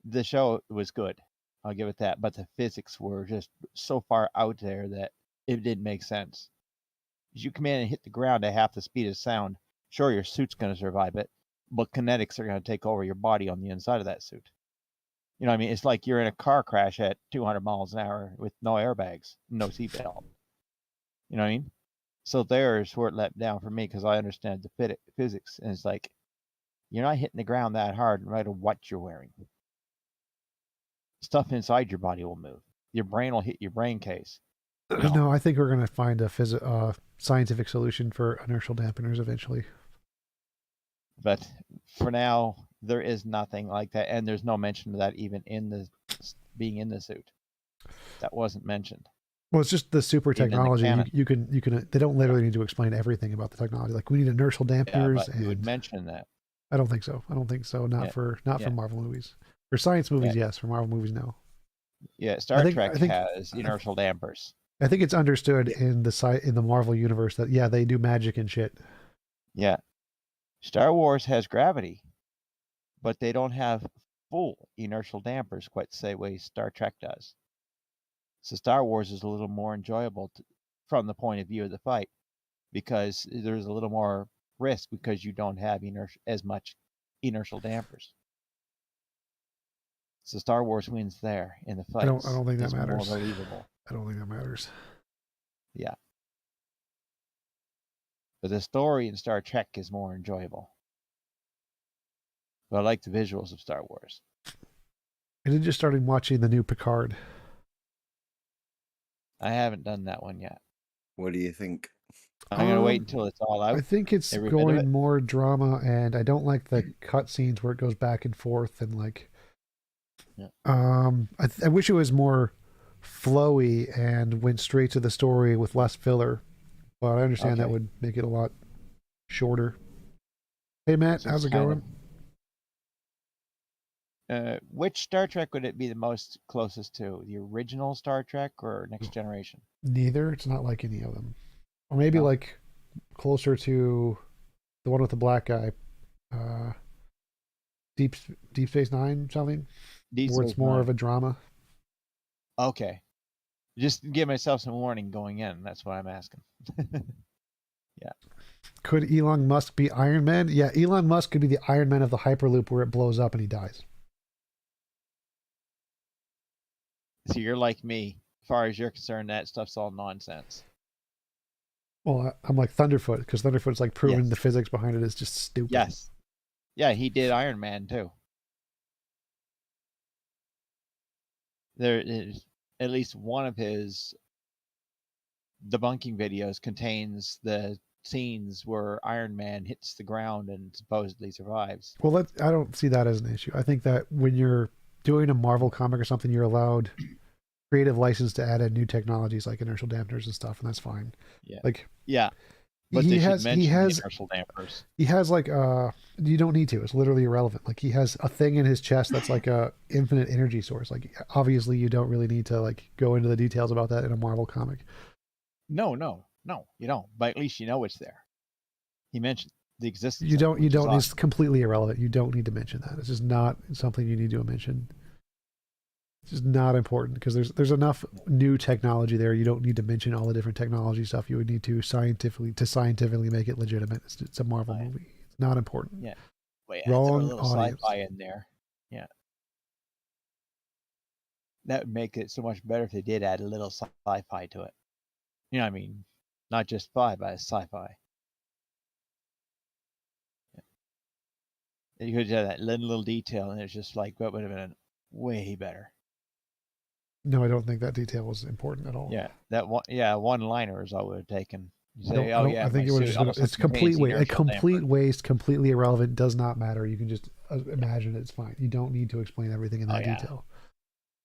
The show was good. I'll give it that. But the physics were just so far out there that it didn't make sense. As you come in and hit the ground at half the speed of sound, sure, your suit's going to survive it, but kinetics are going to take over your body on the inside of that suit. You know what I mean? It's like you're in a car crash at 200 miles an hour with no airbags, no seatbelt. You know what I mean? So there's where it let down for me because I understand the physics. And it's like, You're not hitting the ground that hard, no matter what you're wearing. Stuff inside your body will move. Your brain will hit your brain case. No, I think we're going to find a scientific solution for inertial dampeners eventually. But for now, there is nothing like that, and there's no mention of that even in the being in the suit. That wasn't mentioned. Well, it's just the super Even in the technology. canon. You can. They don't literally need to explain everything about the technology. Like we need inertial Yeah, dampeners, but you would and mention that. I don't think so. I don't think so. Not Yeah. for Yeah. Marvel movies. For science movies, Yeah. yes. For Marvel movies, no. Yeah, Star think- Trek I think- has inertial dampers. I think it's understood in the Marvel universe that yeah, they do magic and shit. Yeah. Star Wars has gravity, but they don't have full inertial dampers quite the same way Star Trek does. So Star Wars is a little more enjoyable from the point of view of the fight because there's a little more risk because you don't have as much inertial dampers. So Star Wars wins there in the fight. I don't think that It's matters. more believable. I don't think that matters. Yeah. But the story in Star Trek is more enjoyable. But I like the visuals of Star Wars. I did just started watching the new Picard. I haven't done that one yet. What do you think? I'm gonna wait until it's all out. I think it's every bit of it. going more drama, and I don't like the cutscenes where it goes back and forth and like. Yeah. I wish it was more flowy and went straight to the story with less filler, but I understand that Okay. would make it a lot shorter. Hey Matt, So how's it it's kind going? Which Star Trek would it be the most closest to? The original Star Trek or Next Generation? Neither. It's not like any of them, or maybe No. like closer to the one with the black guy, Deep Space Nine something, Deep where it's Space more Nine. of a drama. Okay. Just give myself some warning going in. That's what I'm asking. Yeah. Could Elon Musk be Iron Man? Yeah, Elon Musk could be the Iron Man of the Hyperloop where it blows up and he dies. So you're like me. As far as you're concerned, that stuff's all nonsense. Well, I'm like Thunderfoot because Thunderfoot's like proven Yes. the physics behind it is just stupid. Yes. Yeah, he did Iron Man too. There is at least one of his debunking videos contains the scenes where Iron Man hits the ground and supposedly survives. Well, I don't see that as an issue. I think that when you're doing a Marvel comic or something, you're allowed creative license to add in new technologies like inertial dampeners and stuff, and that's fine. Yeah. Like, Yeah. But he they has should he mention has the inertial dampers. he has like you don't need to. It's literally irrelevant. Like he has a thing in his chest that's like a infinite energy source. Like obviously you don't really need to like go into the details about that in a Marvel comic. No, you don't. But at least you know it's there. He mentioned the existence. You of it, don't. You which is don't. awesome. It's completely irrelevant. You don't need to mention that. It's just not something you need to mention. It's just not important because there's enough new technology there. You don't need to mention all the different technology stuff. You would need to scientifically make it legitimate. It's a Marvel movie. It's not important. Yeah. Wait, throw a Wrong little audience. sci-fi in there. Yeah. That would make it so much better if they did add a little sci-fi to it. You know what I mean? Not just but sci-fi. Yeah. You could have that little detail, and it's just like that would have been way better. No, I don't think that detail was important at all. Yeah, that one. Yeah, one-liner is all we would have taken. You I don't- say, I "Oh don't- yeah," I think my it was suit just also it's complete contains waste. A inertial complete damper. waste, completely irrelevant. Does not matter. You can just imagine it's fine. You don't need to explain everything in that yeah. detail.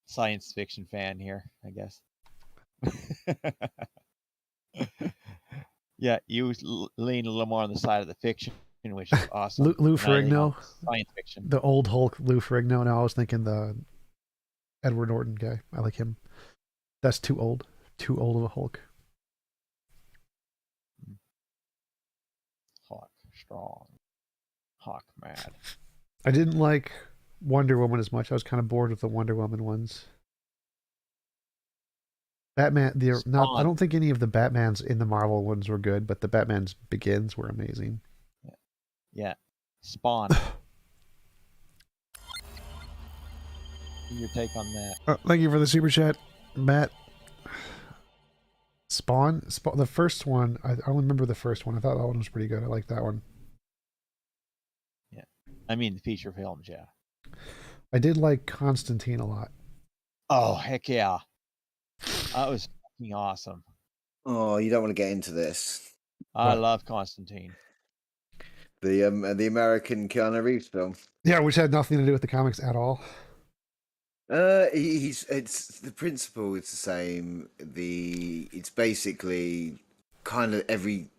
Science fiction fan here, I guess. Yeah, you lean a little more on the side of the fiction, which is awesome. Lou and I lean on Ferrigno, science fiction. the old Hulk, Lou Ferrigno. No, I was thinking the Edward Norton guy. I like him. That's too old. Too old of a Hulk. Hawk strong, Hawk mad. I didn't like Wonder Woman as much. I was kind of bored with the Wonder Woman ones. Batman, I don't think any of the Batmans in the Marvel ones were good, but the Batman's Begins were amazing. Yeah, Spawn. Your take on that? Thank you for the super chat, Matt. Spawn, the first one. I only remember the first one. I thought that one was pretty good. I like that one. Yeah. I mean, the feature films, yeah. I did like Constantine a lot. Oh, heck yeah. That was fucking awesome. Oh, you don't want to get into this. I love Constantine. The American Keanu Reeves film. Yeah, which had nothing to do with the comics at all. It's the principle. It's the same. It's basically kind of every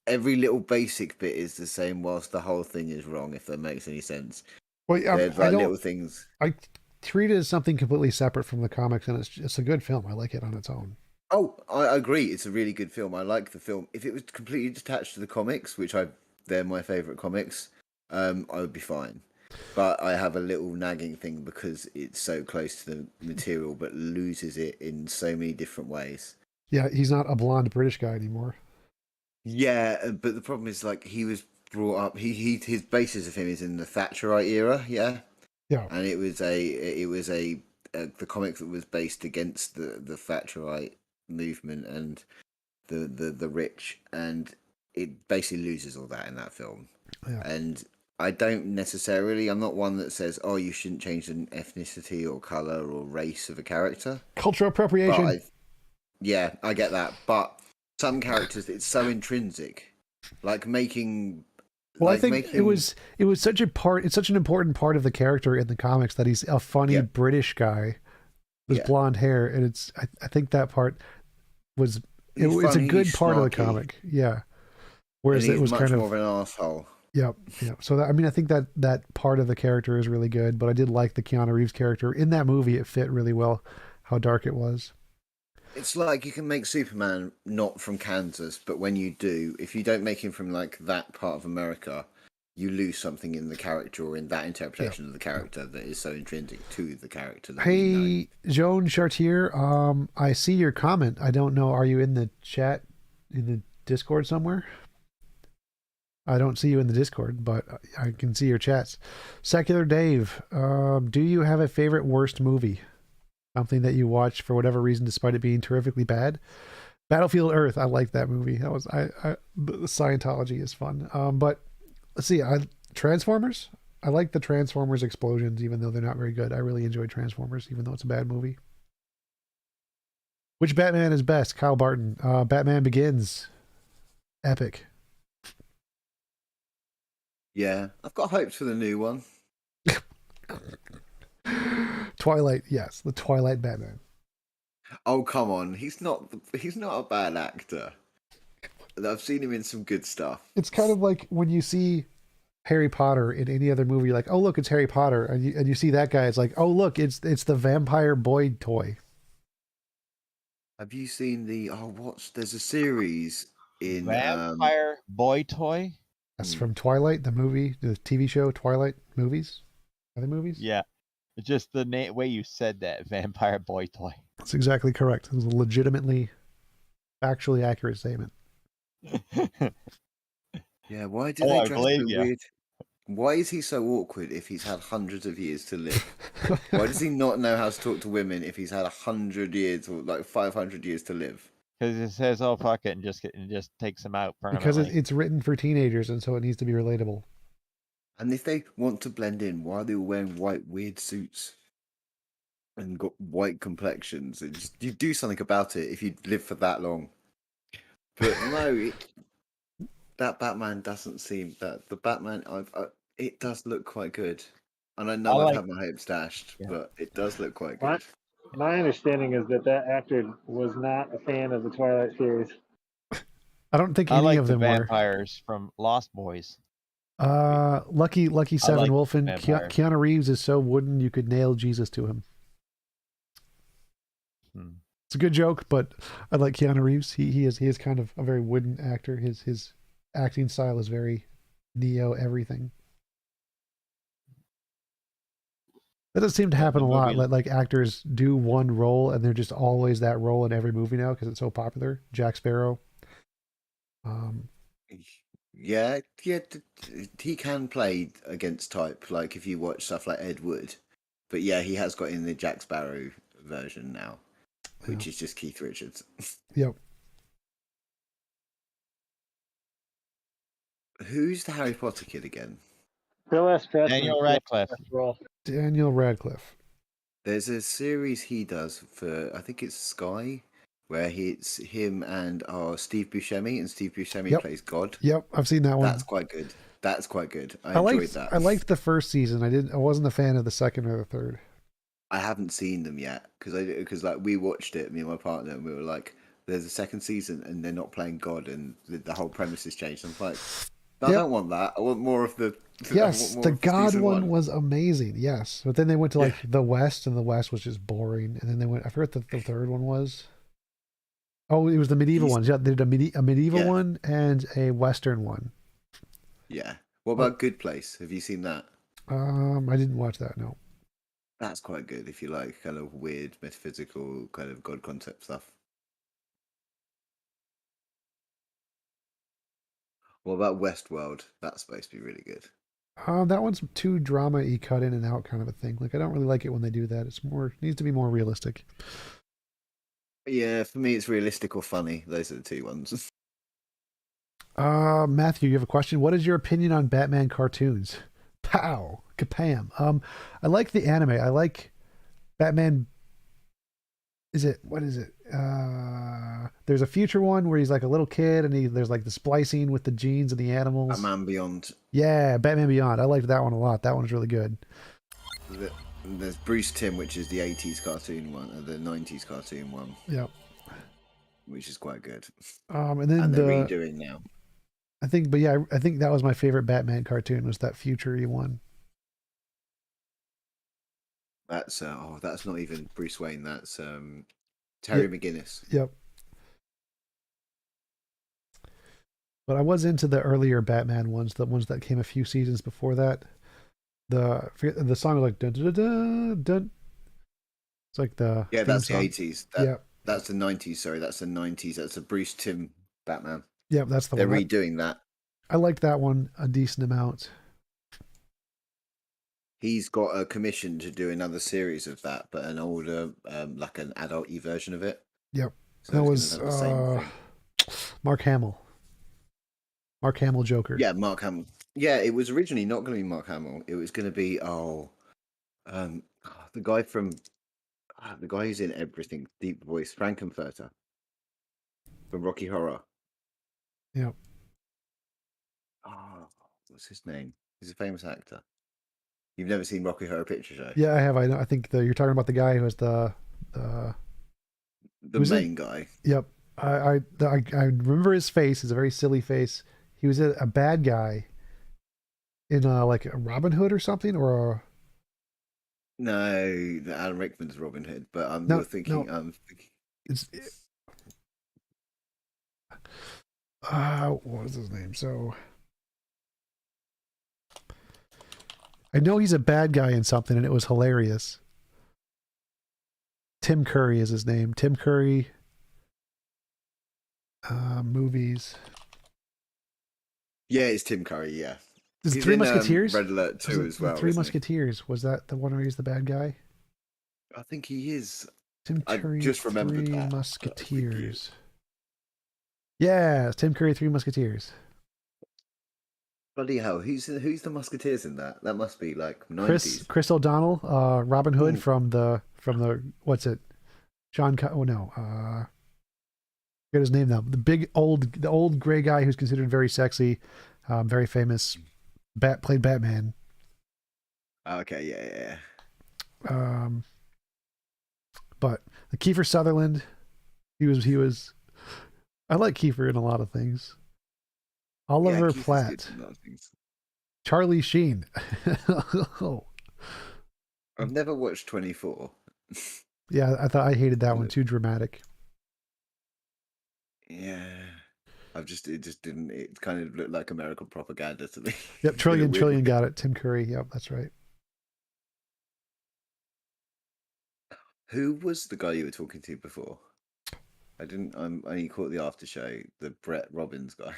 little basic bit is the same, whilst the whole thing is wrong. If that makes any sense. Well, There's I like don't. little things. I treat it as something completely separate from the comics, and it's a good film. I like it on its own. Oh, I agree. It's a really good film. I like the film. If it was completely detached to the comics, they're my favorite comics, I would be fine. But I have a little nagging thing because it's so close to the material, but loses it in so many different ways. Yeah, he's not a blonde British guy anymore. Yeah, but the problem is like he was brought up. His basis of him is in the Thatcherite era. Yeah. Yeah. And it was the comic that was based against the Thatcherite movement and the rich, and it basically loses all that in that film. Yeah. And I'm not one that says, oh, you shouldn't change the ethnicity or color or race of a character. Cultural appropriation. I get that, but some characters, it's so intrinsic, like making. Well, I think it was such a part. It's such an important part of the character in the comics that he's a funny British guy with blonde hair, and I think that part was it's a good part of the comic. Yeah. Whereas it was much kind of more of an asshole. Yeah. So I think that part of the character is really good, but I did like the Keanu Reeves character in that movie. It fit really well how dark it was. It's like you can make Superman not from Kansas, but when you do, if you don't make him from like that part of America, you lose something in the character or in that interpretation of the character that is so intrinsic to the character. Hey, Joan Chartier, I see your comment. I don't know. Are you in the chat, in the Discord somewhere? I don't see you in the Discord, but I can see your chats. Secular Dave, do you have a favorite worst movie? Something that you watched for whatever reason, despite it being terrifically bad. Battlefield Earth, I like that movie. That was the Scientology is fun. But let's see, Transformers. I like the Transformers explosions, even though they're not very good. I really enjoy Transformers, even though it's a bad movie. Which Batman is best? Kyle Barton. Batman Begins. Epic. Yeah, I've got hopes for the new one. Twilight, yes, the Twilight Batman. Oh, come on. He's not a bad actor. I've seen him in some good stuff. It's kind of like when you see Harry Potter in any other movie, you're like, oh, look, it's Harry Potter. And you see that guy, it's like, oh, look, it's the vampire boy toy. Have you seen there's a series in Vampire boy toy? That's from Twilight, the movie, the TV show Twilight movies. Other movies? Yeah. It's just the way you said that, vampire boy toy. That's exactly correct. It was a legitimately, factually accurate statement. Yeah, why do they dress so weird? Why is he so awkward if he's had hundreds of years to live? Why does he not know how to talk to women if he's had 100 years or like 500 years to live? Because it says, "Oh fuck it," and just takes them out permanently. Because it's written for teenagers, and so it needs to be relatable. And if they want to blend in, why are they all wearing white weird suits and got white complexions? You do something about it if you live for that long. But no, that Batman doesn't seem that the Batman. It does look quite good, and I know I've had my hopes dashed, but it does look quite good. My understanding is that actor was not a fan of the Twilight series. I don't think I any like of them the were. vampires from Lost Boys. Lucky Seven like Wolfen. vampires. Keanu Reeves is so wooden you could nail Jesus to him. It's a good joke, but I like Keanu Reeves. He is kind of a very wooden actor. His acting style is very Neo everything. That does seem to happen a lot. Like actors do one role and they're just always that role in every movie now because it's so popular. Jack Sparrow. Yeah, he can play against type. Like if you watch stuff like Ed Wood, but yeah, he has got in the Jack Sparrow version now, which is just Keith Richards. Yep. Who's the Harry Potter kid again? Bill S. Preston. Daniel Radcliffe. Daniel Radcliffe. There's a series he does for, I think it's Sky, where it's him and Steve Buscemi, and Steve Buscemi Yep. plays God. Yep, I've seen that one. That's quite good. That's quite good. I liked enjoyed that. I liked the first season. I wasn't a fan of the second or the third. I haven't seen them yet because like we watched it, me and my partner, and we were like, "There's a second season, and they're not playing God, and the whole premise has changed." I'm like, no, I don't want that. I want more of the. Yes, the God one was amazing. Yes, but then they went to like the West, and the West was just boring. And then they went. I forget what the third one was. Oh, it was the medieval ones. Yeah, they did a medieval one and a Western one. Yeah. What about Good Place? Have you seen that? I didn't watch that. No. That's quite good if you like kind of weird metaphysical kind of God concept stuff. What about Westworld? That's supposed to be really good. That one's too drama-y, cut in and out kind of a thing. Like I don't really like it when they do that. It needs to be more realistic. Yeah, for me it's realistic or funny. Those are the two ones. Matthew, you have a question. What is your opinion on Batman cartoons? Pow, kapam. I like the anime. I like Batman. What is it? There's a future one where he's like a little kid and there's like the splicing with the genes and the animals. Batman Beyond. Yeah, Batman Beyond. I liked that one a lot. That one's really good. There's Bruce Timm, which is the 80s cartoon one, or the 90s cartoon one. Yep. Which is quite good. And then they're redoing now. I think that was my favorite Batman cartoon, was that future-y one. That's that's not even Bruce Wayne. That's Terry McGinnis. Yep. But I was into the earlier Batman ones, the ones that came a few seasons before that. The song was like dun dun dun dun. It's like the that's song. the 80s. That's the 90s. Sorry, that's the 90s. That's a Bruce Timm Batman. Yep, that's the They're one. redoing that. I liked that one a decent amount. He's got a commission to do another series of that, but an older, like an adult-y version of it. Yep. So that was Mark Hamill. Mark Hamill Joker. Yeah, Mark Hamill. Yeah, it was originally not going to be Mark Hamill. It was going to be the guy who's in everything, deep voice, Frankenfurter from Rocky Horror. Yep. Oh, what's his name? He's a famous actor. You've never seen Rocky Horror Picture Show? Yeah, I have. I know. I think you're talking about the guy who was the main guy. Yep. I remember his face. It's a very silly face. He was a bad guy in like a Robin Hood or something, or No, Alan Rickman's Robin Hood, but I'm thinking. What was his name? So I know he's a bad guy in something, and it was hilarious. Tim Curry is his name. Tim Curry. Movies. Yeah, it's Tim Curry. Yeah. Is Three Musketeers? Red Alert 2 as well. Three Musketeers. Was that the one where he's the bad guy? I think he is. Tim Curry. I just remembered Three that. Musketeers. Yeah, it's Tim Curry, Three Musketeers. Bloody hell! Who's the Musketeers in that? That must be like 90s. Chris O'Donnell, Robin Hood from the what's it? Forget his name now. The old gray guy who's considered very sexy, very famous. Played Batman. Okay, yeah. But the Kiefer Sutherland, he was. I like Kiefer in a lot of things. Oliver Platt. Charlie Sheen. I've never watched 24. Yeah, I hated that one. Too dramatic. Yeah. It kind of looked like American propaganda to me. Yep, Trillion got it. Tim Curry. Yep, that's right. Who was the guy you were talking to before? I only caught the after show, the Brett Robbins guy.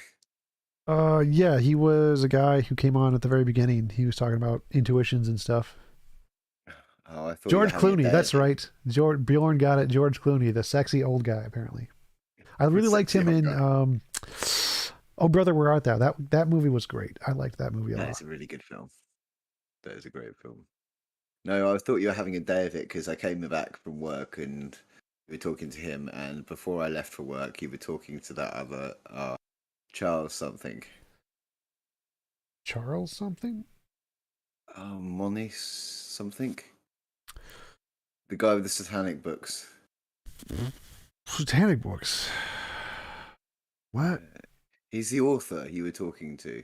Yeah, he was a guy who came on at the very beginning. He was talking about intuitions and stuff. Oh, I thought George Clooney, that's right. Bjorn got it. George Clooney, the sexy old guy, apparently. I really liked him in Oh Brother, Where Art Thou? That movie was great. I liked that movie a lot. It's a really good film. That is a great film. No, I thought you were having a day of it because I came back from work and we were talking to him, and before I left for work, you were talking to that other Charles something. Charles something? Moniz something. The guy with the satanic books. Satanic books. What? He's the author you were talking to.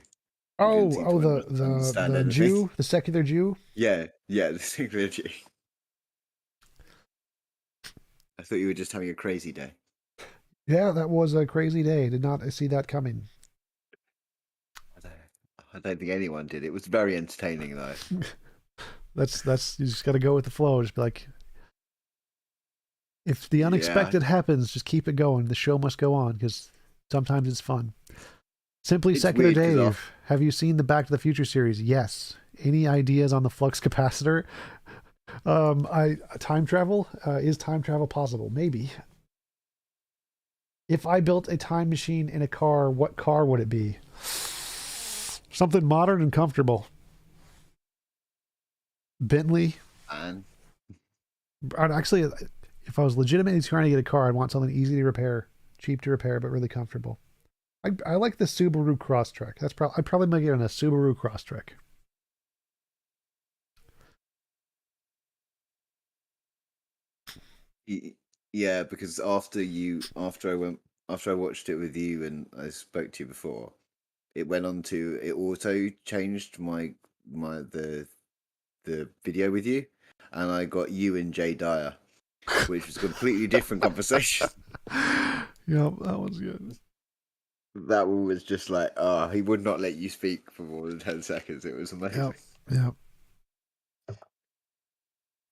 The Jew, the secular Jew. Yeah, the secular Jew. I thought you were just having a crazy day. Yeah, that was a crazy day. Did not see that coming. I don't think anyone did. It was very entertaining, though. That's you just got to go with the flow. Just be like, if the unexpected happens, just keep it going. The show must go on because sometimes it's fun. Simply It's Secular weird 'cause Dave, have you seen the Back to the Future series? Yes. Any ideas on the flux capacitor? Time travel? Is time travel possible? Maybe. If I built a time machine in a car, what car would it be? Something modern and comfortable. Bentley. And Actually, if I was legitimately trying to get a car, I'd want something easy to repair, cheap to repair, but really comfortable. I like the Subaru Crosstrek. I'd probably make it in a Subaru Crosstrek. Yeah, because after I watched it with you and I spoke to you before, it auto changed the video with you, and I got you and Jay Dyer, which was a completely different conversation. Yeah, that was good. That one was just like, he would not let you speak for more than 10 seconds. It was amazing. Yeah.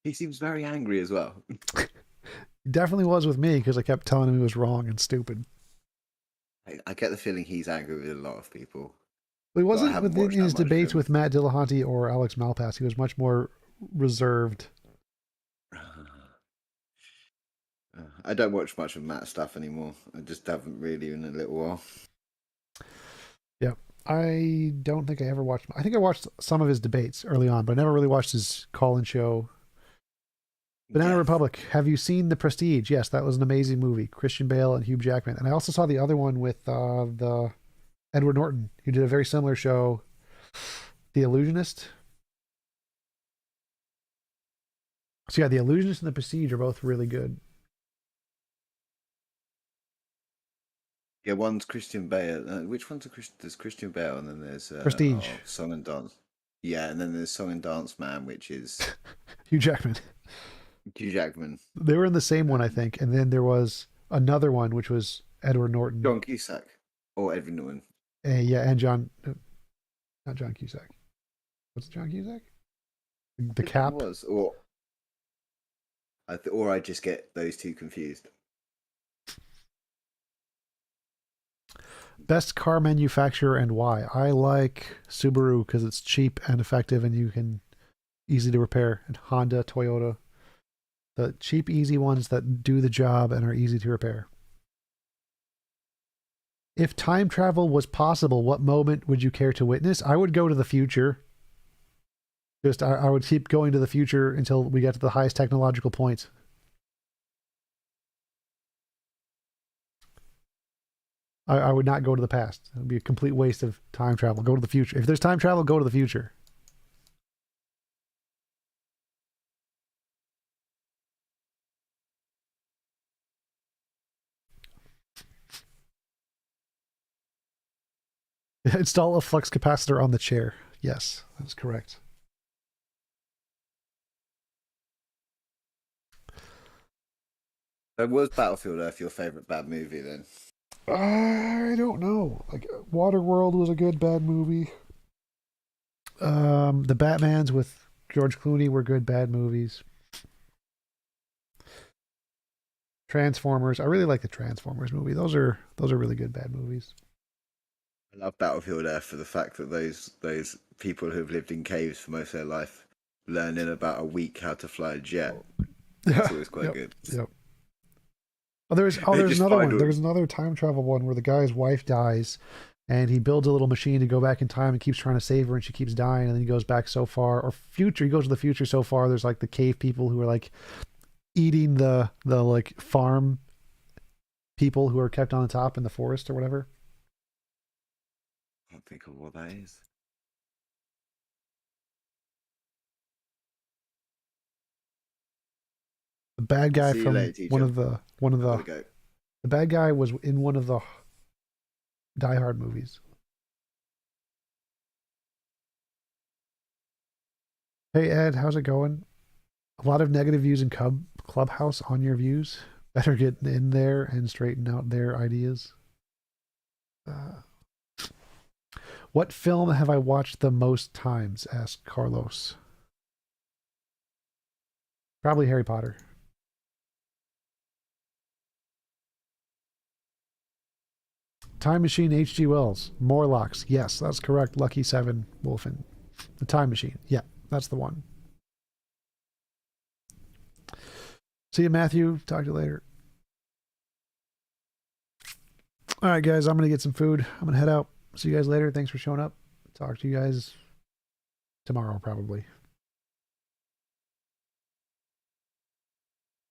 He seems very angry as well. He definitely was with me because I kept telling him he was wrong and stupid. I get the feeling he's angry with a lot of people. But he wasn't in his debates with Matt Dillahunty or Alex Malpass. He was much more reserved. I don't watch much of Matt's stuff anymore. I just haven't really in a little while. Yeah, I don't think I ever watched. I think I watched some of his debates early on, but I never really watched his call-in show. Banana Republic. Have you seen The Prestige? Yes, that was an amazing movie. Christian Bale and Hugh Jackman. And I also saw the other one with the Edward Norton, who did a very similar show, The Illusionist. So yeah, The Illusionist and The Prestige are both really good. Yeah, one's Christian Bale. Which one's there's Christian Bale, and then there's Prestige. Song and Dance. Yeah, and then there's Song and Dance Man, which is Hugh Jackman. Hugh Jackman. They were in the same one, I think, and then there was another one which was Edward Norton. John Cusack or Edward Norton. Yeah, and not John Cusack. What's John Cusack? The Cap was, or I just get those two confused. Best car manufacturer and why? I like Subaru because it's cheap and effective, and you can easy to repair. And Honda, Toyota, the cheap, easy ones that do the job and are easy to repair. If time travel was possible, what moment would you care to witness? I would go to the future. I would keep going to the future until we get to the highest technological point. I would not go to the past. It would be a complete waste of time travel. Go to the future. If there's time travel, go to the future. Install a flux capacitor on the chair. Yes, that's correct. So was Battlefield Earth your favorite bad movie then? I don't know. Like Waterworld was a good bad movie. The Batmans with George Clooney were good bad movies. Transformers. I really like the Transformers movie. Those are really good bad movies. I love Battlefield Earth for the fact that those people who've lived in caves for most of their life learn in about a week how to fly a jet. That's always quite good. Yep. Oh, there's another one. There's another time travel one where the guy's wife dies, and he builds a little machine to go back in time and keeps trying to save her, and she keeps dying, and then he goes back so far, or future, he goes to the future so far, there's like the cave people who are like eating the like farm people who are kept on the top in the forest or whatever. I can't think of what that is. The bad guy See you from later, one TJump. of the Gotta go. the bad guy was in one of the Die Hard movies. Hey Ed, how's it going? A lot of negative views in Clubhouse on your views. Better get in there and straighten out their ideas. What film have I watched the most times? Asked Carlos. Probably Harry Potter. Time Machine, H.G. Wells. Morlocks. Yes, that's correct. Lucky 7, Wolfen. The Time Machine. Yeah, that's the one. See you, Matthew. Talk to you later. All right, guys, I'm going to get some food. I'm going to head out. See you guys later. Thanks for showing up. Talk to you guys tomorrow, probably.